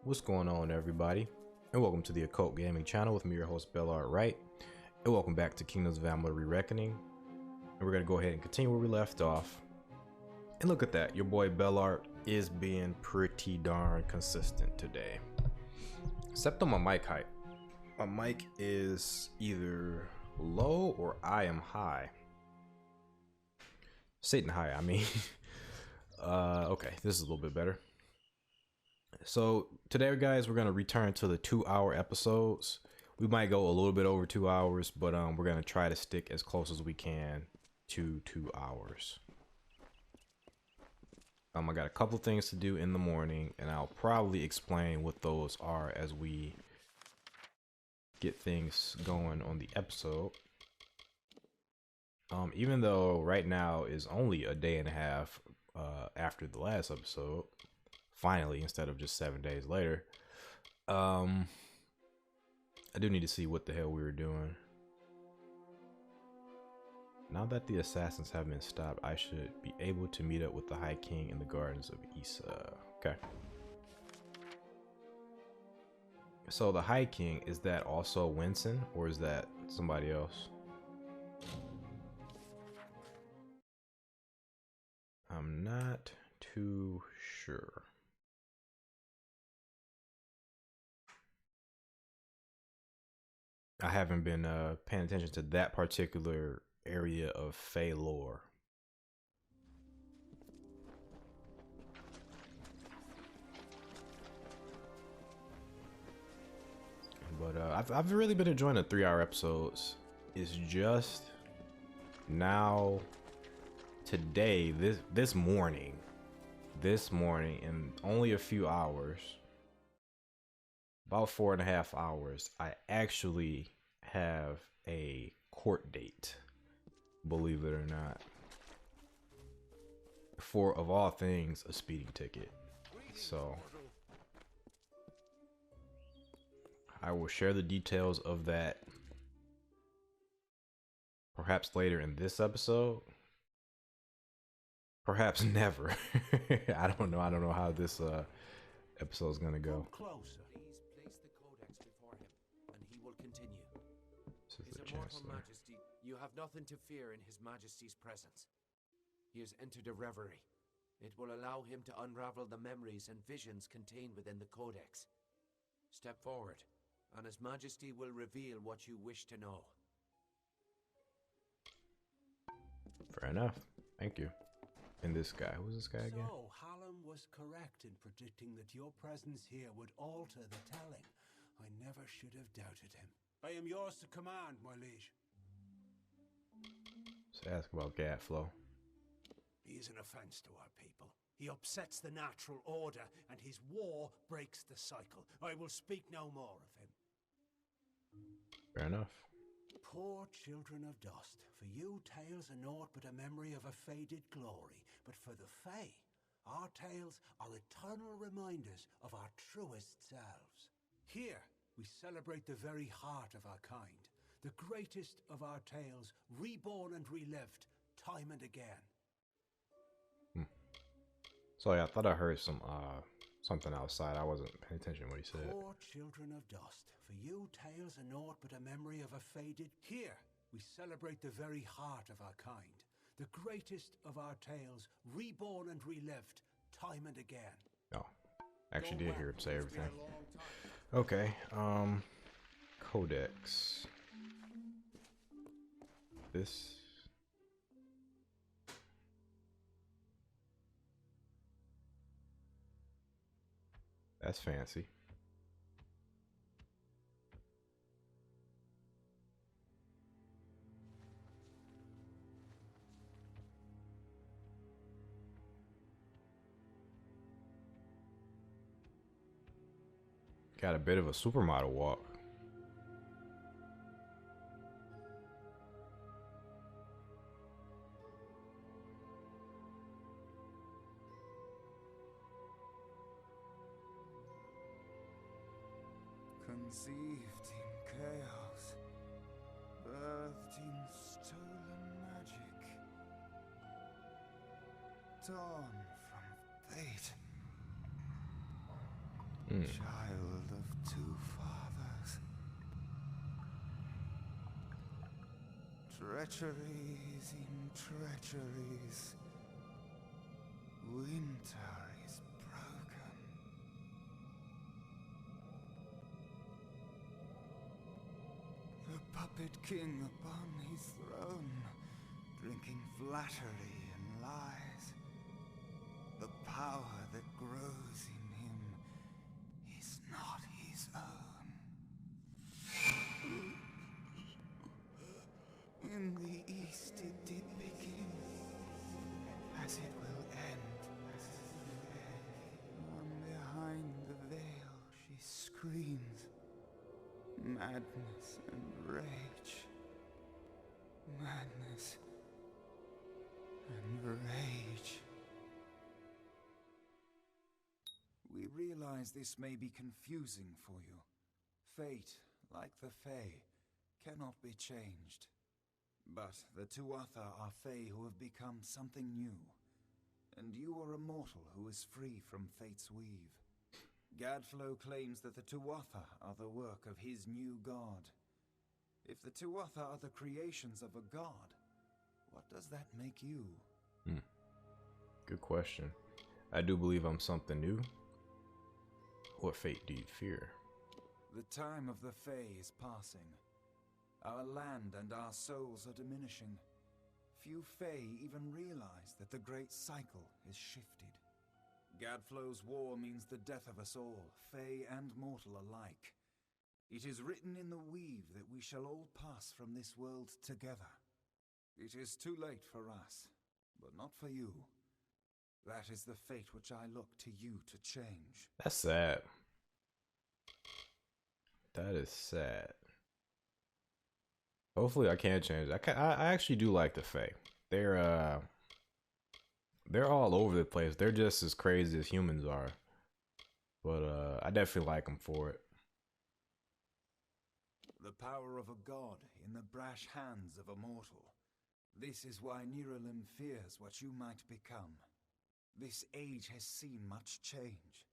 What's going on, everybody, and welcome to the Occult Gaming channel with me, your host Bellard Wright, and welcome back to Kingdoms of Amalur Re-Reckoning. And we're gonna go ahead and continue where we left off. And look at that, your boy Bellard is being pretty darn consistent today, except on my mic height. My mic is either low or I am high. Satan high, I mean. Okay, this is a little bit better. So today, guys, we're gonna return to the 2-hour episodes. We might go a little bit over 2 hours, but we're gonna try to stick as close as we can to 2 hours. I got a couple things to do in the morning, and I'll probably explain what those are as we get things going on the episode. Even though right now is only a day and a half after the last episode, finally, instead of just 7 days later, I do need to see what the hell we were doing. Now that the assassins have been stopped, I should be able to meet up with the High King in the gardens of Issa. Okay. So the High King, is that also Winston, or is that somebody else? I'm not too sure. I haven't been paying attention to that particular area of Fey lore. But I've really been enjoying the 3-hour episodes. It's just now, today, this morning, in only a few hours, about 4.5 hours, I actually have a court date, believe it or not, for, of all things, a speeding ticket. So I will share the details of that perhaps later in this episode, perhaps never. I don't know how this episode is gonna go. Majesty, you have nothing to fear in His Majesty's presence. He has entered a reverie. It will allow him to unravel the memories and visions contained within the Codex. Step forward, and His Majesty will reveal what you wish to know. Fair enough. Thank you. And this guy, who's this guy again? So, Hallam was correct in predicting that your presence here would alter the telling. I never should have doubted him. I am yours to command, my liege. Let's ask about Gadflow. He is an offense to our people. He upsets the natural order, and his war breaks the cycle. I will speak no more of him. Fair enough. Poor children of dust, for you tales are naught but a memory of a faded glory. But for the Fae, our tales are eternal reminders of our truest selves. Here, we celebrate the very heart of our kind, the greatest of our tales, reborn and relived, time and again. So yeah, I thought I heard something outside. I wasn't paying attention to what he said. Poor children of dust, for you tales are naught but a memory of a faded... Here, we celebrate the very heart of our kind, the greatest of our tales, reborn and relived, time and again. Oh, actually did hear him say everything. Okay, Codex. This... That's fancy. Got a bit of a supermodel walk. Conceived in chaos, birthed in stolen magic, torn from fate. Child of two fathers. Treacheries in treacheries. Winter is broken. The puppet king upon his throne, drinking flattery and lies. The power that grows in him is not his own. In the east it did begin, as it will end. From behind the veil she screams, madness and rage. Madness and rage. We realize this may be confusing for you. Fate, like the Fae, cannot be changed. But the Tuatha are Fae who have become something new. And you are a mortal who is free from Fate's weave. Gadflow claims that the Tuatha are the work of his new god. If the Tuatha are the creations of a god, what does that make you? Good question. I do believe I'm something new. What fate do you fear? The time of the Fae is passing. Our land and our souls are diminishing. Few Fae even realize that the great cycle is shifted. Gadflow's war means the death of us all, Fae and mortal alike. It is written in the weave that we shall all pass from this world together. It is too late for us, but not for you. That is the fate which I look to you to change. That's sad. That is sad. Hopefully I can change. I actually do like the Fae. They're all over the place. They're just as crazy as humans are. But I definitely like them for it. The power of a god in the brash hands of a mortal. This is why Niralim fears what you might become. This age has seen much change.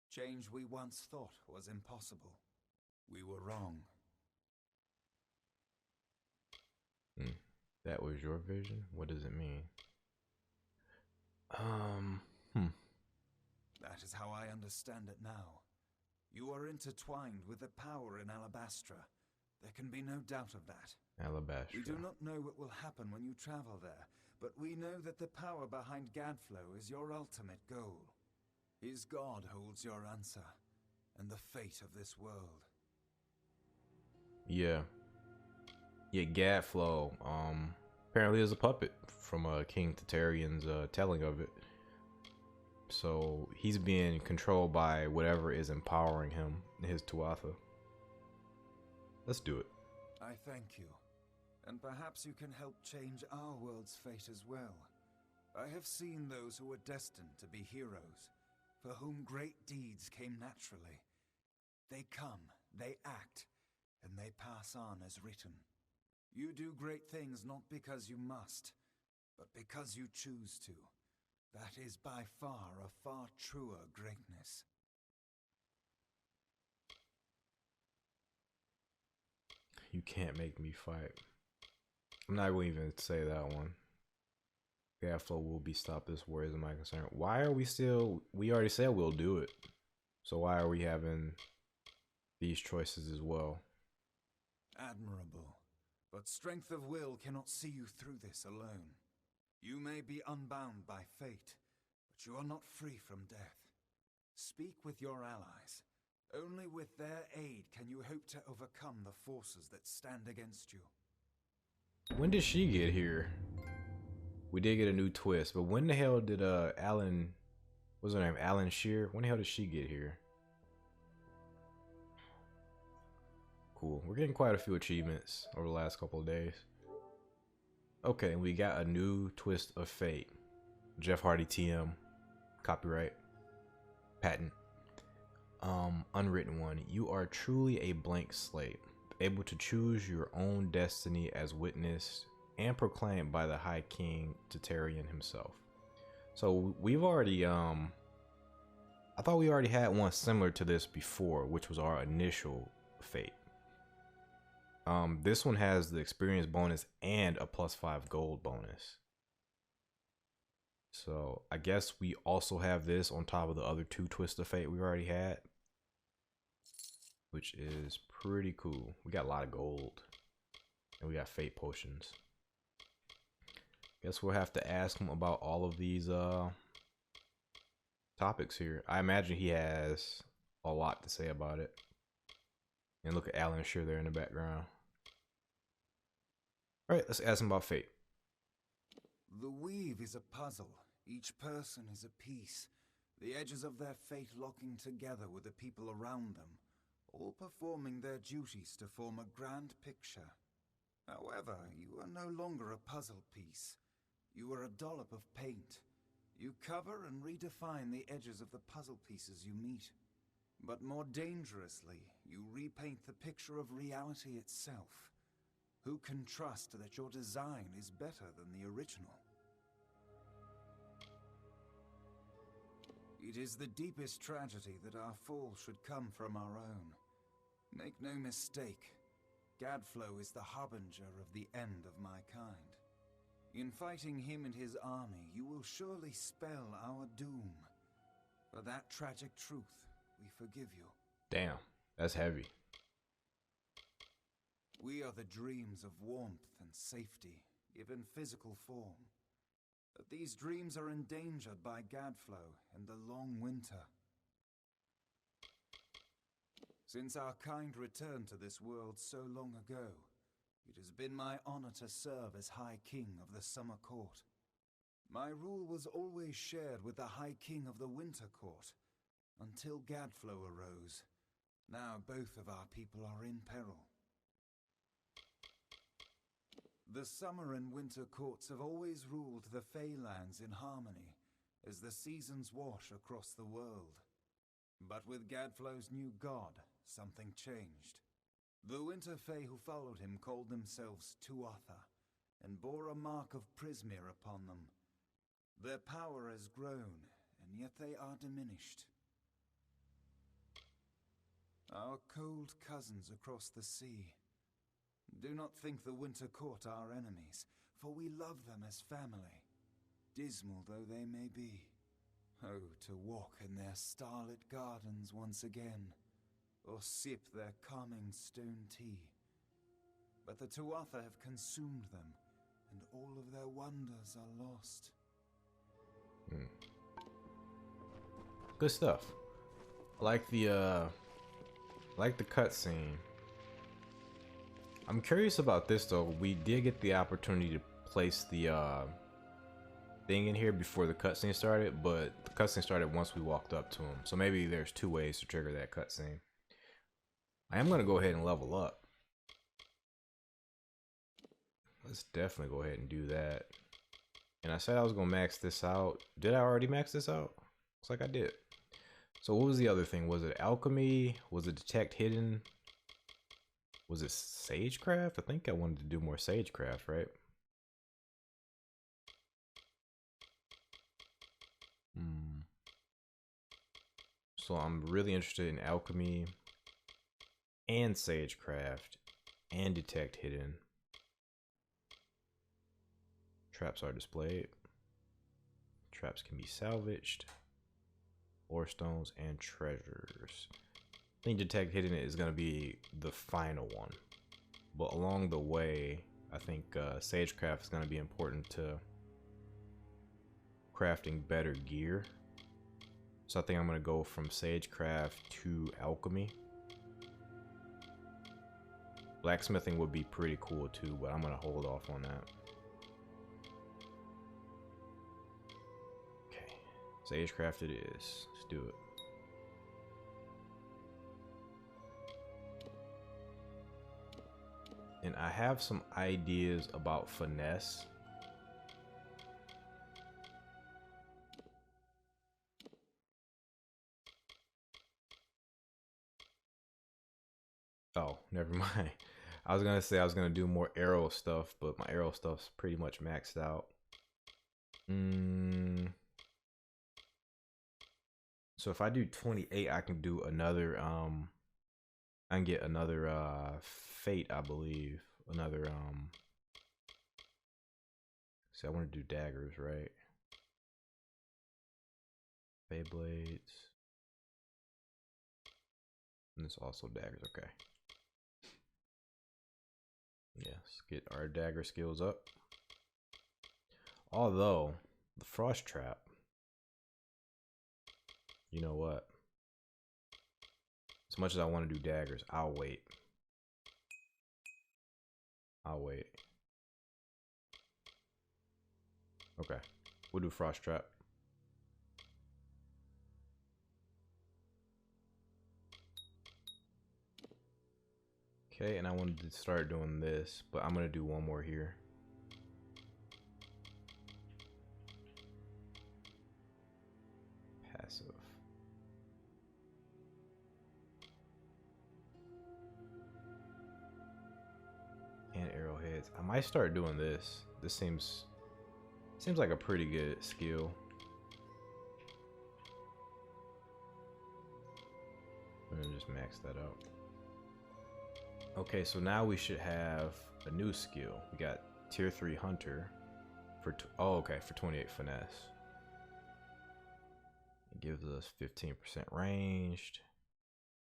Change we once thought was impossible. We were wrong. That was your vision? What does it mean? That is how I understand it now. You are intertwined with the power in Alabastra. There can be no doubt of that. Alabastra. We do not know what will happen when you travel there, but we know that the power behind Gadflow is your ultimate goal. His god holds your answer, and the fate of this world. Yeah. Yeah, Gadflow, apparently is a puppet from King Titarion's telling of it. So he's being controlled by whatever is empowering him, his Tuatha. Let's do it. I thank you. And perhaps you can help change our world's fate as well. I have seen those who were destined to be heroes, for whom great deeds came naturally. They come, they act, and they pass on as written. You do great things not because you must, but because you choose to. That is by far a far truer greatness. You can't make me fight. I'm not going to even say that one. Gadflow will be stopped this war is my concern. Why are we still... We already said we'll do it. So why are we having these choices as well? Admirable. But strength of will cannot see you through this alone. You may be unbound by fate, but you are not free from death. Speak with your allies. Only with their aid can you hope to overcome the forces that stand against you. When did she get here? We did get a new twist, but when the hell did Alan... What's her name? Alan Shear? When the hell did she get here? Cool. We're getting quite a few achievements over the last couple of days. Okay, we got a new twist of fate. Jeff Hardy TM. Copyright. Patent. Unwritten one. You are truly a blank slate, able to choose your own destiny as witnessed and proclaimed by the High King Titarion himself. So we've already I I thought we already had one similar to this before, which was our initial fate. This one has the experience bonus and a +5 gold bonus. So I guess we also have this on top of the other 2 Twist of Fate we already had, which is pretty cool. We got a lot of gold and we got fate potions. Guess we'll have to ask him about all of these topics here. I imagine he has a lot to say about it. And look at Alan Shear there in the background. All right, let's ask him about fate. The weave is a puzzle. Each person is a piece, the edges of their fate locking together with the people around them, all performing their duties to form a grand picture. However, you are no longer a puzzle piece. You are a dollop of paint. You cover and redefine the edges of the puzzle pieces you meet. But more dangerously, you repaint the picture of reality itself. Who can trust that your design is better than the original? It is the deepest tragedy that our fall should come from our own. Make no mistake, Gadflow is the harbinger of the end of my kind. In fighting him and his army, you will surely spell our doom. For that tragic truth, we forgive you. Damn, that's heavy. We are the dreams of warmth and safety, given physical form. But these dreams are endangered by Gadflow and the long winter. Since our kind returned to this world so long ago, it has been my honor to serve as High King of the Summer Court. My rule was always shared with the High King of the Winter Court, until Gadflow arose. Now both of our people are in peril. The Summer and Winter Courts have always ruled the Feylands in harmony, as the seasons wash across the world. But with Gadflow's new god, something changed. The Winter Fae who followed him called themselves Tuatha, and bore a mark of Prismere upon them. Their power has grown, and yet they are diminished. Our cold cousins across the sea. Do not think the Winter Court are enemies, for we love them as family, dismal though they may be. Oh, to walk in their starlit gardens once again, or sip their calming stone tea. But the Tuatha have consumed them, and all of their wonders are lost. Good stuff. I like the cutscene. I'm curious about this though. We did get the opportunity to place the thing in here before the cutscene started, but the cutscene started once we walked up to him. So maybe there's 2 ways to trigger that cutscene. I am gonna go ahead and level up. Let's definitely go ahead and do that. And I said I was gonna max this out. Did I already max this out? Looks like I did. So what was the other thing? Was it alchemy? Was it detect hidden? Was it sagecraft? I think I wanted to do more sagecraft, right? So I'm really interested in alchemy and sagecraft and detect hidden. Traps are displayed. Traps can be salvaged. Ore stones and treasures. I think detect hidden is going to be the final one, but along the way I think sagecraft is going to be important to crafting better gear. So I think I'm going to go from sagecraft to alchemy. Blacksmithing would be pretty cool too, but I'm going to hold off on that. Okay, sagecraft it is. Let's do it. And I have some ideas about finesse. Oh, never mind. I was gonna say I was gonna do more arrow stuff, but my arrow stuff's pretty much maxed out. So if I do 28, I can do another I can get another fate, I believe. Another see, I want to do daggers, right? Beyblades. And it's also daggers, okay. Yes, get our dagger skills up. Although the frost trap, you know what? As much as I want to do daggers, I'll wait. I'll wait. Okay, we'll do frost trap. Okay, and I wanted to start doing this, but I'm gonna do one more here. Passive. And arrowheads. I might start doing this. This seems like a pretty good skill. I'm gonna just max that out. Okay, so now we should have a new skill. We got tier 3 hunter for for 28 finesse. It gives us 15% ranged,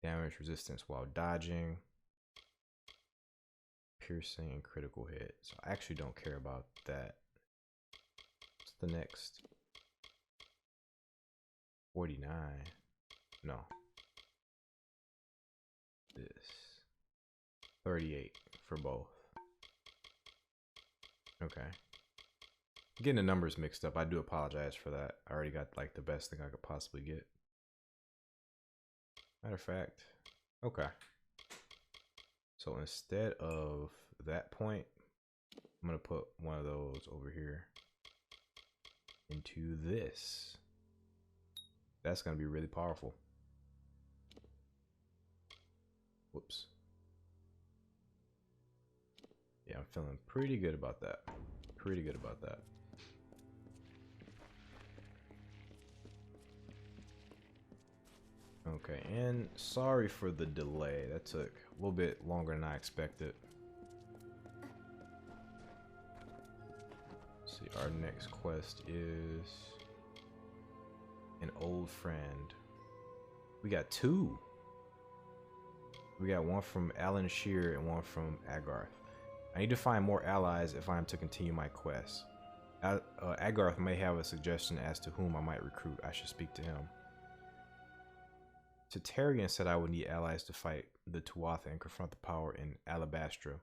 damage resistance while dodging, piercing, and critical hit. So I actually don't care about that. What's the next? 49. No. This. 38 for both. Okay. Getting the numbers mixed up. I do apologize for that. I already got like the best thing I could possibly get. Matter of fact. Okay. So instead of that point, I'm going to put one of those over here into this. That's going to be really powerful. Whoops. Yeah, I'm feeling pretty good about that. Pretty good about that. Okay, and sorry for the delay. That took a little bit longer than I expected. Let's see, our next quest is an old friend. We got 2. We got one from Alan Shear and one from Agarth. I need to find more allies if I am to continue my quest. Agarth may have a suggestion as to whom I might recruit. I should speak to him. Titarion said I would need allies to fight the Tuatha and confront the power in Alabastra.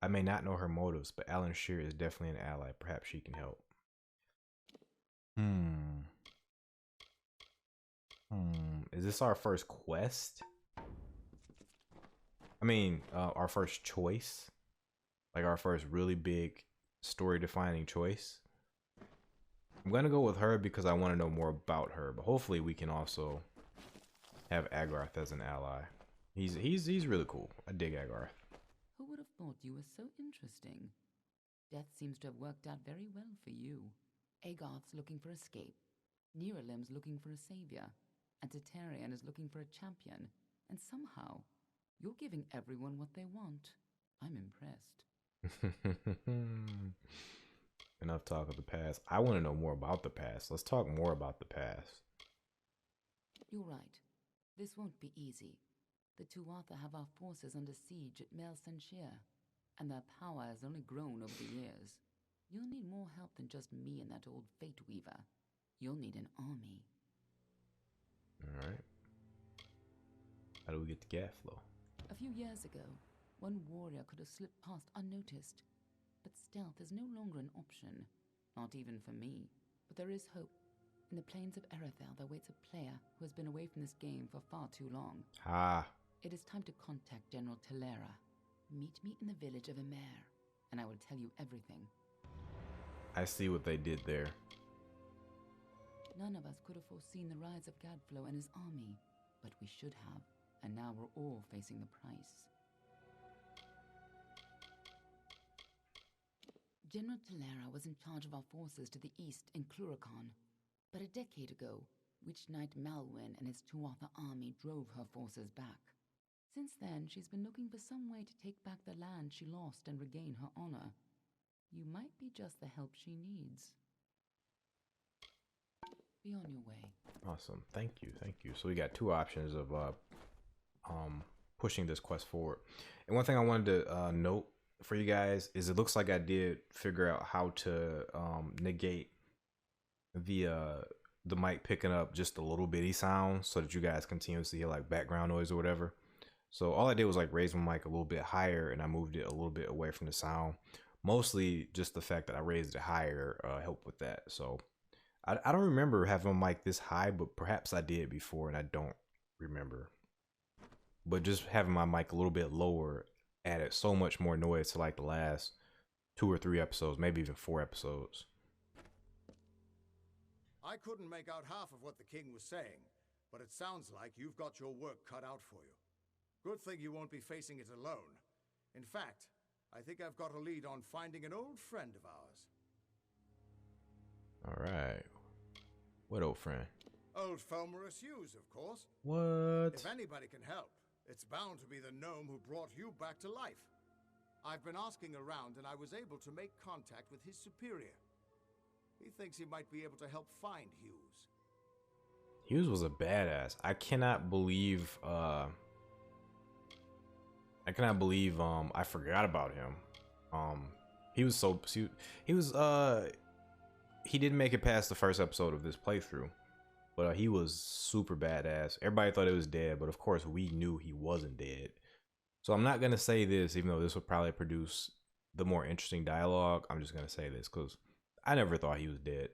I may not know her motives, but Alan Shear is definitely an ally. Perhaps she can help. Is this our first quest? I mean, our first choice? Like our first really big story-defining choice? I'm gonna go with her because I want to know more about her, but hopefully we can also have Agarth as an ally. He's really cool. I dig Agarth. Who would have thought you were so interesting? Death seems to have worked out very well for you. Agarth's looking for escape. Niralim's looking for a savior. And Titarion is looking for a champion. And somehow, you're giving everyone what they want. I'm impressed. Enough talk of the past. I want to know more about the past. Let's talk more about the past. You're right. This won't be easy. The Tuatha have our forces under siege at Mel Senshir, and their power has only grown over the years. You'll need more help than just me and that old Fate Weaver. You'll need an army. Alright. How do we get to Gafflo? A few years ago, one warrior could have slipped past unnoticed. But stealth is no longer an option. Not even for me. But there is hope. In the plains of Erethel, there waits a player who has been away from this game for far too long. It is time to contact General Talera. Meet me in the village of Emer, and I will tell you everything. I see what they did there. None of us could have foreseen the rise of Gadflo and his army, but we should have, and now we're all facing the price. General Talera was in charge of our forces to the east in Cluracan, but a decade ago, Witch Knight Malwyn and his Tuatha army drove her forces back. Since then, she's been looking for some way to take back the land she lost and regain her honor. You might be just the help she needs. Be on your way. Awesome. Thank you. Thank you. So we got two options of pushing this quest forward. And one thing I wanted to note for you guys is it looks like I did figure out how to negate the mic picking up just a little bitty sound so that you guys continuously hear like background noise or whatever. So all I did was like raise my mic a little bit higher and I moved it a little bit away from the sound. Mostly just the fact that I raised it higher helped with that. So I don't remember having my mic this high, but perhaps I did before and I don't remember. But just having my mic a little bit lower added so much more noise to like the last 2 or 3 episodes, maybe even 4 episodes. I couldn't make out half of what the king was saying, but it sounds like you've got your work cut out for you. Good thing you won't be facing it alone. In fact, I think I've got a lead on finding an old friend of ours. All right. What old friend? Old Felmerus Hughes, of course. What? If anybody can help, it's bound to be the gnome who brought you back to life. I've been asking around and I was able to make contact with his superior. He thinks he might be able to help find Hughes. Hughes was a badass. I cannot believe I forgot about him. He was so he didn't make it past the first episode of this playthrough, but he was super badass. Everybody thought he was dead, but of course we knew he wasn't dead. So I'm not gonna say this, even though this would probably produce the more interesting dialogue. I'm just gonna say this because I never thought he was dead.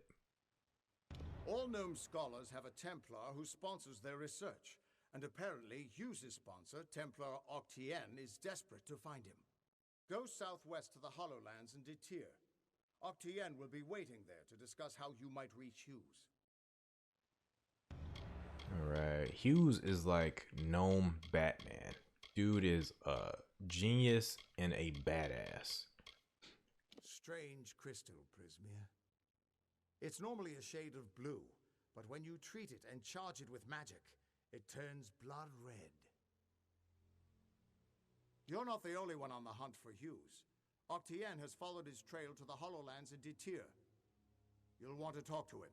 All gnome scholars have a Templar who sponsors their research, and apparently Hughes' sponsor, Templar Octien, is desperate to find him. Go southwest to the Hollowlands and Detir. Octien will be waiting there to discuss how you might reach Hughes. Alright, Hughes is like gnome Batman. Dude is a genius and a badass. Strange crystal, Prismia. It's normally a shade of blue, but when you treat it and charge it with magic, it turns blood red. You're not the only one on the hunt for Hughes. Octien has followed his trail to the Hollowlands in Detir. You'll want to talk to him.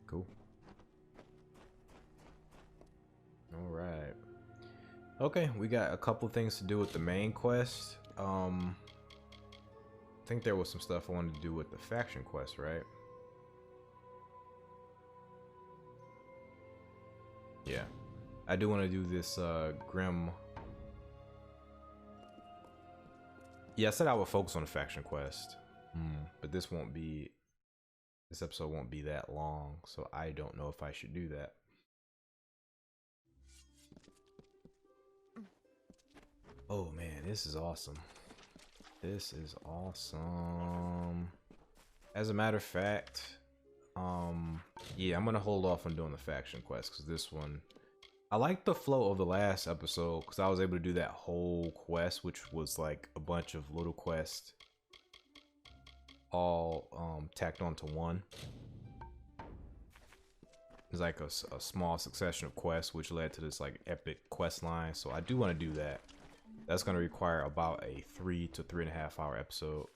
Cool. All right. Okay, we got a couple things to do with the main quest. I think there was some stuff I wanted to do with the faction quest, right? Yeah. I do want to do this Grim. Yeah, I said I would focus on the faction quest. But this episode won't be that long, so I don't know if I should do that. Oh man, this is awesome. This is awesome. As a matter of fact, yeah, I'm gonna hold off on doing the faction quest because this one, I like the flow of the last episode because I was able to do that whole quest, which was like a bunch of little quests all tacked onto one. It's like a small succession of quests, which led to this like epic quest line. So I do want to do that. That's going to require about a 3 to 3.5 hour episode.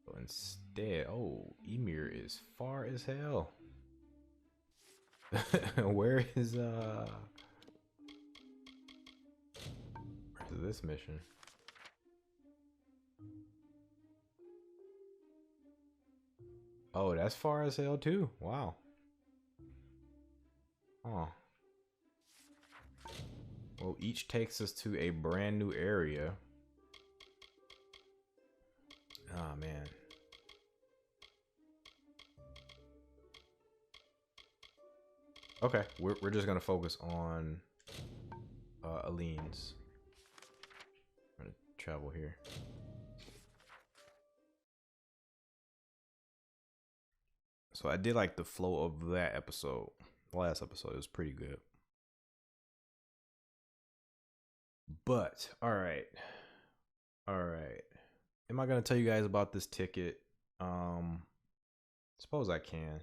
So instead, oh, Ymir is far as hell. Where's this mission? Oh, that's far as hell too. Wow. Oh. Well, each takes us to a brand new area. Oh man. Okay, we're just gonna focus on Aline's. I'm gonna travel here. So I did like the flow of that episode. The last episode was pretty good. But all right. Am I gonna tell you guys about this ticket? Suppose I can.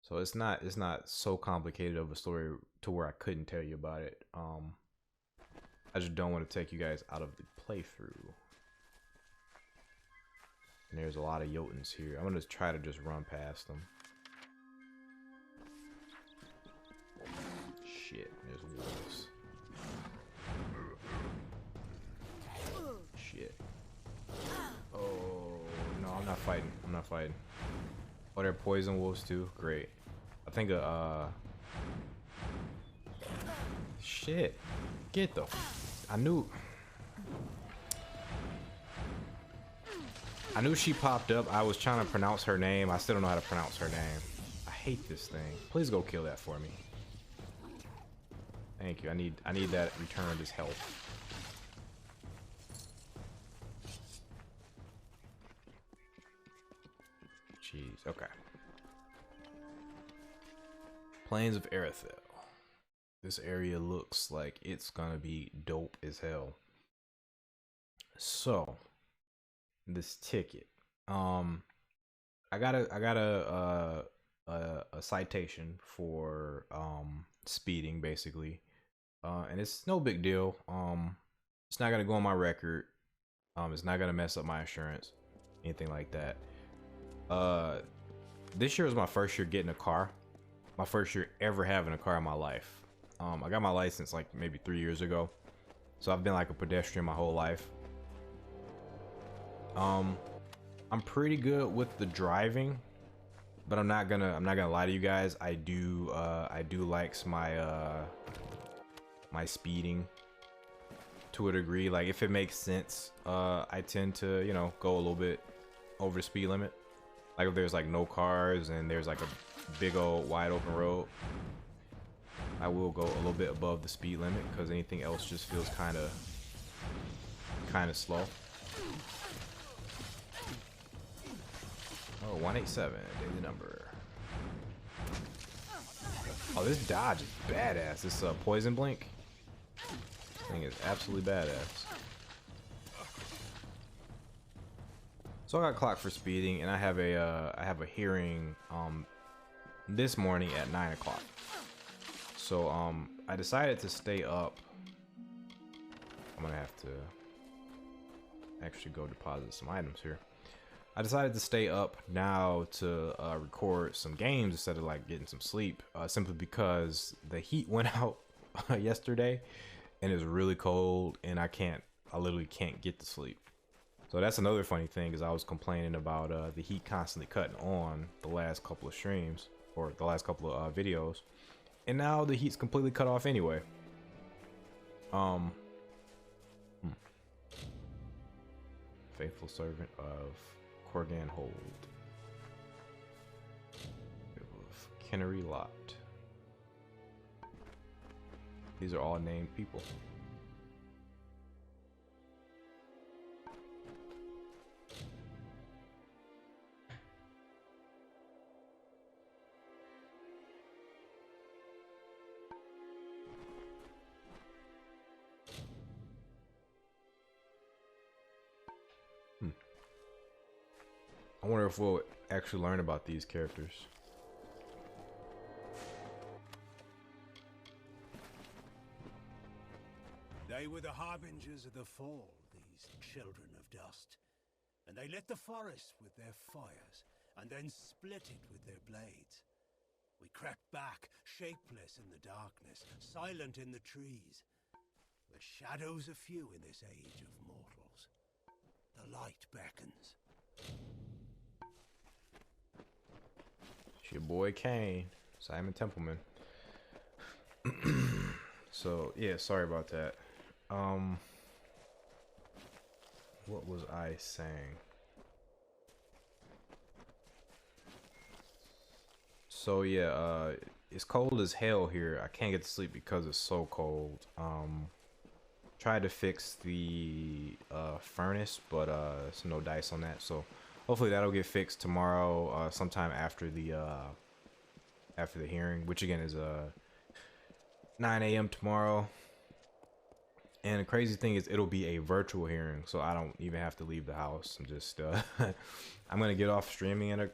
So it's not so complicated of a story to where I couldn't tell you about it. I just don't want to take you guys out of the playthrough. And there's a lot of Jotuns here. I'm gonna try to just run past them. Shit, there's wolves. Shit. Oh no, I'm not fighting. I'm not fighting. Oh, they're poison wolves too. Great. I think shit. Get the. I knew she popped up. I was trying to pronounce her name. I still don't know how to pronounce her name. I hate this thing. Please go kill that for me. Thank you. I need that returned as health. Jeez. Okay. Plains of Arethyl. This area looks like it's gonna be dope as hell. So, this ticket. I got a citation for speeding basically. And it's no big deal. It's not gonna go on my record. It's not gonna mess up my insurance, anything like that. This year was my first year getting a car. My first year ever having a car in my life. I got my license like maybe 3 years ago. So I've been like a pedestrian my whole life. I'm pretty good with the driving, but I'm not gonna lie to you guys. I do like my speeding to a degree. Like if it makes sense, I tend to, you know, go a little bit over the speed limit. Like if there's like no cars and there's like a big old wide open road, I will go a little bit above the speed limit because anything else just feels kind of slow. Oh, 187, daily number. Oh, this dodge is badass. This poison blink thing is absolutely badass. So I got clocked for speeding, and I have a hearing this morning at 9 o'clock. So I decided to stay up. I'm gonna have to actually go deposit some items here. I decided to stay up now to record some games instead of like getting some sleep, simply because the heat went out yesterday and it's really cold and I literally can't get to sleep. So that's another funny thing, is I was complaining about the heat constantly cutting on the last couple of streams or the last couple of videos, and now the heat's completely cut off anyway. Faithful servant of Korgan Hold. Kennery Lot. These are all named people. I wonder if we'll actually learn about these characters. They were the harbingers of the fall, these children of dust. And they lit the forest with their fires, and then split it with their blades. We crept back, shapeless in the darkness, silent in the trees. The shadows are few in this age of mortals. The light beckons. It's your boy Kane, Simon Templeman. So yeah, sorry about that. What was I saying? So yeah, it's cold as hell here. I can't get to sleep because it's so cold. Tried to fix the furnace, but there's no dice on that, so hopefully that'll get fixed tomorrow, sometime after the hearing, which again is 9 a.m. tomorrow. And the crazy thing is, it'll be a virtual hearing, so I don't even have to leave the house. I'm just, I'm gonna get off streaming in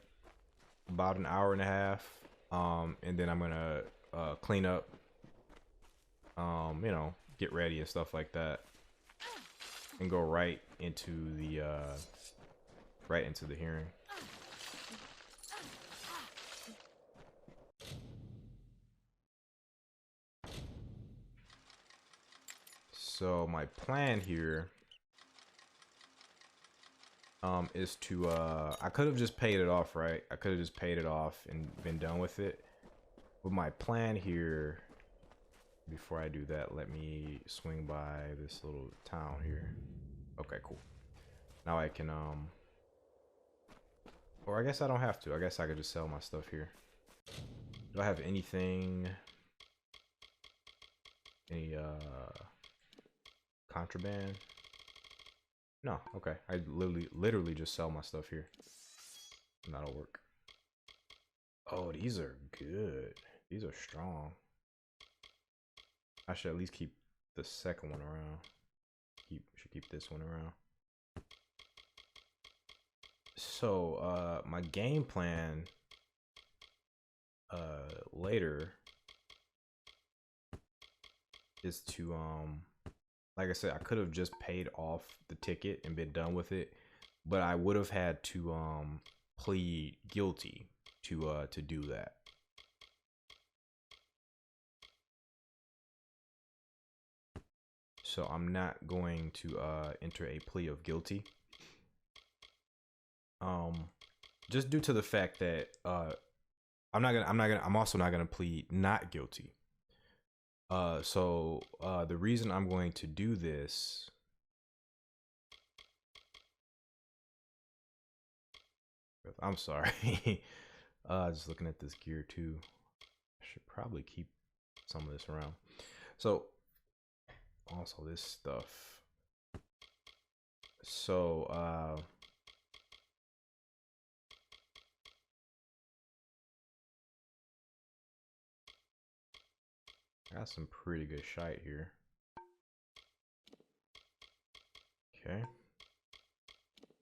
about an hour and a half, and then I'm gonna clean up, you know, get ready and stuff like that, and go right into the hearing. So my plan here is to I could have just paid it off, right? I could have just paid it off and been done with it. But my plan here, before I do that, let me swing by this little town here. Okay, cool. Now I can or I guess I don't have to. I guess I could just sell my stuff here. Do I have anything, any contraband? No. Okay, I literally just sell my stuff here, and that'll work. Oh, these are good. These are strong. I should at least keep the second one around. Should keep this one around. So my game plan later is to like I said, I could have just paid off the ticket and been done with it, but I would have had to plead guilty to do that. So I'm not going to enter a plea of guilty. Just due to the fact that I'm also not gonna plead not guilty. So the reason I'm going to do this I'm sorry. Just looking at this gear too. I should probably keep some of this around. So also this stuff. So I got some pretty good shite here.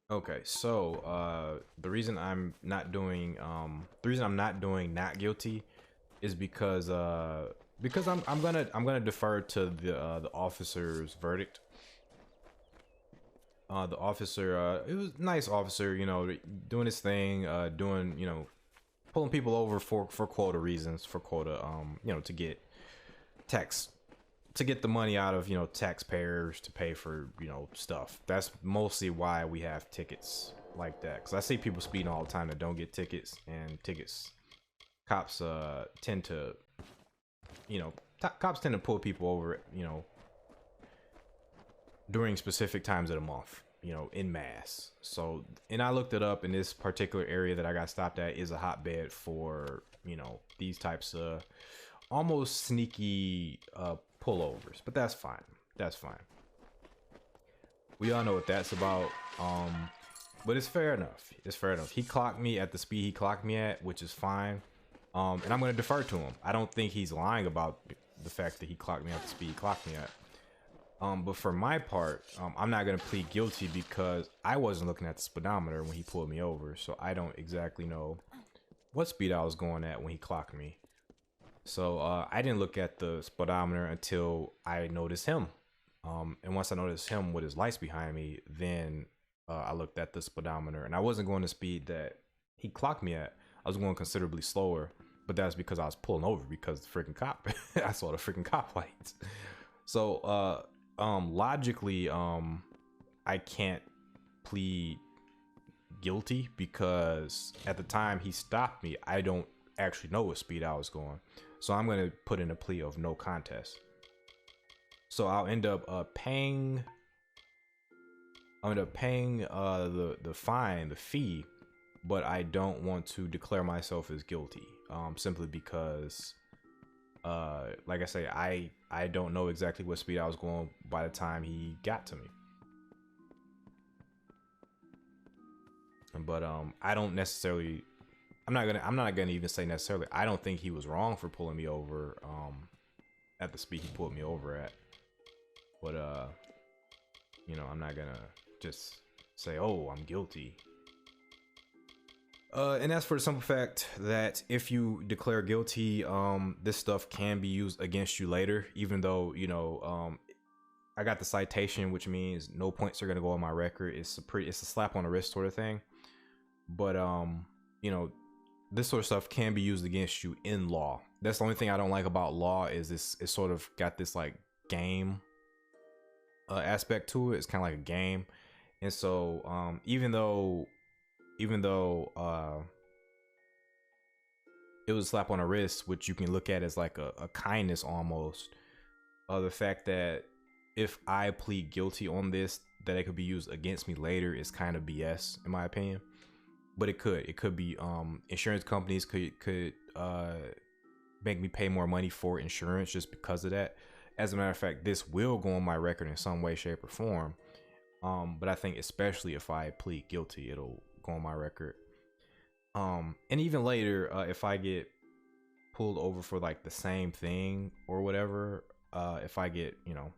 Okay, so the reason I'm not doing not guilty is because I'm gonna defer to the officer's verdict. The officer, it was a nice officer, you know, doing his thing, doing, you know, pulling people over for quota reasons, you know, to get the money out of, you know, taxpayers to pay for, you know, stuff. That's mostly why we have tickets like that, because I see people speeding all the time that don't get tickets, and cops tend to, you know, cops tend to pull people over, you know, during specific times of the month, you know, in mass. So, and I looked it up, and this particular area that I got stopped at is a hotbed for, you know, these types of almost sneaky pullovers, but that's fine. That's fine. We all know what that's about. But it's fair enough. It's fair enough. He clocked me at the speed he clocked me at, which is fine. And I'm going to defer to him. I don't think he's lying about the fact that he clocked me at the speed he clocked me at. But for my part, I'm not going to plead guilty because I wasn't looking at the speedometer when he pulled me over. So I don't exactly know what speed I was going at when he clocked me. So I didn't look at the speedometer until I noticed him. And once I noticed him with his lights behind me, then I looked at the speedometer, and I wasn't going the speed that he clocked me at. I was going considerably slower, but that's because I was pulling over because the freaking cop. I saw the freaking cop lights. So logically, I can't plead guilty because at the time he stopped me, I don't actually know what speed I was going. So I'm going to put in a plea of no contest. So I'll end up paying the fine, the fee, but I don't want to declare myself as guilty, simply because like I say, I don't know exactly what speed I was going by the time he got to me. But I don't necessarily, I'm not gonna even say necessarily, I don't think he was wrong for pulling me over at the speed he pulled me over at. But you know, I'm not gonna just say, oh, I'm guilty. And that's for the simple fact that if you declare guilty, this stuff can be used against you later, even though, you know, I got the citation, which means no points are gonna go on my record. It's a slap on the wrist sort of thing. But you know, this sort of stuff can be used against you in law. That's the only thing I don't like about law is it's sort of got this like game aspect to it. It's kind of like a game. And so even though it was a slap on the wrist, which you can look at as like a kindness almost, the fact that if I plead guilty on this, that it could be used against me later is kind of BS in my opinion. But it could be insurance companies could make me pay more money for insurance just because of that. As a matter of fact, this will go on my record in some way, shape, or form. But I think especially if I plead guilty, it'll go on my record. And even later, if I get pulled over for like the same thing or whatever, if I get, you know,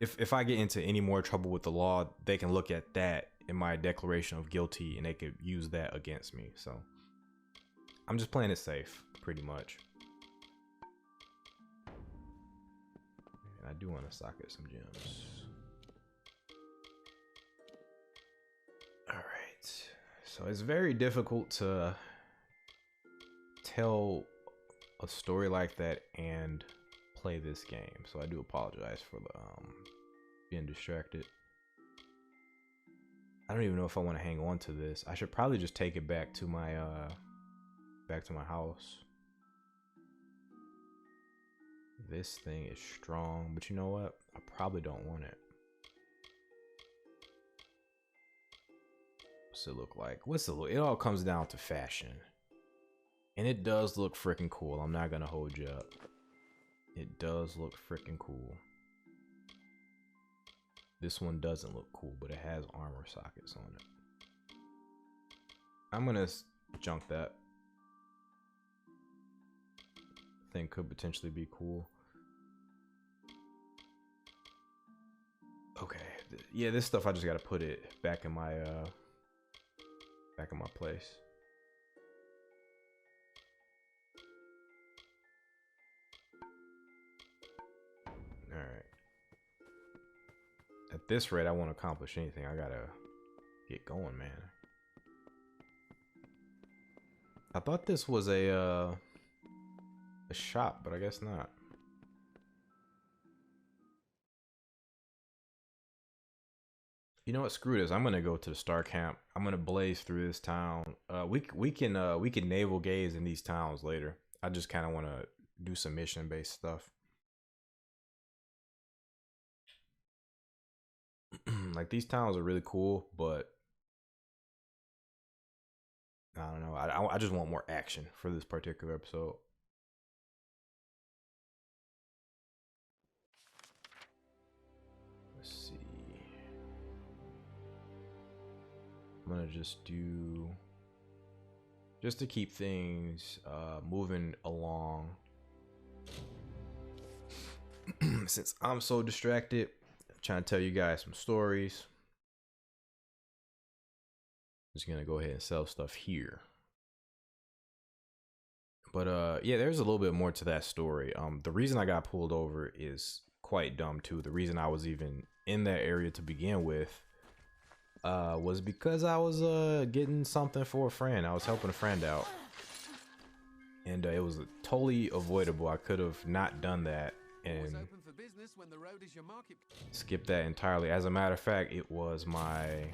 if I get into any more trouble with the law, they can look at that in my declaration of guilty and they could use that against me. So I'm just playing it safe, pretty much. And I do want to socket some gems. All right, so it's very difficult to tell a story like that and play this game, so I do apologize for the being distracted. I don't even know if I want to hang on to this. I should probably just take it back to my house. This thing is strong, but you know what? I probably don't want it. What's it look like? What's it look? It all comes down to fashion. And it does look freaking cool. I'm not gonna hold you up. It does look freaking cool. This one doesn't look cool, but it has armor sockets on it. I'm gonna junk that. Thing could potentially be cool. Okay, yeah, this stuff I just gotta put it back in my place. All right. At this rate, I won't accomplish anything. I gotta get going, man. I thought this was a shop, but I guess not. You know what? Screw this. I'm gonna go to the star camp. I'm gonna blaze through this town. We can navel gaze in these towns later. I just kind of want to do some mission based stuff. Like these towns are really cool, but I don't know. I just want more action for this particular episode. Let's see. I'm gonna just do, just to keep things moving along. Since I'm so distracted, I'm trying to tell you guys some stories. Just gonna go ahead and sell stuff here. But yeah, there's a little bit more to that story. The reason I got pulled over is quite dumb too. The reason I was even in that area to begin with was because I was getting something for a friend. I was helping a friend out, and it was totally avoidable. I could have not done that and skip that entirely. As a matter of fact, it was my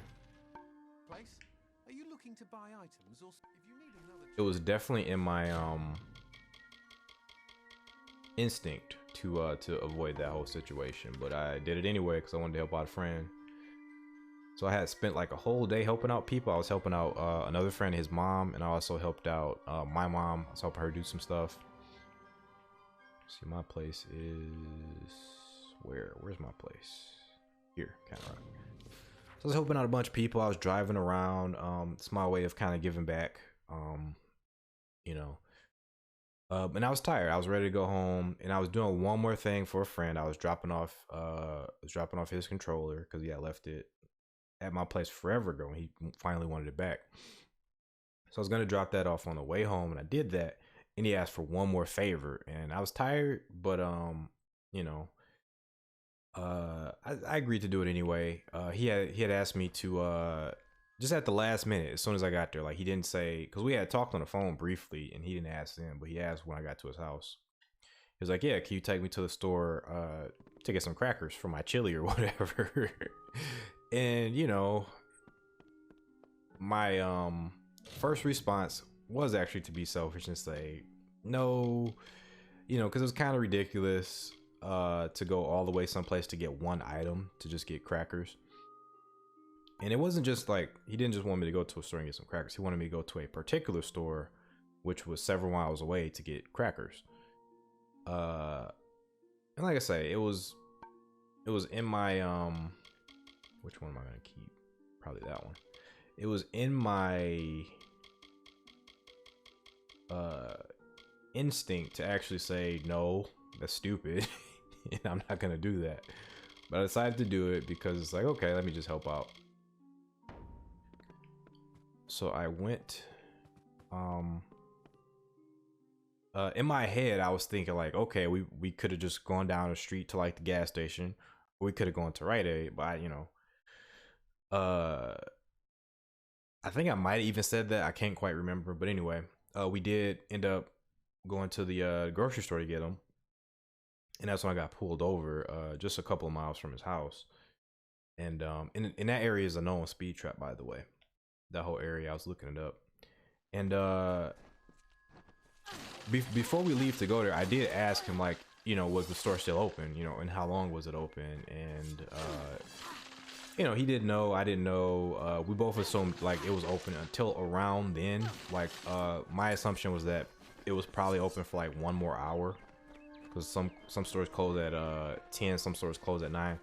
it was definitely in my instinct to avoid that whole situation, but I did it anyway because I wanted to help out a friend. So I had spent like a whole day helping out people. I was helping out another friend, his mom, and I also helped out my mom. I was helping her do some stuff. See, my place is where's my place? Here, kind of right. So I was helping out a bunch of people. I was driving around. It's my way of kind of giving back. You know, And I was tired. I was ready to go home, and I was doing one more thing for a friend. I was dropping off his controller because he had left it at my place forever ago, and he finally wanted it back. So I was gonna drop that off on the way home, and I did that. And he asked for one more favor, and I was tired, but you know, I agreed to do it anyway. He had asked me to just at the last minute, as soon as I got there. Like, he didn't say, because we had talked on the phone briefly, and he didn't ask then, but he asked when I got to his house. He was like, "Yeah, can you take me to the store to get some crackers for my chili or whatever?" And you know, my first response was actually to be selfish and say no, you know, because it was kind of ridiculous to go all the way someplace to get one item, to just get crackers. And it wasn't just like, he didn't just want me to go to a store and get some crackers. He wanted me to go to a particular store, which was several miles away, to get crackers. And like I say, it was in my which one am I gonna keep? Probably that one. It was in my instinct to actually say no, that's stupid, and I'm not gonna do that. But I decided to do it because it's like, okay, let me just help out. So I went, in my head, I was thinking like, okay, we could have just gone down the street to like the gas station, or we could have gone to Rite Aid, but you know, I think I might have even said that. I can't quite remember, but anyway, we did end up going to the grocery store to get them, and that's when I got pulled over, just a couple of miles from his house. And in that area is a known speed trap, by the way. That whole area, I was looking it up. And before we leave to go there, I did ask him, like, you know, was the store still open, you know, and how long was it open? And you know, he didn't know, I didn't know. We both assumed like it was open until around then. Like, my assumption was that it was probably open for like one more hour, because some stores close at 10, some stores close at 9.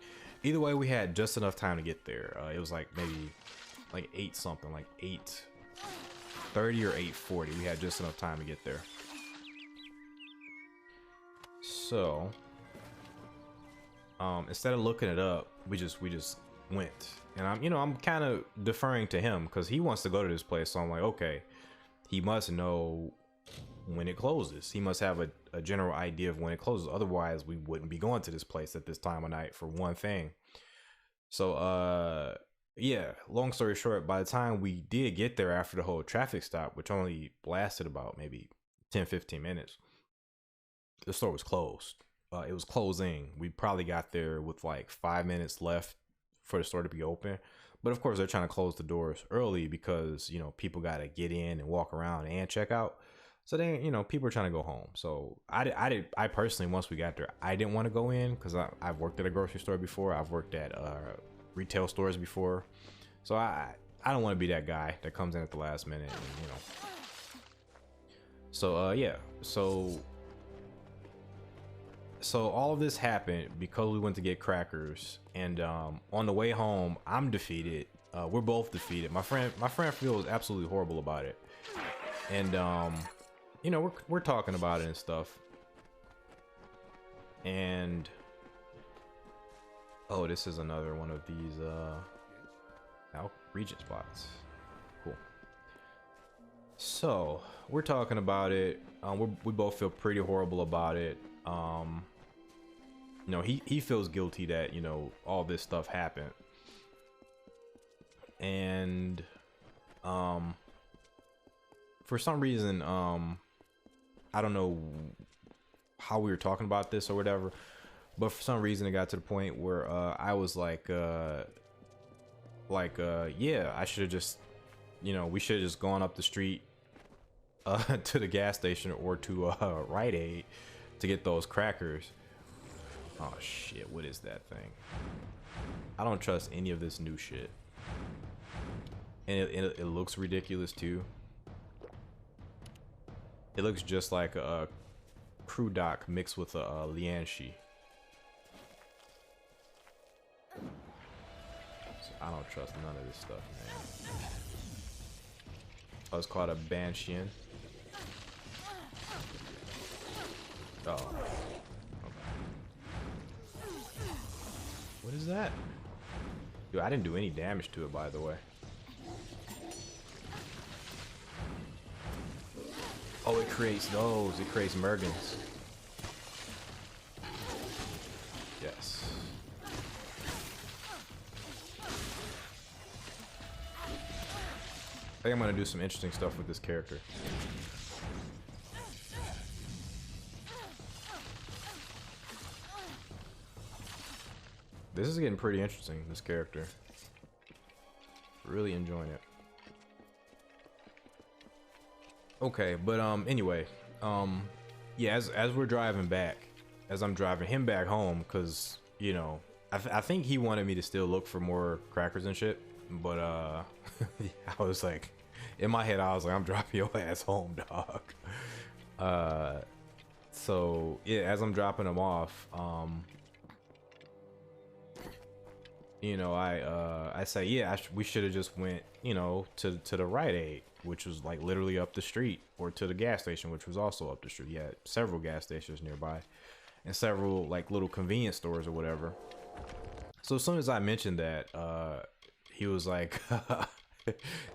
Either way, we had just enough time to get there. It was like maybe like 8 something, like 8:30 or 8:40. We had just enough time to get there. So instead of looking it up, we just went. And I'm kind of deferring to him because he wants to go to this place. So I'm like, okay, he must know when it closes. He must have a general idea of when it closes. Otherwise, we wouldn't be going to this place at this time of night, for one thing. So yeah, long story short, by the time we did get there after the whole traffic stop, which only lasted about maybe 10-15 minutes, the store was closed. It was closing. We probably got there with like 5 minutes left for the store to be open. But of course, they're trying to close the doors early because, you know, people got to get in and walk around and check out. So then, you know, people are trying to go home. So I personally, once we got there, I didn't want to go in because I've worked at a grocery store before. I've worked at retail stores before. So I don't want to be that guy that comes in at the last minute, and, you know. So yeah, so all of this happened because we went to get crackers, and on the way home, I'm defeated. We're both defeated. My friend feels absolutely horrible about it, and you know, we're talking about it and stuff. And oh, this is another one of these regent spots. Cool. So we're talking about it. We both feel pretty horrible about it. You know, he feels guilty that, you know, all this stuff happened. And for some reason, I don't know how we were talking about this or whatever, but for some reason it got to the point where I was like yeah, I should have just, you know, we should have just gone up the street to the gas station or to Rite Aid to get those crackers. Oh shit, what is that thing? I don't trust any of this new shit. And it looks ridiculous too. It looks just like a crew dock mixed with a Lianshi. So I don't trust none of this stuff, man. Oh, it's called a Banshin. Oh. Okay. What is that? Dude, I didn't do any damage to it, by the way. Oh, it creates those. It creates Mergens. Yes. I think I'm gonna do some interesting stuff with this character. This is getting pretty interesting, this character. Really enjoying it. Okay, but anyway, yeah, as we're driving back, as I'm driving him back home, because, you know, I think he wanted me to still look for more crackers and shit, but I was like, in my head I was like, I'm dropping your ass home, dog. So yeah, as I'm dropping him off, you know, I say, yeah, we should have just went, you know, to the Rite Aid, which was like literally up the street, or to the gas station, which was also up the street. Yeah, several gas stations nearby, and several like little convenience stores or whatever. So as soon as I mentioned that, he was like,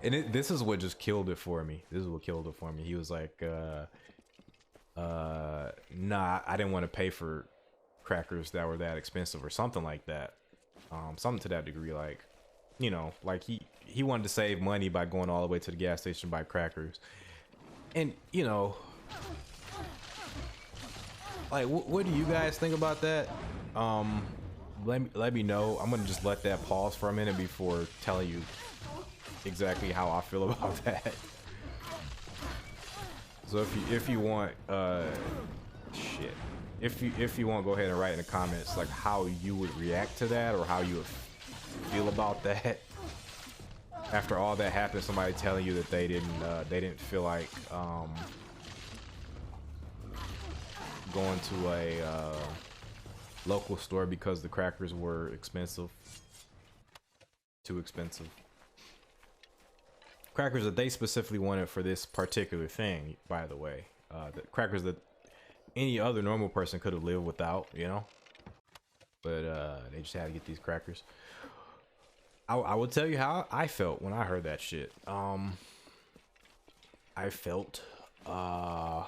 and this is what just killed it for me. This is what killed it for me. He was like, nah, I didn't want to pay for crackers that were that expensive or something like that. Something to that degree, like, you know, like he wanted to save money by going all the way to the gas station to buy crackers. And, you know, like, what do you guys think about that? Let me know. I'm gonna just let that pause for a minute before telling you exactly how I feel about that. So if you want, shit. If you want, go ahead and write in the comments like how you would react to that, or how you would feel about that after all that happened. Somebody telling you that they didn't feel like going to a local store because the crackers were expensive, too expensive. Crackers that they specifically wanted for this particular thing, by the way. The crackers that any other normal person could have lived without, you know, but they just had to get these crackers. I will tell you how I felt when I heard that shit. I felt the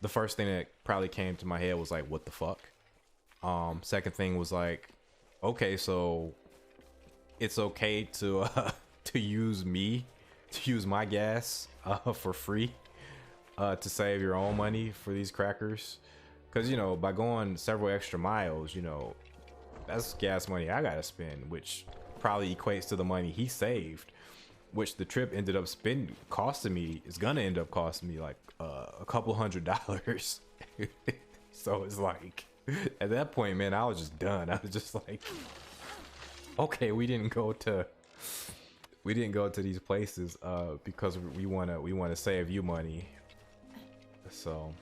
first thing that probably came to my head was like, what the fuck? Second thing was like, okay, so it's okay to to use my gas for free. To save your own money for these crackers, because, you know, by going several extra miles, you know, that's gas money I gotta spend, which probably equates to the money he saved, which the trip ended up costing me like a couple $100. So it's like, at that point, man, I was just done. I was just like, okay, we didn't go to these places because we want to save you money. So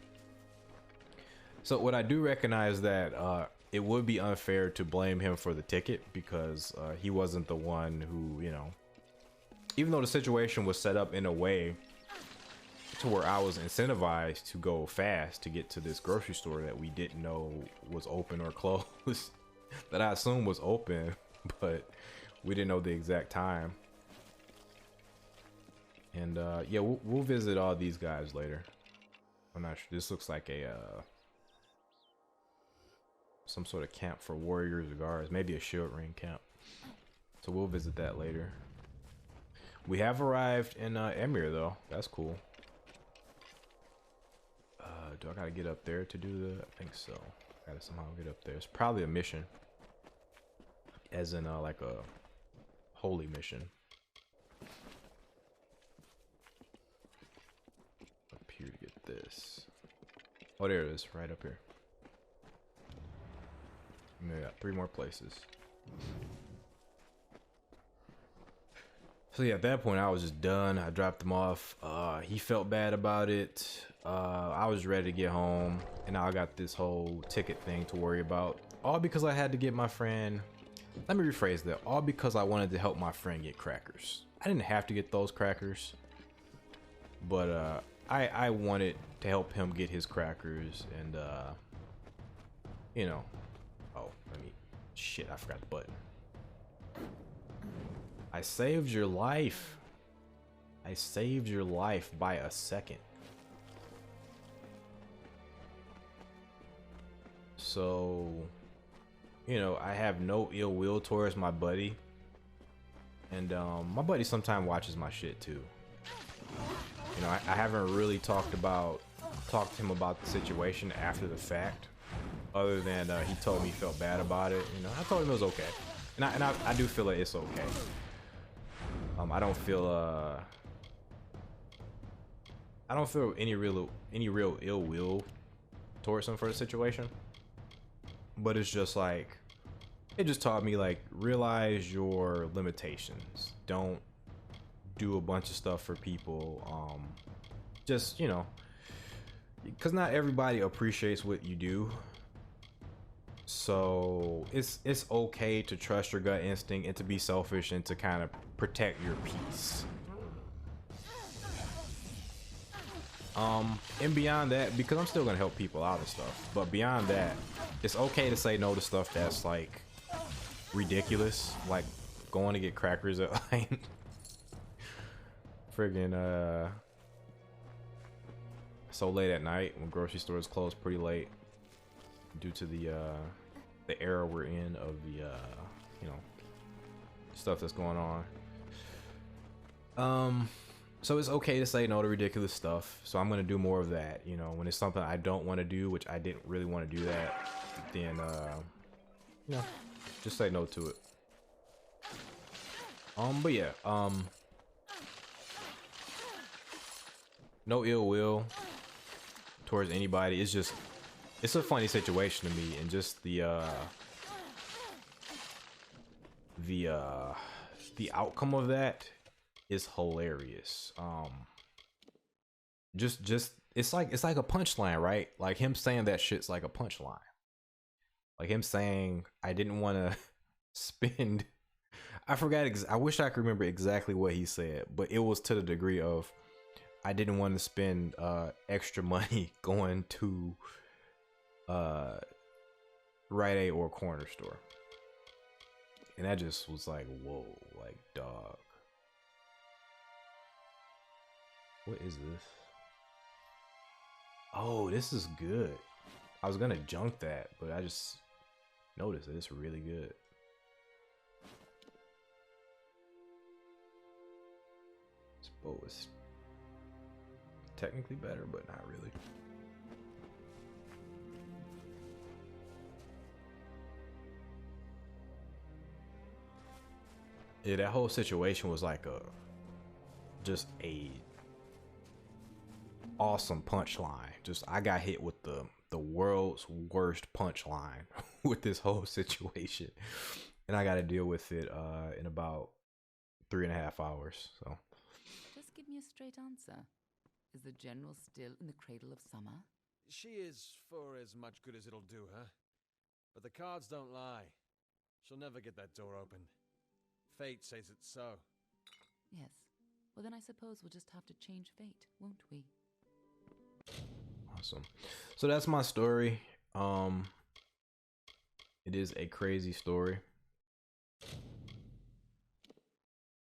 what I do recognize that it would be unfair to blame him for the ticket, because he wasn't the one who, you know, even though the situation was set up in a way to where I was incentivized to go fast to get to this grocery store that we didn't know was open or closed, that I assumed was open, but we didn't know the exact time. And yeah, we'll visit all these guys later. I'm not sure. This looks like a some sort of camp for warriors or guards, maybe a shield ring camp. So we'll visit that later. We have arrived in Emir though. That's cool. Do I gotta get up there to do the? I think so. Gotta somehow get up there. It's probably a mission, as in like a holy mission. Up here to get this. Oh, there it is, right up here. And we got 3 more places. So yeah, at that point I was just done. I dropped him off. He felt bad about it. I was ready to get home, and now I got this whole ticket thing to worry about. All because I had to get my friend. Let me rephrase that. All because I wanted to help my friend get crackers. I didn't have to get those crackers, but I wanted to help him get his crackers, and you know, oh, let me, shit, I forgot the button. I saved your life. I saved your life by a second. So, you know, I have no ill will towards my buddy, and my buddy sometimes watches my shit too. You know, I haven't really talked to him about the situation after the fact, other than he told me he felt bad about it. You know, I told him it was okay, and I do feel like it's okay. I don't feel any real ill will towards him for the situation, but it's just like, it just taught me, like, realize your limitations. Don't do a bunch of stuff for people. Just, you know, because not everybody appreciates what you do. So it's okay to trust your gut instinct and to be selfish and to kind of protect your peace. And beyond that, because I'm still gonna help people out and stuff, but beyond that, it's okay to say no to stuff that's like ridiculous, like going to get crackers at like friggin' so late at night when grocery stores close pretty late due to the era we're in of the you know, stuff that's going on. So it's okay to say no to ridiculous stuff. So I'm gonna do more of that. You know, when it's something I don't want to do, which I didn't really want to do that, then you know, just say no to it. But yeah, no ill will towards anybody. It's just, it's a funny situation to me, and just the outcome of that is hilarious. Just it's like a punchline, right? Like him saying that shit's like a punchline. Like him saying, I didn't want to spend, I forgot, I wish I could remember exactly what he said, but it was to the degree of, I didn't want to spend extra money going to Rite Aid or corner store. And that just was like, whoa, like, dog. What is this? Oh, this is good. I was gonna junk that, but I just noticed that it's really good. This bow is technically better, but not really. Yeah, that whole situation was like just a awesome punchline. Just, I got hit with the world's worst punchline with this whole situation, and I got to deal with it in about 3.5 hours. So Just give me a straight answer. Is the general still in the cradle of summer? She is for as much good as it'll do her. But the cards don't lie. She'll never get that door open. Fate says it's so. Yes. Well, then I suppose we'll just have to change fate, won't we? awesome. So that's my story. It is a crazy story.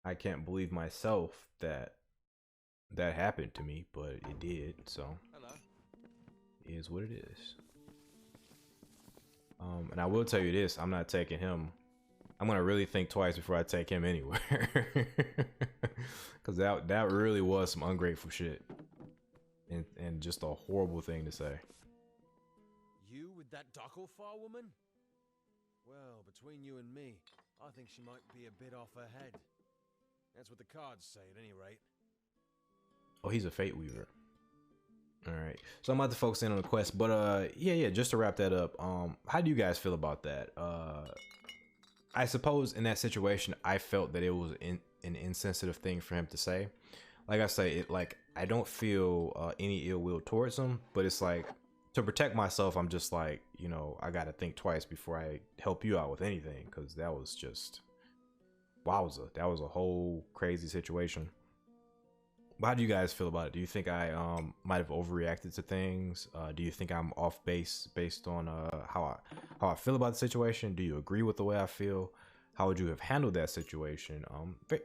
I can't believe myself that that happened to me, but it did. So Hello. it is what it is. And I will tell you this: I'm not taking him. I'm gonna really think twice before I take him anywhere, because that really was some ungrateful shit, and just a horrible thing to say. You with that Docklefar woman? Well, between you and me, I think she might be a bit off her head. That's what the cards say, at any rate. Oh, he's a Fate Weaver. All right, so I'm about to focus in on the quest, but yeah, just to wrap that up, how do you guys feel about that? I suppose in that situation, I felt that it was an insensitive thing for him to say. Like I say, I don't feel any ill will towards him, but it's like, to protect myself, I'm just like, you know, I gotta think twice before I help you out with anything, because that was just wowza. That was a whole crazy situation. But how do you guys feel about it? Do you think I might have overreacted to things? Do you think I'm off base based on how I feel about the situation? Do you agree with the way I feel? How would you have handled that situation?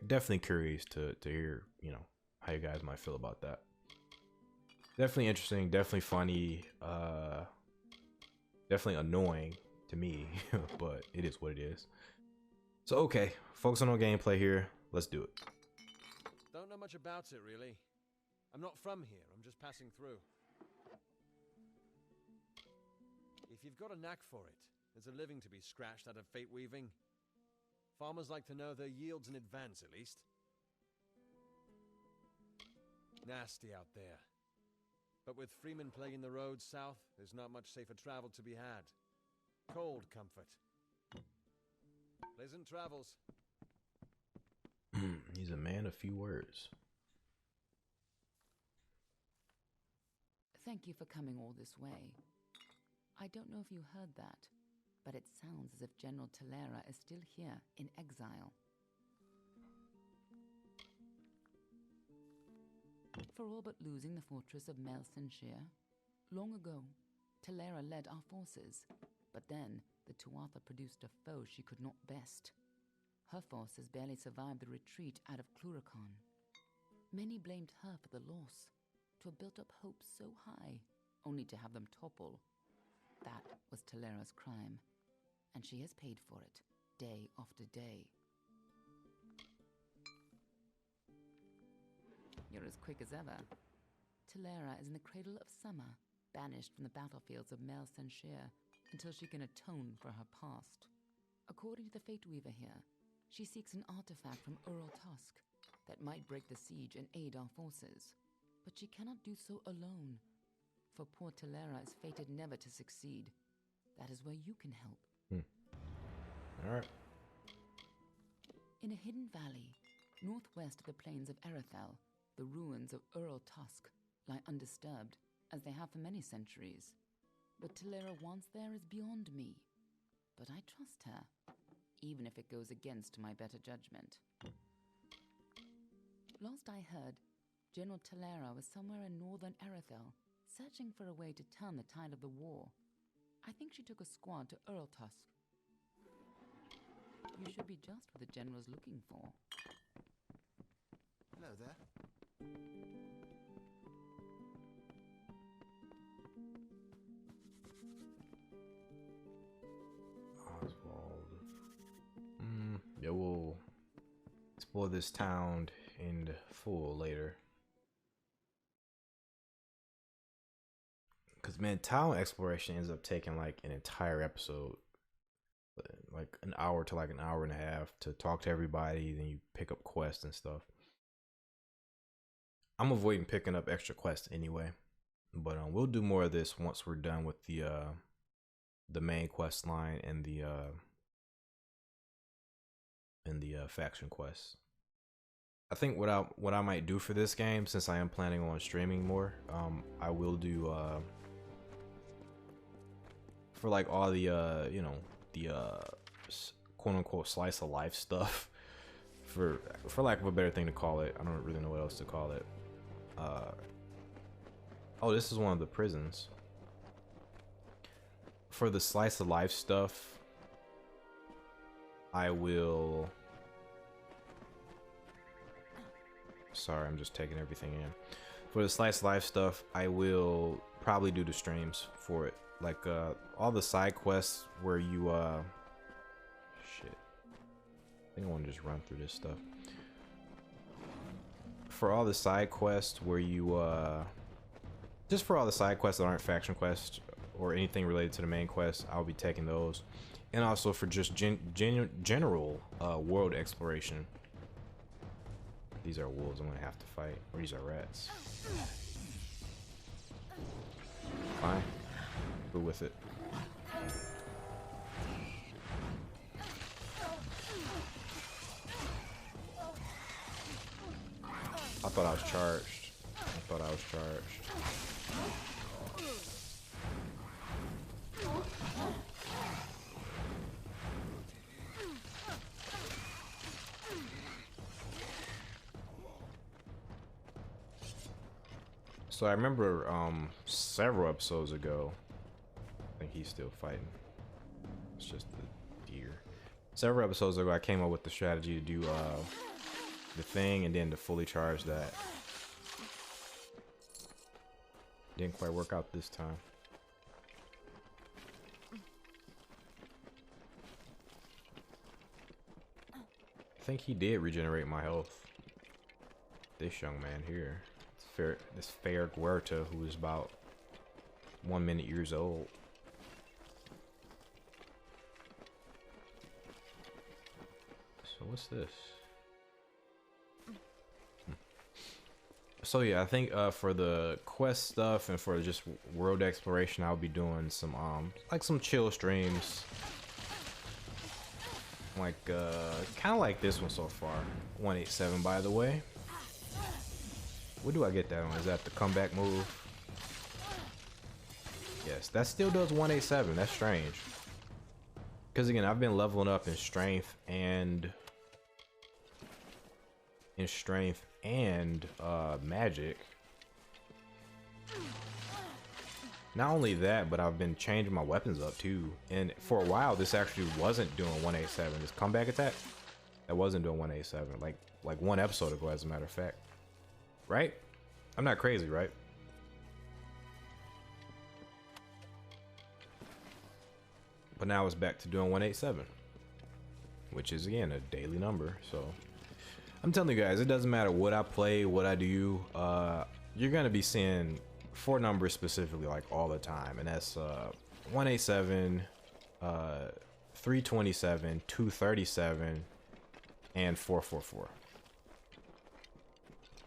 Definitely curious to hear, you know, how you guys might feel about that. Definitely interesting, definitely funny, definitely annoying to me, but it is what it is. So okay, focusing on gameplay here. Let's do it. Don't know much about it, really. I'm not from here, I'm just passing through. If you've got a knack for it, there's a living to be scratched out of fate weaving. Farmers like to know their yields in advance, at least. Nasty out there. But with freemen plaguing the roads south, there's not much safer travel to be had. Cold comfort. Pleasant travels. He's a man of few words. Thank you for coming all this way. I don't know if you heard that, but it sounds as if General Titarion is still here in exile. For all but losing the fortress of Melsenshire, long ago, Titarion led our forces, but then the Tuatha produced a foe she could not best. Her forces barely survived the retreat out of Cluracan. Many blamed her for the loss, to have built up hopes so high, only to have them topple. That was Titarion's crime, and she has paid for it, day after day. You're as quick as ever. Titarion is in the cradle of summer, banished from the battlefields of Melsenshire until she can atone for her past. According to the Fate Weaver here, she seeks an artifact from Ural Tusk that might break the siege and aid our forces. But she cannot do so alone, for poor Titarion is fated never to succeed. That is where you can help. Alright. In a hidden valley, northwest of the plains of Erethel, the ruins of Ural Tusk lie undisturbed, as they have for many centuries. What Titarion wants there is beyond me, but I trust her, even if it goes against my better judgment. Last I heard, General Titarion was somewhere in northern Erethel, searching for a way to turn the tide of the war. I think she took a squad to Ural Tusk. You should be just what the general's looking for. Hello there. Oswald. Yeah, we'll explore this town in full later. Because, man, town exploration ends up taking like an entire episode. Like an hour to like an hour and a half to talk to everybody. Then you pick up quests and stuff. I'm avoiding picking up extra quests anyway. But we'll do more of this once we're done with the main quest line and the faction quests. I think what I might do for this game, since I am planning on streaming more, I will do for like all the you know, the quote unquote slice of life stuff, for lack of a better thing to call it. I don't really know what else to call it. Oh, this is one of the prisons. For the slice of life stuff, I will. Sorry, I'm just taking everything in. For the slice of life stuff, I will probably do the streams for it. Like all the side quests where you shit. I think I want to just run through this stuff. For all the side quests where you just for all the side quests that aren't faction quests or anything related to the main quest, I'll be taking those. And also for just general world exploration. These are wolves I'm gonna have to fight, or these are rats. Fine, go with it. I thought I was charged. So I remember several episodes ago, I think he's still fighting. It's just the deer. Several episodes ago I came up with the strategy to do the thing and then to fully charge that. Didn't quite work out this time. I think he did regenerate my health. This young man here. This fair Guerta, who is about 1 minute years old. So what's this? So yeah, I think for the quest stuff and for just world exploration, I'll be doing some like some chill streams. Like kind of like this one so far. 187 by the way. What do I get that on? Is that the comeback move? Yes, that still does 187. That's strange. Because again, I've been leveling up in strength and magic. Not only that, but I've been changing my weapons up too. And for a while, this actually wasn't doing 187. This comeback attack, that wasn't doing 187. Like one episode ago, as a matter of fact. Right? I'm not crazy, right? But now it's back to doing 187, which is again a daily number. So I'm telling you guys, it doesn't matter what I play, what I do. You're gonna be seeing 4 numbers specifically, like all the time, and that's 187, 327, 237, and 444.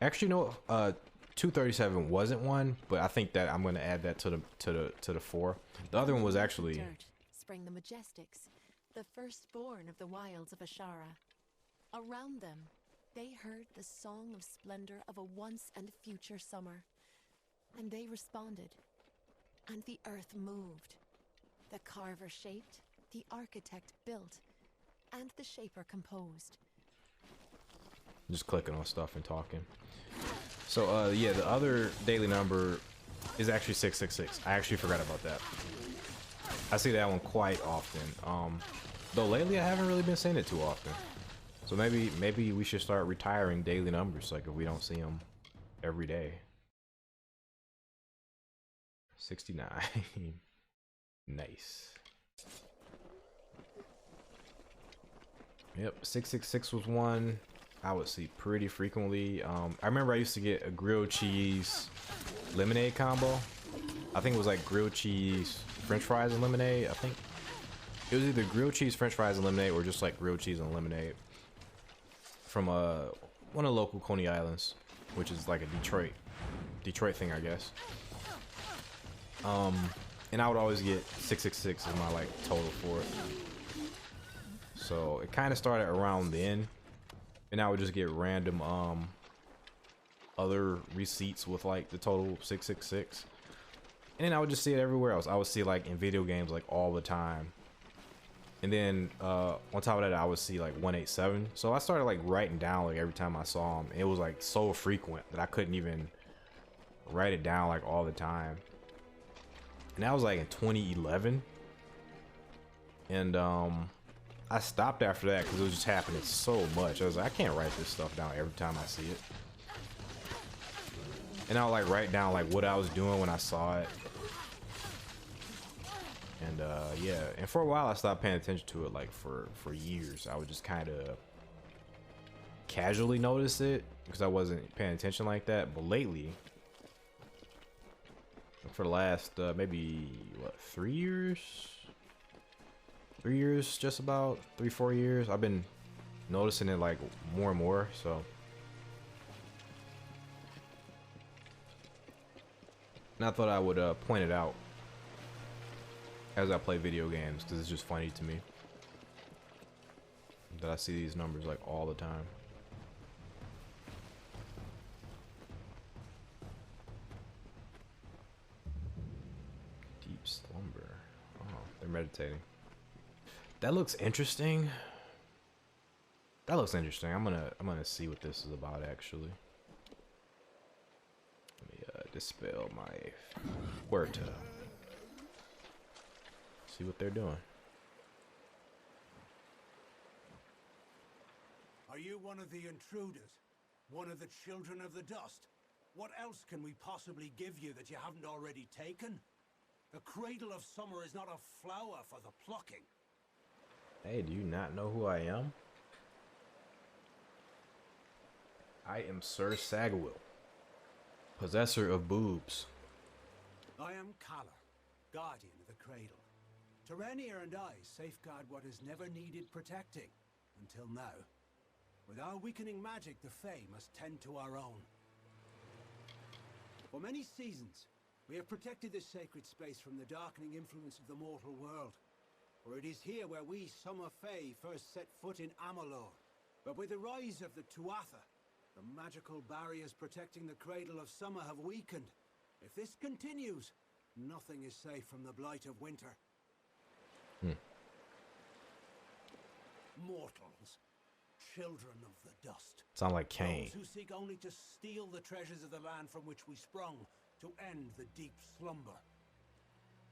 Actually, no, 237 wasn't one, but I think that I'm going to add that to the 4. The other one was actually Dirt sprang the Majestics, the firstborn of the wilds of Ashara. Around them, they heard the song of splendor of a once and future summer, and they responded, and the earth moved. The carver shaped, the architect built, and the shaper composed. just clicking on stuff and talking. So yeah, the other daily number is actually 666. I actually forgot about that. I see that one quite often. Though lately I haven't really been seeing it too often. So maybe we should start retiring daily numbers, like if we don't see them every day. 69. Nice. Yep, 666 was one I would see pretty frequently. I remember I used to get a grilled cheese lemonade combo. I think it was like grilled cheese, french fries, and lemonade. I think it was either grilled cheese, french fries, and lemonade, or just like grilled cheese and lemonade from one of the local Coney Islands, which is like a Detroit thing, I guess. And I would always get 666 as my like total for it. So it kind of started around then, and I would just get random other receipts with like the total 666, and then I would just see it everywhere else. I would see like in video games like all the time, and then on top of that I would see like 187. So I started like writing down like every time I saw them. It was like so frequent that I couldn't even write it down like all the time. And that was like in 2011, and I stopped after that because it was just happening so much. I was like, I can't write this stuff down every time I see it. And I would like write down like what I was doing when I saw it. And yeah, and for a while I stopped paying attention to it. Like for years I would just kind of casually notice it because I wasn't paying attention like that. But lately, for the last maybe what, 3 years, just about 3-4 years, I've been noticing it like more and more. So and I thought I would point it out as I play video games because it's just funny to me that I see these numbers like all the time. Deep slumber. Oh, they're meditating. That looks interesting. That looks interesting. I'm gonna see what this is about actually. Let me Dispel my Huerta. See what they're doing. Are you one of the intruders? One of the children of the dust? What else can we possibly give you that you haven't already taken? The cradle of summer is not a flower for the plucking. Hey, do you not know who I am? I am Sir Azaghaal, possessor of boobs. I am Kalar, guardian of the cradle. Terenia and I safeguard what has never needed protecting, until now. With our weakening magic, the Fae must tend to our own. For many seasons, we have protected this sacred space from the darkening influence of the mortal world. For it is here where we Summer Fae first set foot in Amalur. But with the rise of the Tuatha, the magical barriers protecting the cradle of summer have weakened. If this continues, nothing is safe from the blight of winter. Mortals, children of the dust. Sound like Cain. Those who seek only to steal the treasures of the land from which we sprung, to end the deep slumber.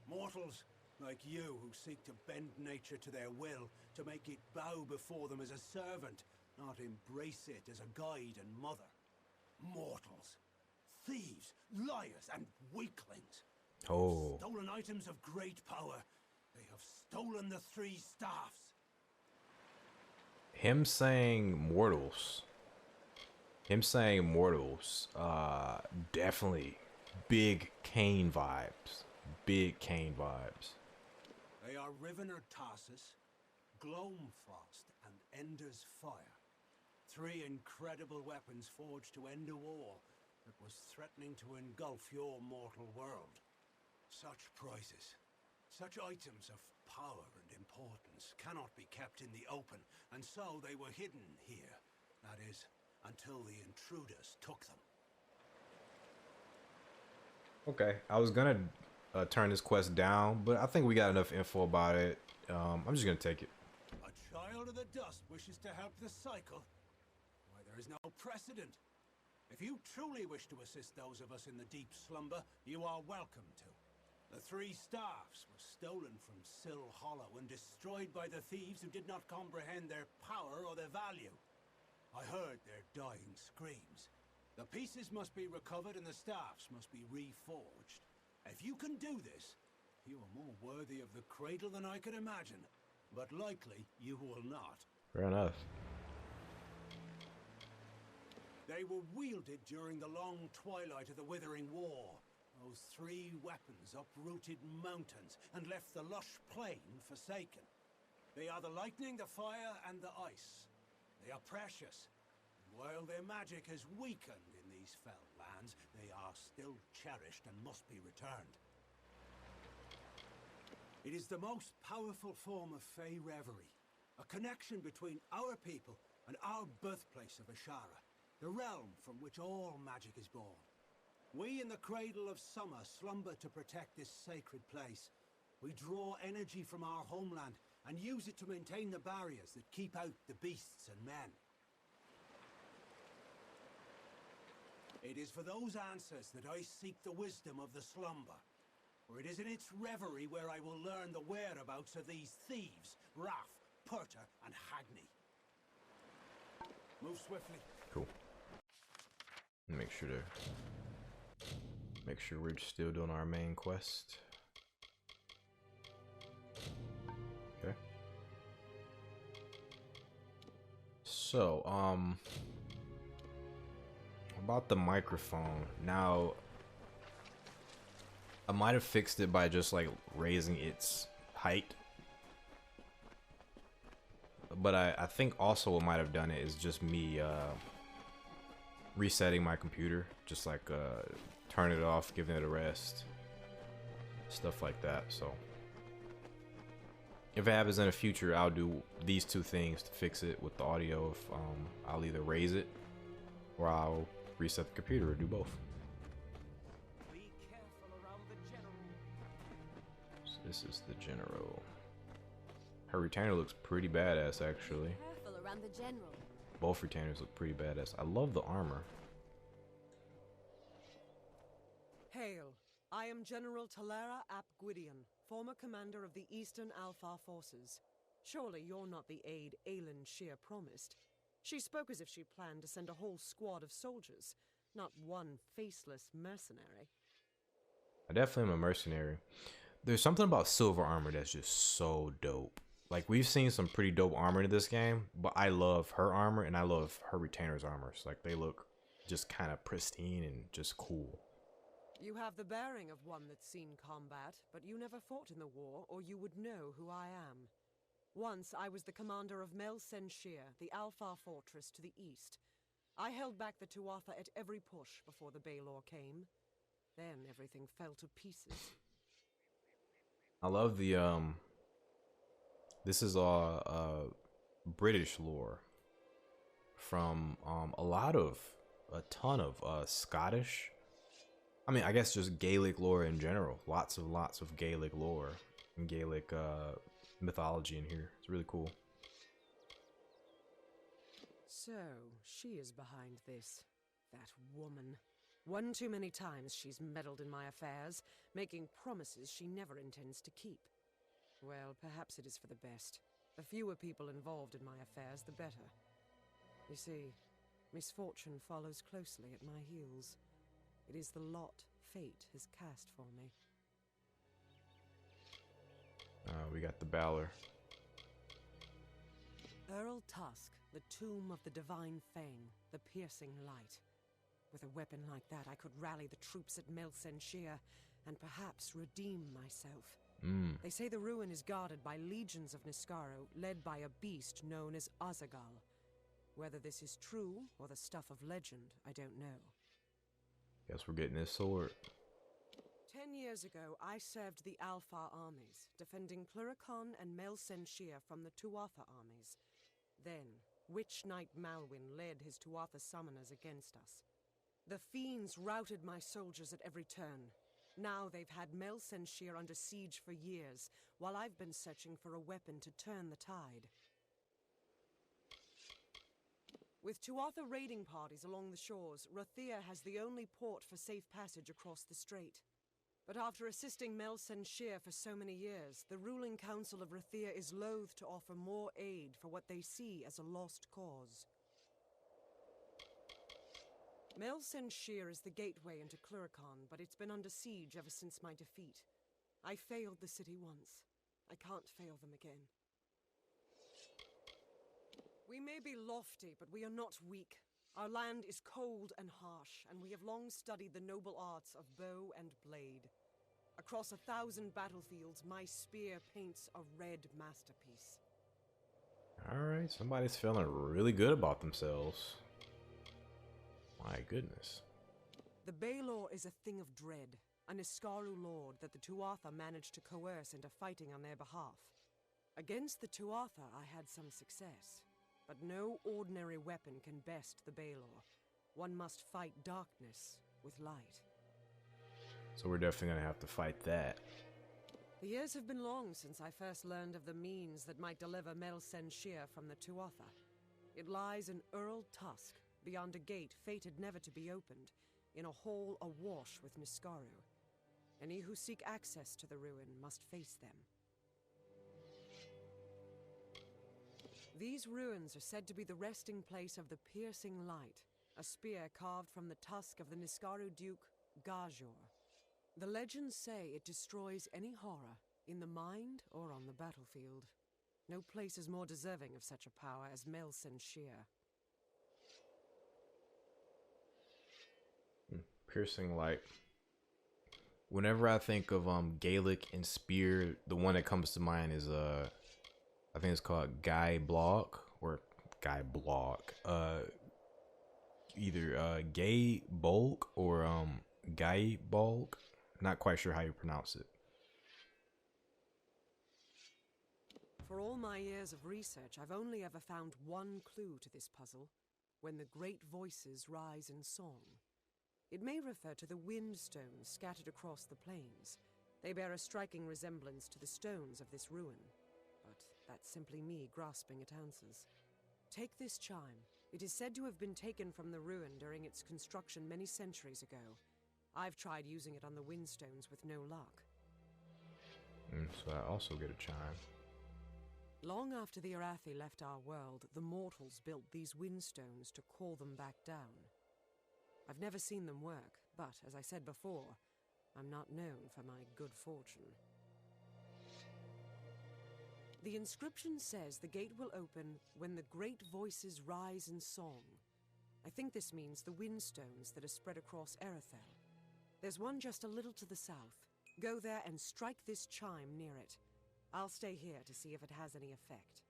Mortals like you who seek to bend nature to their will, to make it bow before them as a servant, not embrace it as a guide and mother. Mortals, thieves, liars, and weaklings. Oh. Stolen items of great power. They have stolen the 3 staffs. Him saying mortals. Definitely big Cain vibes. Big Cain vibes. They are Rivener Tarsus, Gloamfrost, and Ender's Fire. 3 incredible weapons forged to end a war that was threatening to engulf your mortal world. Such prizes, such items of power and importance cannot be kept in the open, and so they were hidden here. That is, until the intruders took them. Okay, I was gonna turn this quest down, but I think we got enough info about it. I'm just gonna take it. A child of the dust wishes to help the cycle? Why, there is no precedent. If you truly wish to assist those of us in the deep slumber, you are welcome to. The 3 staffs were stolen from Sill Hollow and destroyed by the thieves who did not comprehend their power or their value. I heard their dying screams. The pieces must be recovered and the staffs must be reforged. If you can do this, you are more worthy of the cradle than I could imagine. But likely, you will not. Fair enough. They were wielded during the long twilight of the Withering War. Those 3 weapons uprooted mountains and left the lush plain forsaken. They are the lightning, the fire, and the ice. They are precious. And while their magic has weakened in these fell lands, they are still cherished and must be returned. It is the most powerful form of Fey reverie, a connection between our people and our birthplace of Ashara, the realm from which all magic is born. We in the Cradle of Summer slumber to protect this sacred place. We draw energy from our homeland and use it to maintain the barriers that keep out the beasts and men. It is for those answers that I seek the wisdom of the slumber. For it is in its reverie where I will learn the whereabouts of these thieves, Raff, Purta, and Hagney. Move swiftly. Cool. Make sure we're still doing our main quest. Okay. So, about the microphone. Now, I might have fixed it by just like raising its height. But I think also what might have done it is just me resetting my computer, just like turn it off, giving it a rest, stuff like that. So if it happens in the future, I'll do these 2 things to fix it with the audio. If I'll either raise it or I'll reset the computer, or do both. Be careful around the general. So this is the general. Her retainer looks pretty badass, actually. Careful around the general. Both retainers look pretty badass. I love the armor. Hail. I am General Talera ap Gwydion, former commander of the Eastern Alpha Forces. Surely you're not the aide Aelin Shear promised. She spoke as if she planned to send a whole squad of soldiers, not one faceless mercenary. I definitely am a mercenary. There's something about silver armor that's just so dope. Like, we've seen some pretty dope armor in this game, but I love her armor and I love her retainer's armors. Like, they look just kind of pristine and just cool. You have the bearing of one that's seen combat, but you never fought in the war, or you would know who I am. Once I was the commander of Mel Senshir, the Alpha fortress to the east. I held back the Tuatha at every push before the Baelor came. Then everything fell to pieces. I love the this is all British lore from a ton of Scottish, I mean, I guess just Gaelic lore in general. Lots of Gaelic lore and Gaelic mythology in here. It's really cool. So, she is behind this. That woman. One too many times she's meddled in my affairs, making promises she never intends to keep. Well, perhaps it is for the best. The fewer people involved in my affairs, the better. You see, misfortune follows closely at my heels. It is the lot fate has cast for me. We got the Balor. Ural Tusk, the tomb of the divine fang, the piercing light. With a weapon like that, I could rally the troops at Mel Senshir and perhaps redeem myself. They say the ruin is guarded by legions of Niskaru, led by a beast known as Azaghaal. Whether this is true or the stuff of legend, I don't know. Guess we're getting this sword. 10 years ago, I served the Alpha armies, defending Cluricon and Mel Senshir from the Tuatha armies. Then, Witch Knight Malwyn led his Tuatha summoners against us. The fiends routed my soldiers at every turn. Now they've had Mel Senshir under siege for years, while I've been searching for a weapon to turn the tide. With Tuatha raiding parties along the shores, Rathia has the only port for safe passage across the strait. But after assisting Mel Senshir for so many years, the ruling council of Rathia is loath to offer more aid for what they see as a lost cause. Mel Senshir is the gateway into Cluricon, but it's been under siege ever since my defeat. I failed the city once. I can't fail them again. We may be lofty, but we are not weak. Our land is cold and harsh, and we have long studied the noble arts of bow and blade. Across 1,000 battlefields, my spear paints a red masterpiece. Alright, somebody's feeling really good about themselves. My goodness. The Baelor is a thing of dread, a Niskaru lord that the Tuatha managed to coerce into fighting on their behalf. Against the Tuatha, I had some success. But no ordinary weapon can best the Baelor. One must fight darkness with light. So we're definitely gonna have to fight that. The years have been long since I first learned of the means that might deliver Mel Senshir from the Tuatha. It lies in Ural Tusk, beyond a gate fated never to be opened, in a hall awash with Niskaru. Any who seek access to the ruin must face them. These ruins are said to be the resting place of the Piercing Light, a spear carved from the tusk of the Niskaru Duke, Gajor. The legends say it destroys any horror, in the mind or on the battlefield. No place is more deserving of such a power as Mel Senshir. Piercing light. Whenever I think of Gaelic and spear, the one that comes to mind is I think it's called Guy Block or Guy Block. Either Gay Bulk or Guy Bulk. Not quite sure how you pronounce it. For all my years of research, I've only ever found one clue to this puzzle: when the great voices rise in song. It may refer to the wind stones scattered across the plains. They bear a striking resemblance to the stones of this ruin. But that's simply me grasping at answers. Take this chime. It is said to have been taken from the ruin during its construction many centuries ago. I've tried using it on the windstones with no luck. So I also get a chime. Long after the Arathi left our world, the mortals built these windstones to call them back down. I've never seen them work, but, as I said before, I'm not known for my good fortune. The inscription says the gate will open when the great voices rise in song. I think this means the windstones that are spread across Erethdal. There's one just a little to the south. Go there and strike this chime near it. I'll stay here to see if it has any effect.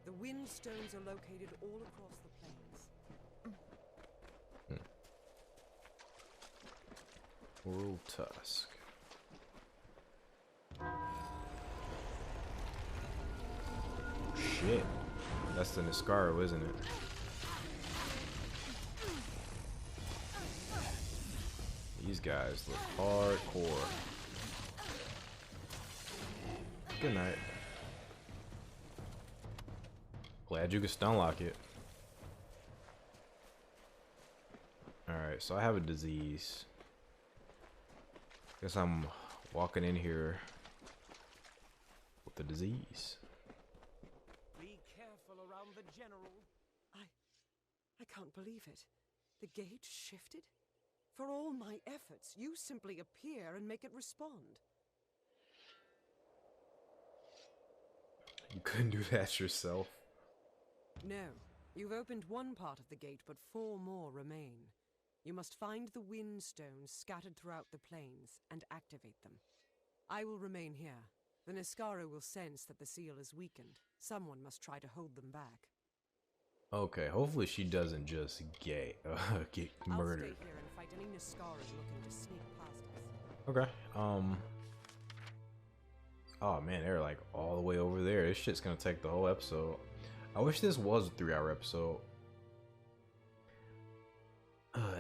The windstones are located all across the plains. Ural Tusk. Shit. That's the Niskaru, isn't it? These guys look hardcore. Good night. Glad you could stunlock it. Alright, so I have a disease. Guess I'm walking in here with the disease. Be careful around the general. I can't believe it. The gate shifted? For all my efforts, you simply appear and make it respond. You couldn't do that yourself. No. You've opened one part of the gate, but 4 more remain. You must find the wind stones scattered throughout the plains and activate them. I will remain here. The Niskaru will sense that the seal is weakened. Someone must try to hold them back. Okay, hopefully she doesn't just get murdered. I'll stay here and fight any Niskaru looking to sneak past us. Okay. Oh man, they're like all the way over there. This shit's gonna take the whole episode. I wish this was a 3-hour episode.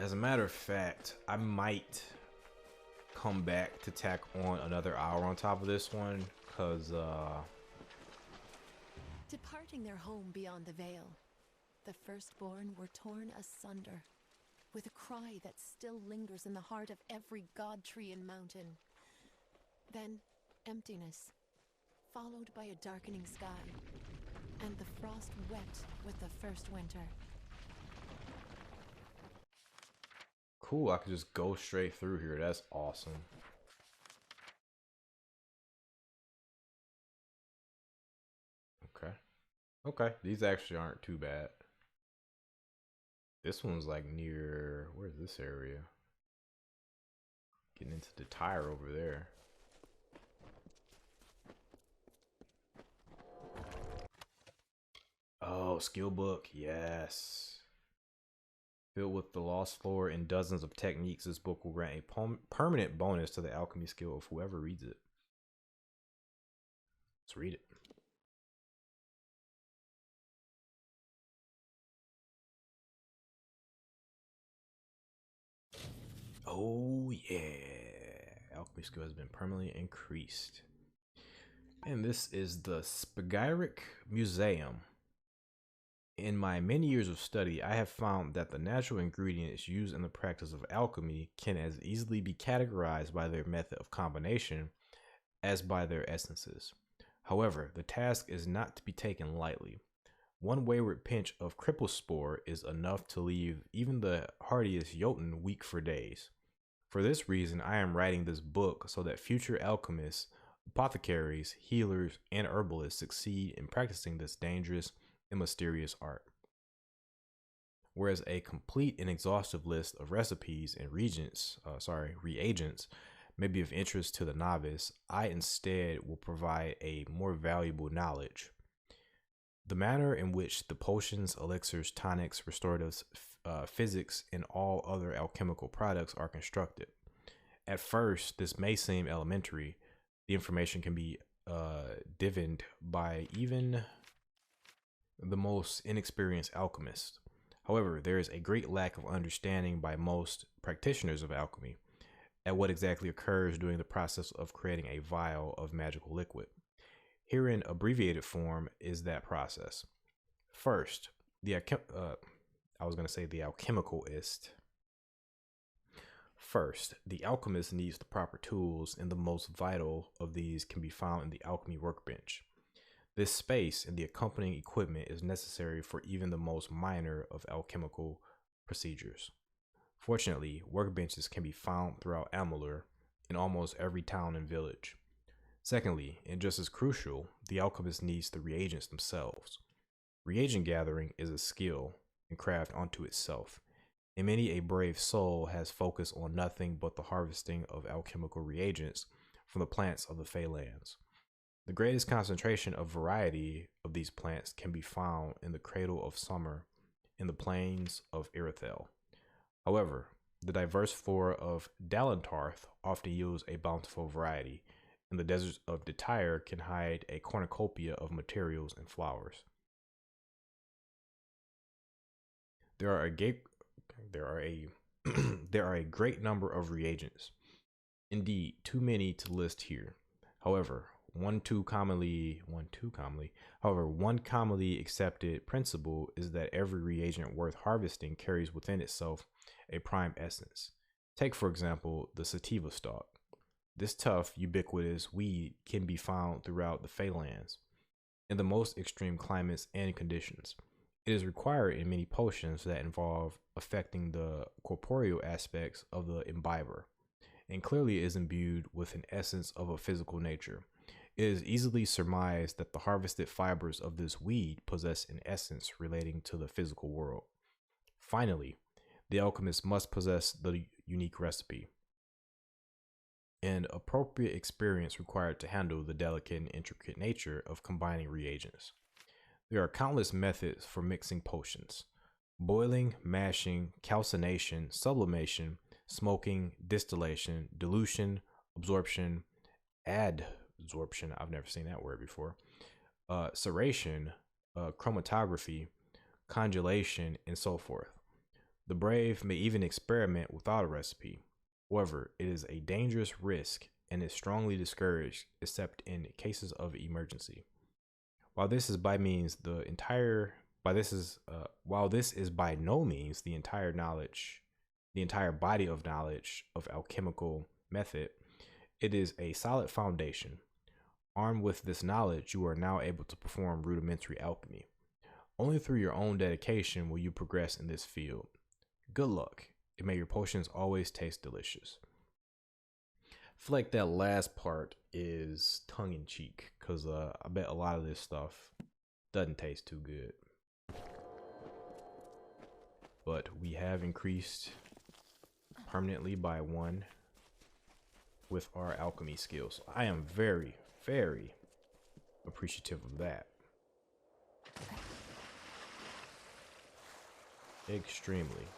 As a matter of fact, I might come back to tack on another hour on top of this one, cause Departing their home beyond the veil, the firstborn were torn asunder, with a cry that still lingers in the heart of every god tree and mountain. Then emptiness, followed by a darkening sky, and the frost wept with the first winter. cool. I could just go straight through here. That's awesome. Okay. Okay, these actually aren't too bad. This one's like near, where's this area? Getting into the tire over there. Oh, skill book, yes. Filled with the lost lore and dozens of techniques, this book will grant a permanent bonus to the alchemy skill of whoever reads it. Let's read it. Oh yeah, alchemy skill has been permanently increased. And this is the Spagyric Museum. In my many years of study, I have found that the natural ingredients used in the practice of alchemy can as easily be categorized by their method of combination as by their essences. However, the task is not to be taken lightly. One wayward pinch of cripple spore is enough to leave even the hardiest Jotun weak for days. For this reason, I am writing this book so that future alchemists, apothecaries, healers, and herbalists succeed in practicing this dangerous and mysterious art. Whereas a complete and exhaustive list of recipes and reagents may be of interest to the novice, I instead will provide a more valuable knowledge. The manner in which the potions, elixirs, tonics, restoratives, physics, and all other alchemical products are constructed. At first, this may seem elementary. The information can be divined by even the most inexperienced alchemist. However, there is a great lack of understanding by most practitioners of alchemy at what exactly occurs during the process of creating a vial of magical liquid. Here in abbreviated form is that process. First, the alchemicalist First, the alchemist needs the proper tools, and the most vital of these can be found in the alchemy workbench. This space and the accompanying equipment is necessary for even the most minor of alchemical procedures. Fortunately, workbenches can be found throughout Amalur in almost every town and village. Secondly, and just as crucial, the alchemist needs the reagents themselves. Reagent gathering is a skill and craft unto itself, and many a brave soul has focused on nothing but the harvesting of alchemical reagents from the plants of the Feylands. The greatest concentration of variety of these plants can be found in the cradle of summer in the plains of Irithel. However, the diverse flora of Dalentarth often yields a bountiful variety, and the deserts of Detyre can hide a cornucopia of materials and flowers. There are a great number of reagents. Indeed, too many to list here. However, one commonly accepted principle is that every reagent worth harvesting carries within itself a prime essence. Take, for example, the sativa stalk. This tough, ubiquitous weed can be found throughout the Feylands in the most extreme climates and conditions. It is required in many potions that involve affecting the corporeal aspects of the imbiber, and clearly is imbued with an essence of a physical nature. It is easily surmised that the harvested fibers of this weed possess an essence relating to the physical world. Finally, the alchemist must possess the unique recipe and appropriate experience required to handle the delicate and intricate nature of combining reagents. There are countless methods for mixing potions: boiling, mashing, calcination, sublimation, smoking, distillation, dilution, absorption, adsorption, I've never seen that word before, ceration, chromatography, congelation, and so forth. The brave may even experiment without a recipe. However, it is a dangerous risk and is strongly discouraged except in cases of emergency. While this is by no means the entire body of knowledge of alchemical method, it is a solid foundation. Armed with this knowledge, you are now able to perform rudimentary alchemy. Only through your own dedication will you progress in this field. Good luck, and may your potions always taste delicious. I feel like that last part is tongue-in-cheek, because I bet a lot of this stuff doesn't taste too good. But we have increased permanently by 1 with our alchemy skills. I am very, very appreciative of that. Extremely.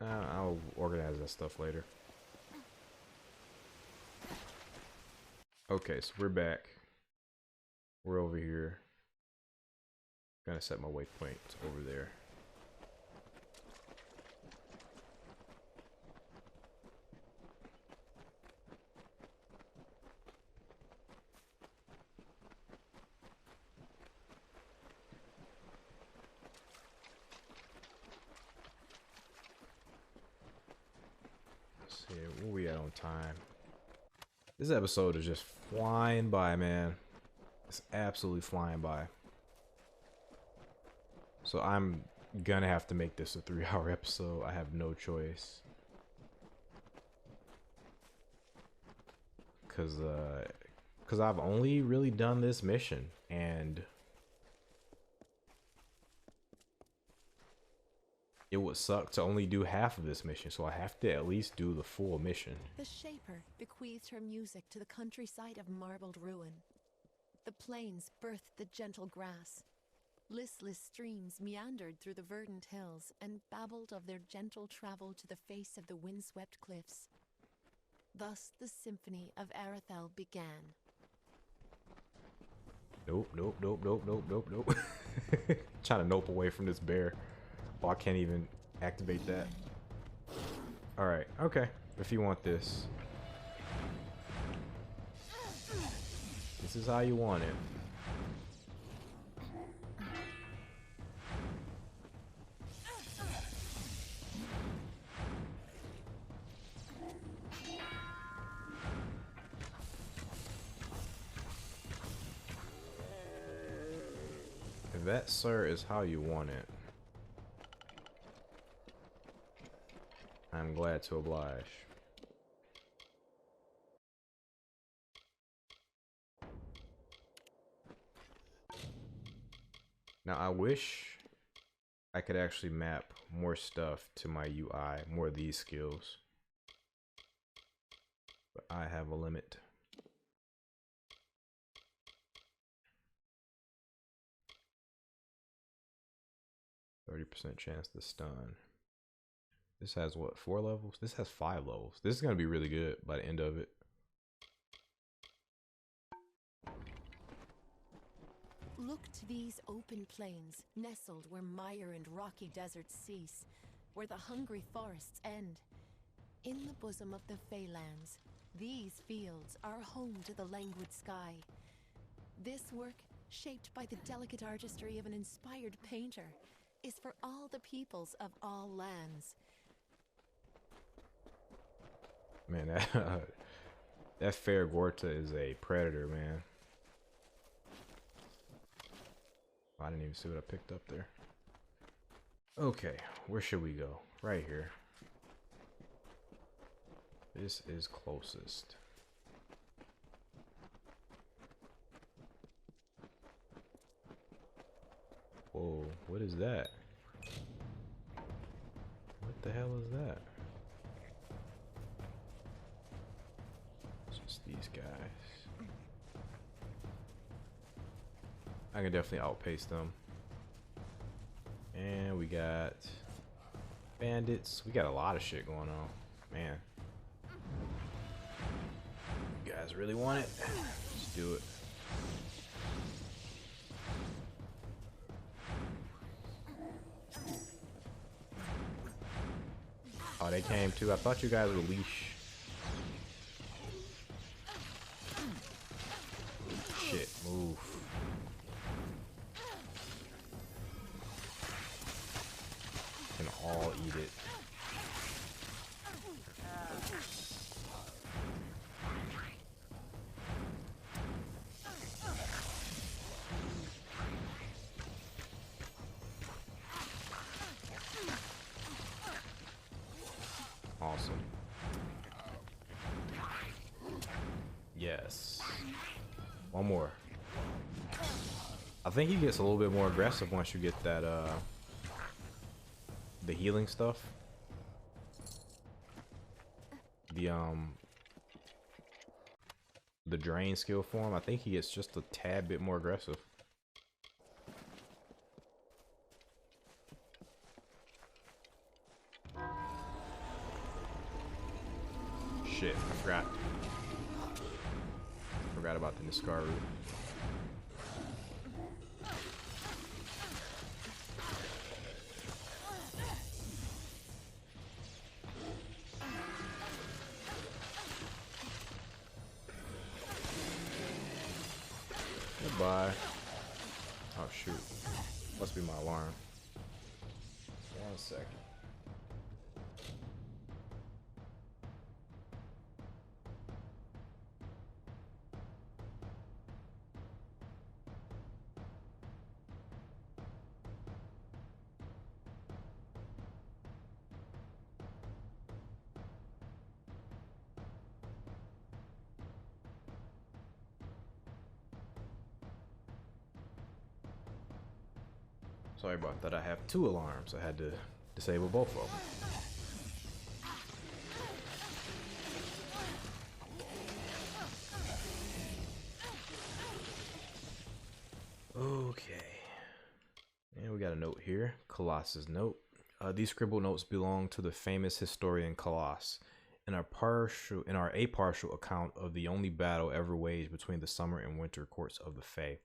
I'll organize that stuff later. Okay, so we're back. We're over here. Gonna set my waypoint over there. Where we at on time? This episode is just flying by, man. It's absolutely flying by. So I'm gonna have to make this a 3-hour episode. I have no choice. Cause I've only really done this mission, and it would suck to only do half of this mission, so I have to at least do the full mission. The Shaper bequeathed her music to the countryside of marbled ruin. The plains birthed the gentle grass. Listless streams meandered through the verdant hills and babbled of their gentle travel to the face of the windswept cliffs. Thus the symphony of Arethel began. Nope. Trying to nope away from this bear. Oh, I can't even activate that. Alright, okay. If you want this. This is how you want it. If that, sir, is how you want it, I'm glad to oblige. Now, I wish I could actually map more stuff to my UI, more of these skills. But I have a limit. %30 chance to stun. This has what, 4 levels? This has 5 levels. This is going to be really good by the end of it. Look to these open plains, nestled where mire and rocky deserts cease, where the hungry forests end. In the bosom of the Feylands, these fields are home to the languid sky. This work, shaped by the delicate artistry of an inspired painter, is for all the peoples of all lands. Man, that Fair Gorta is a predator, man. I didn't even see what I picked up there. Okay, where should we go? Right here. This is closest. Whoa, what is that? What the hell is that? It's just these guys. I can definitely outpace them. And we got bandits. We got a lot of shit going on. Man. You guys really want it? Let's do it. Oh, they came too. I thought you guys were leash. Shit, move. Can all eat it. Awesome. Yes. One more. I think he gets a little bit more aggressive once you get that the healing stuff. The drain skill form. I think he gets just a tad bit more aggressive. Shit, I forgot. Forgot about the Niskaru. Goodbye. Oh shoot. Must be my alarm. 1 second. Sorry about that. I have 2 alarms. I had to disable both of them. Okay. And we got a note here. Colossus note. These scribbled notes belong to the famous historian Colossus. In our a partial account of the only battle ever waged between the summer and winter courts of the Fae,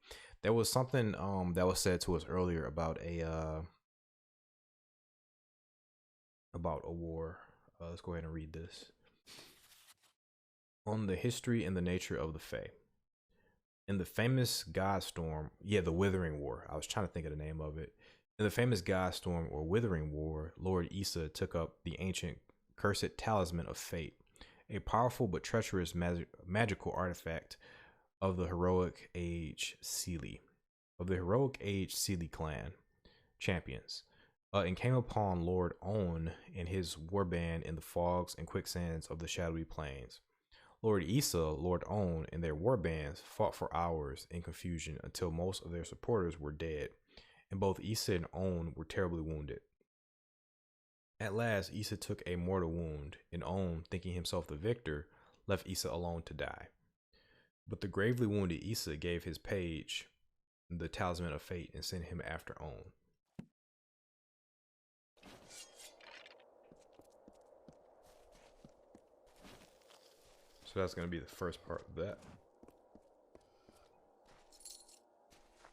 There was something that was said to us earlier about a war. Let's go ahead and read this. On the history and the nature of the Fae. In the famous Godstorm, the Withering War. I was trying to think of the name of it. In the famous Godstorm or Withering War, Lord Issa took up the ancient cursed Talisman of Fate, a powerful but treacherous magical artifact of the heroic age Seelie clan champions, and came upon Lord Own and his warband in the fogs and quicksands of the shadowy plains. Lord Issa, Lord Own, and their warbands fought for hours in confusion until most of their supporters were dead, and both Issa and Own were terribly wounded. At last, Issa took a mortal wound, and Own, thinking himself the victor, left Issa alone to die. But the gravely wounded Issa gave his page the Talisman of Fate and sent him after Own. So that's going to be the first part of that.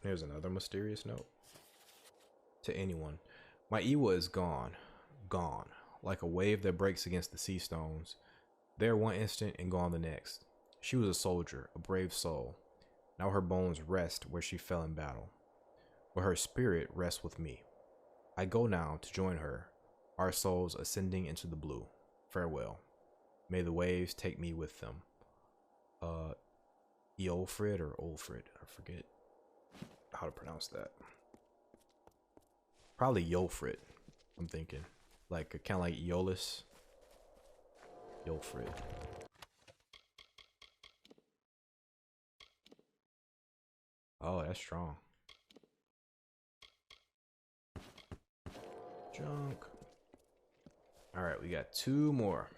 Here's another mysterious note. To anyone, my Iwa is gone, like a wave that breaks against the sea stones. There one instant and gone the next. She was a soldier, a brave soul. Now her bones rest where she fell in battle, but her spirit rests with me. I go now to join her, our souls ascending into the blue. Farewell. May the waves take me with them. Eolfrid or Olfrid, I forget how to pronounce that. Probably Eolfrid, I'm thinking. Like, kind of like Aeolus. Eolfrid. Oh, that's strong. Junk. All right, we got two more.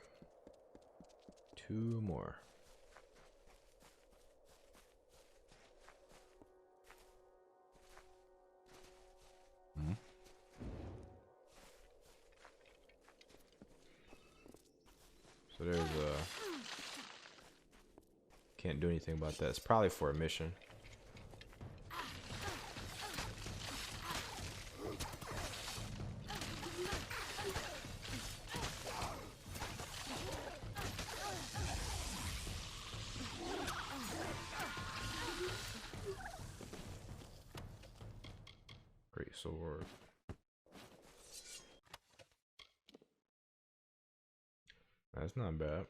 Two more. So there's can't do anything about that. It's probably for a mission. Great sword. That's not bad.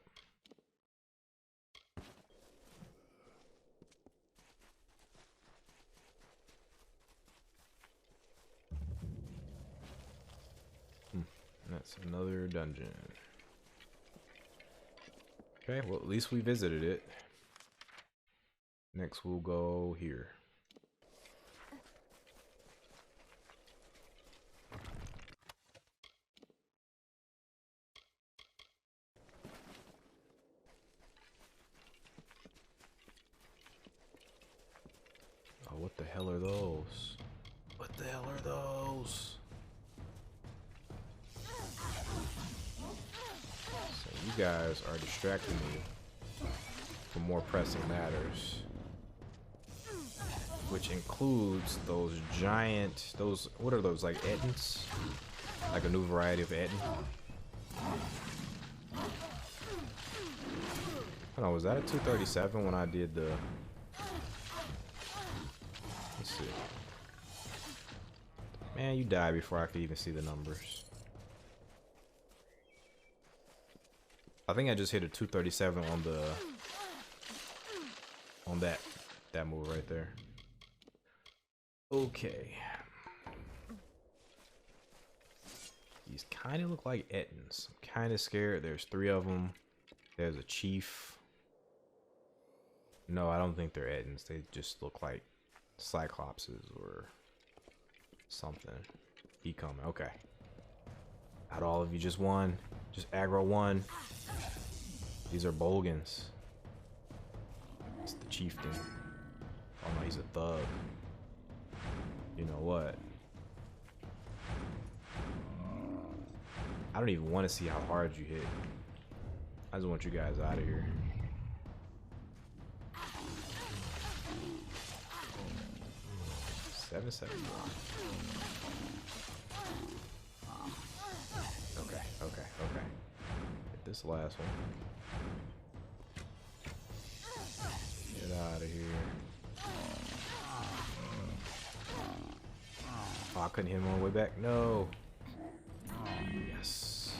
That's another dungeon. Okay, well at least we visited it. Next we'll go here. Oh, what the hell are those? What the hell are those? So you guys are distracting me from more pressing matters, which includes those giant, what are those, like Ettins? Like a new variety of Ettin? Hold on, was that a 237 when I did the... Let's see. Man, you died before I could even see the numbers. I think I just hit a 237 on the... on that move right there. Okay. These kind of look like Ettins. I'm kind of scared. There's 3 of them. There's a chief. No, I don't think they're Ettins. They just look like Cyclopses or something. He coming. Okay. Not all of you, just one. Just aggro one. These are Bolgans. It's the chieftain. Oh no, he's a thug. You know what? I don't even want to see how hard you hit. I just want you guys out of here. 771. Okay, okay, okay. Get this last one. Get out of here. Oh, I couldn't hit him on the way back. No. Yes.